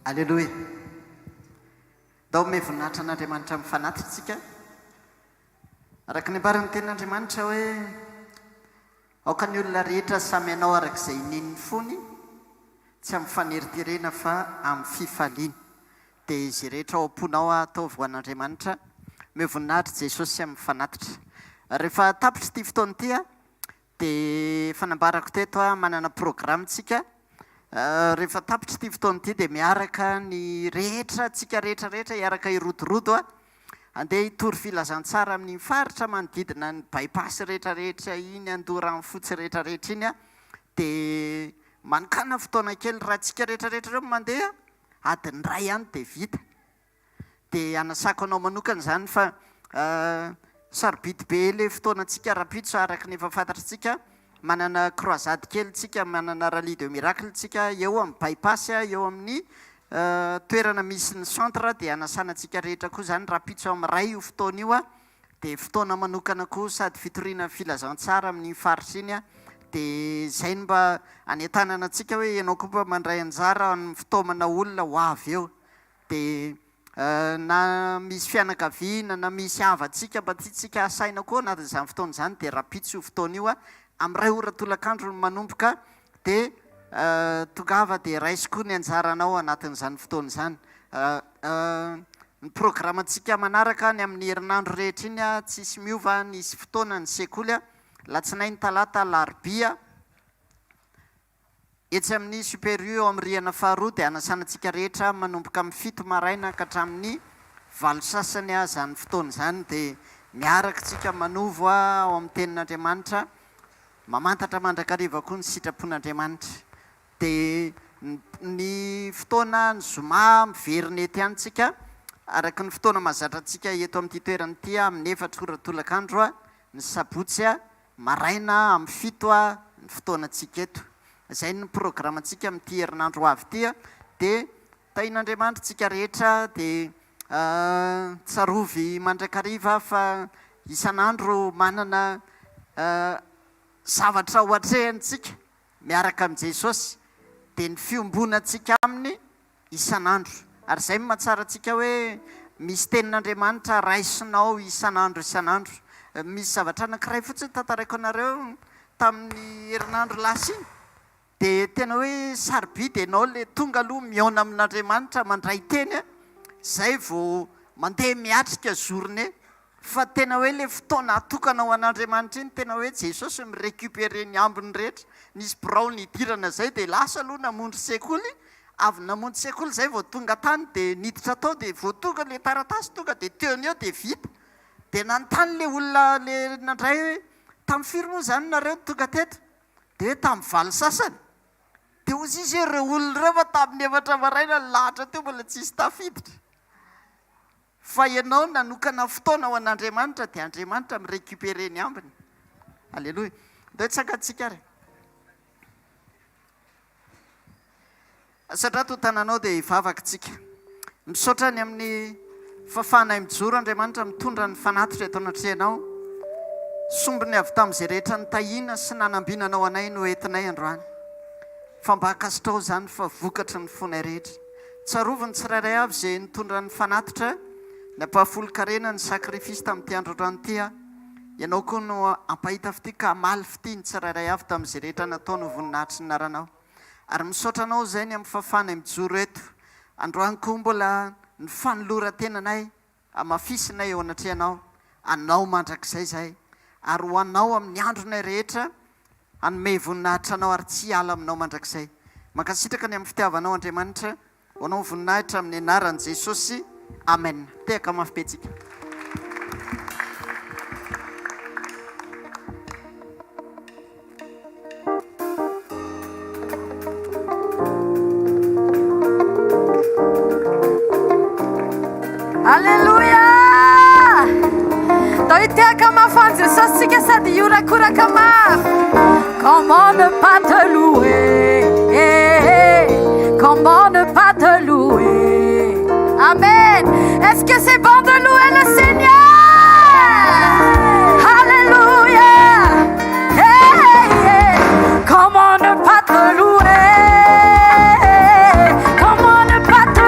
Alleluia. Dao mevonahitra an'Andriamanitra mifanatitsika. Araka ny ambarany ten'Andriamanitra hoe aoka ny olona rehetra samy anao arak'izay ninny fony, tsy amin'ny faneriterena fa amin'ny fifaliana. Dia izy rehetra ao am-ponao ataovy ho an'Andriamanitra, mevoninahitra Jesosy amin'ny fanatitra. Rehefa tapitra ity fotoana ity dia fanambarako teto manana programtsika. Rehefa tapitra ity fotoana ity dia miaraka ny rehetra, tsika rehetrarehetra hiaraka irodorodo andeha hitory filazantsara amin'ny faritra manodidina ny bypass rehetrarehetra iny, andorany fotsy rehetrarehetra iny dia mankana fotoana kely raha tsika rehetrarehetra ireo mandeha adiny ray ihany dia vita. Dia anasako anao manokana izany fa sarobidy be le fotoana tsika rapitso araka ny efa fantatritsika. Manana croisade kely tsika, manana rallye de miracle tsika eo amin'ny bypass, eo amin'ny toerana misy ny centre. Dia anasanatsika rehetra koa zany rapitso amin'ny ray io fotoana io dia fotoana manokana koa sady fitoriana filazantsara amin'ny faritra iny dia zay no mba anentanana antsika hoe ianao koa mba mandray anjara amin'ny fotoamana olona ho avy eo. Dia na misy fianakaviana na misy havatsika mba tiatsika asaina koa anatin'izany fotoana izany dia rapitso io fotoana io amin'ny ray ora tolakandro no manomboka. Dia tongava dia raisy koa ny anjaranao anatin'izany fotoana izany. Ny programantsika manaraka ny amin'ny herinandro rehetra iny tsisy miova, nisy fotoana ny sekoly latsinainy, talata, larobia etsy amin'ny supérieur amin'ny rihana faharoa. Dia anasanatsika rehetra manomboka amin'ny 7 maraina ka hatramin'ny 8 sasany zany fotoana izany. Dia miaraka tsika manovo ao amin'ny tenin'Andriamanitra, mamantatra mandrakariva koa ny sitrapon'Andriamanitra. Dia ny fotoana ny zoma miveriny ety any tsika araka ny fotoana mahazatra antsika eto amin'ity toerana ity amin'ny 4 ora tolakandro ny sabotsy maraina amin'ny 7 ny fotoanantsika eto. Zay ny programantsika amin'ity herinandro avy ity. Dia tain'Andriamanitra tsika rehetra dia tsarovy mandrakariva fa isan'andro manana zavatra ho atrehantsika miaraka amin'i Jesosy. Dia ny fiombonantsika aminy isan'andro. Ary zay mahatsara antsika hoe misy tenin'Andriamanitra raisinao isan'andro. Misy zavatra anankiray fotsiny tantaraiko anareo tamin'ny herinandro lasa iny. Dia tena hoe sarobidy ianao le tonga aloha miaona amin'Andriamanitra mandray teny zay vao mandeha miatrika journée. Fa tena hoe le fotoana atokana ho an'Andriamanitra iny tena hoe Jesosy mirécupérer ny ambiny rehetra. Nisy birao nidirana zay dia lasa aloha namonjy sekoly, avy namonjy sekoly zay vao tonga tany dia niditra tao dia vao tonga le taratasy tonga dia teony eo dia vita. Dia nanontany le olona le nandray hoe tamin'ny firy moa zany nareo tonga teto? Dia hoe tamin'ny 8 sasany. Dia ozy izy ireo olona ireo fa tamin'ny 4 maraina lahatra teo mbola tsisy tafiditra. Fa ianao nanokana fotoana ho an'Andriamanitra dia Andriamanitra mirécupérer ny ambiny. Alleloia. Dia tsakatsika ary. Satria to tananao dia hivavaka tsika. Misaotra ny amin'ny fafana mijoro Andriamanitra mitondra ny fanatitra eto anatrianao. Sombiny avy tamin'izay rehetra ny tahina sy nanambinanao anay no entinay androany. Fa mba hakasitrao zany fa vokatra ny fonay rehetra. Tsaroviny tsirairay avy izay nitondra ny fanatitra, nampahafolo-karena ny sakrifisy tamin'ity androandroany ity. Ianao koa no ampahita fity ka amaly fity ny tsirairay avy tamin'izay rehetra natao no voninahitry ny naranao. Ary misaotra anao zay ny amin'ny fafana mijoro eto. Androany koa mbola ny fanolora-tenanay amafisinay eo anatrianao. Anao mandrakizay zay. Ary ho anao amin'ny andronay rehetra anome voninahitra anao ary tsy ala aminao mandrakizay. Mankasitraka ny amin'ny fitiavanao Andriamanitra, ho anao voninahitra amin'ny anaran'i Jesosy. Amen. Tehaka mafy be tsika. Alléluia! Tehaka mafy Jesosy tsika sady iorakoraka mafy. Comment ne pas te louer? Comment ne pas te louer? Amen. Est-ce que c'est bon de louer le Seigneur? Alléluia. Comment ne pas te louer? Comment ne pas te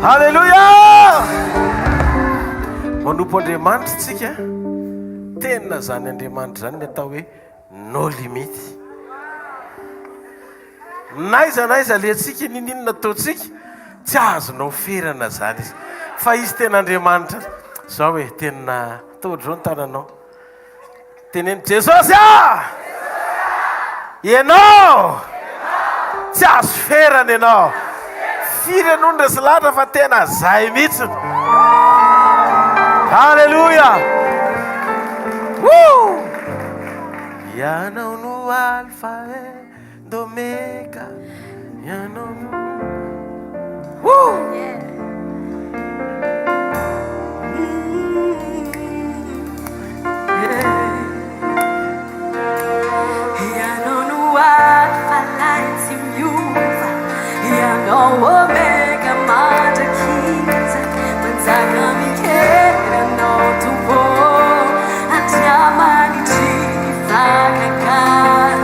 Halleluja! Manompo Andriamanitra tsika tena zany Andriamanitra zany ny atao hoe no limity. Naiza le atsika ninina ataotsika tsy azonao ferana zany izy fa izy tena Andriamanitra zao hoe tena todro ny tananao teneny Jesosy ianao tsy azo ferana ianao firy anondra sy latra fa tena zay mihitsy. Halleluja! Ianao no alfa e omega, ianao no ianao no alfa laitsy miova, ianao omega mandrakiza, manjaka mikeranao tombo, andriamanitry ny vakakara,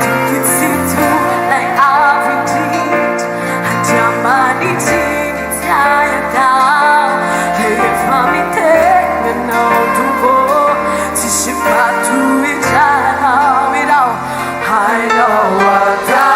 tokotsito lay avo indrindra, andriamanitry ny tiayatao, rehefa miteranao tombo, tsisy matohitranao ianao, hainao atao.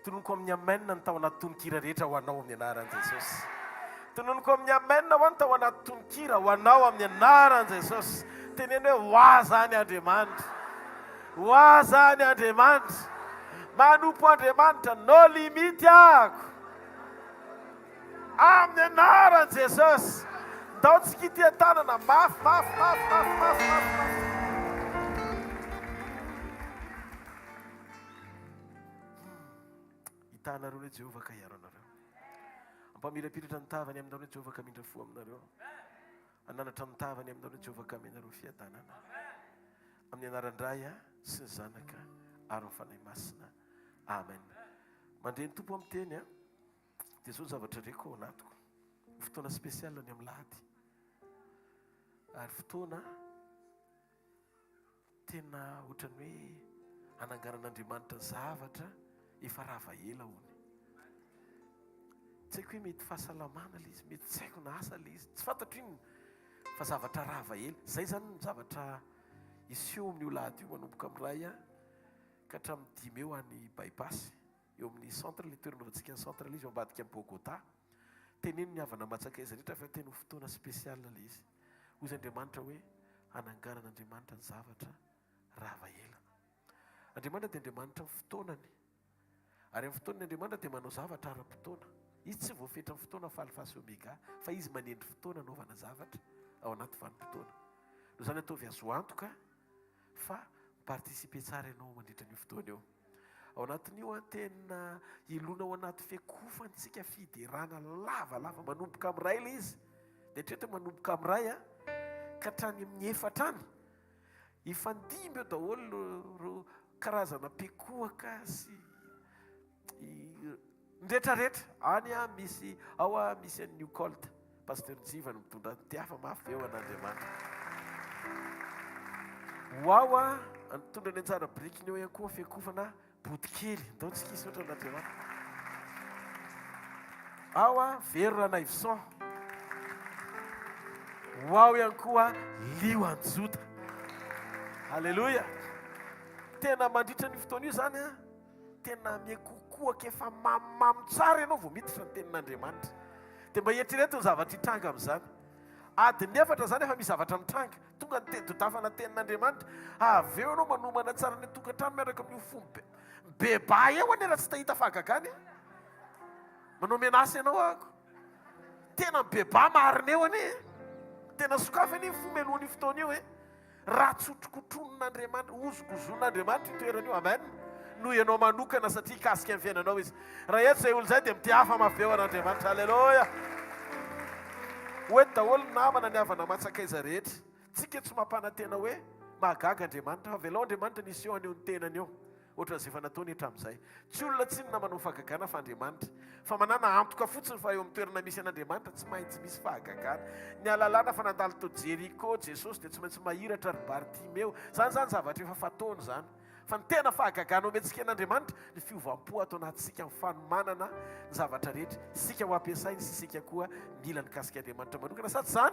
Tononoko amin'ny amen ny tao anaty tononkira rehetra ho anao amin'ny anaran'i Jesosy. Tononoko amin'ny amen ho any tao anaty tononkira ho anao amin'ny anaran'i Jesosy. Teneny hoe ho ahy zany Andriamanitra. Ho ahy zany Andriamanitra. Manompo Andriamanitra no limity ako. Amin'ny anaran'i Jesus. Ndaontsika ity tanana mafy. Hitanareo hoe Jehovah ka hiaro anareo. Ampamirapiratra ny tavany aminareo hoe Jehovah ka mindra fo aminareo. Ananatra ny tavany aminareo hoe Jehovah ka aminareo fiadanana. Amin'ny anaran-dray sy ny zanaka ary ny fanahy masina. Amen. Mandre ny tompo amin'ny teny dia zao zavatra reko ao anatiko. Fotoana spesial ny amin'ny lahady. Ary fotoana tena ohatran'ny hoe ananganan'Andriamanitra zavatra efa rava ela hony. Tsy haiko hoe mety fahasalamana le izy, mety tsy haiko na asa le izy, tsy fantatro iny fa zavatra rava ela. Zay zany ny zavatra iseho amin'io lahady io manomboka amin'ray ka hatramin'ny 5 eo any bypass eo amin'ny centre le toerana vatsika ny centre le izy eo ambadika amin'ny Bogota. Teneno ny havana matsakaiza rehetra fa tena fotoana spesial le izy. Hoy Andriamanitra hoe ananganan'Andriamanitra ny zavatra rava ela. Andriamanitra dia Andriamanitra ny fotoanany. Ary amin'ny fotoanany Andriamanitra dia manao zavatra ara-potoana. Izy tsy voafetra ny fotoana fa alfa sy omega fa izy manendry fotoana anaovana zavatra ao anaty vanim-potoana. No zany ataovy azo antoka fa partisipe tsara ianao mandritra ny fotoana eo. Ao anatin'io tena ilona ao anaty fiakofantsika fiderana lavalava manomboka amin'ray le izy. Dia tretra manomboka amin'ray ka hatrany amin'ny 4 any. Ifandimy eo daholo ro karazana pekoaka sy ndretraretra. Any misy ao misy ny New Colt. Pasteur Jivany mitondra tiafa mafy eo an'Andriamanitra. Wow, mitondra ny anjara brikiny eo ihany koa fiakofana botikely. Ndaontsika isy oatra an'Andriamanitra. Ao Vero Naivson. Wow ihany koa Lio Anjota. Halleluja. Tena mandritra ny fotoana io zany tena miakokoaka efa mamimamy tsara ianao vao miditra ny tenin'Andriamanitra. Dia mba eritrereto ny zavatra hitranga amin'izany. Adiny 4 zany efa misy zavatra mitranga. Tonga ny tedi-dodafana tenin'Andriamanitra. Avy eo ianao manomana tsara ny tokantrano miaraka amin'io fomba beba eo any raha tsy tahita fahagagany. Manao menasy ianao ako. Tena beba marina eo any. Tena sokafany io fomelohan'io fotoana io raha tsotrokotron'Andriamanitra, ozokozon'Andriamanitra io toerana io. Amen. No ianao manokana satria kasika amin'ny fiainanao izy. Raha eto izay olo izay dia mitiafa mafy eo an'Andriamanitra. Halleluja. Hoe daholo namana ny havana matsakaiza rehetra. Tsika tsy mampanantena hoe mahagaga Andriamanitra, fa velao Andriamanitra nisy eo an'io ny tenany eo. Ohatran'izay efa nataony hatramin'izay. Tsy olona tsinona manao fahagagana fa Andriamanitra. Fa manana antoka fotsiny fa eo amin'ny toerana misy an'Andriamanitra tsy maintsy misy fahagagana. Ny alalàna fa nandalo tao Jeriko Jesosy dia tsy maintsy mahiratra ry Bartimeo. Zany zavatra efa fataony zany. Fa ny tena fahagagana omentsika an'Andriamanitra ny fiovam-po ato anatsika ny fanomanana ny zavatra rehetra. Sika ho ampiasainy sy sika koa mila ny kasika Andriamanitra manokana. Sady zany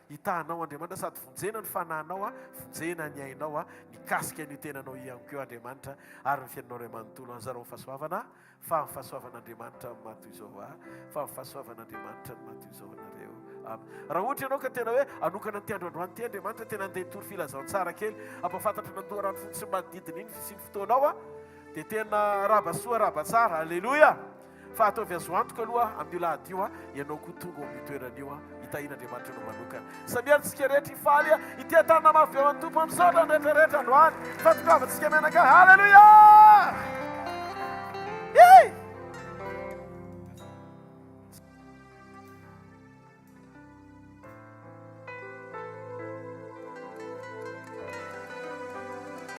hitahanao Andriamanitra sady vonjena ny fanahinao vonjena ny ainao ny kasika ny tenanao ihany koa Andriamanitra ary ny fiainanao ray manontolo anjara ho fahasoavana fa ny fahasoavan'Andriamanitra matoy izao fa ny fahasoavan'Andriamanitra matoy izao anareo. Raha ohatra ianao ka tena hoe anokana ny tiandroandroany ty Andriamanitra tena andeha tory filazao tsara kely ampafantatra nandoha rano fotsy manodidina iny sy ny fotoanao dia tena rabasoa rabatsara. Alleluja. Fa ataovy azo antoka aloha amin'io lahady io ianao koa tonga amin'ny toeran'io hitahin'Andriamanitra no manokana. Samihantsika rehetra hifaly ity tanana mafy eo amin'ny tompo amin'izao rehetrarehetra androany fa tokavatsika menaka. Halleluja.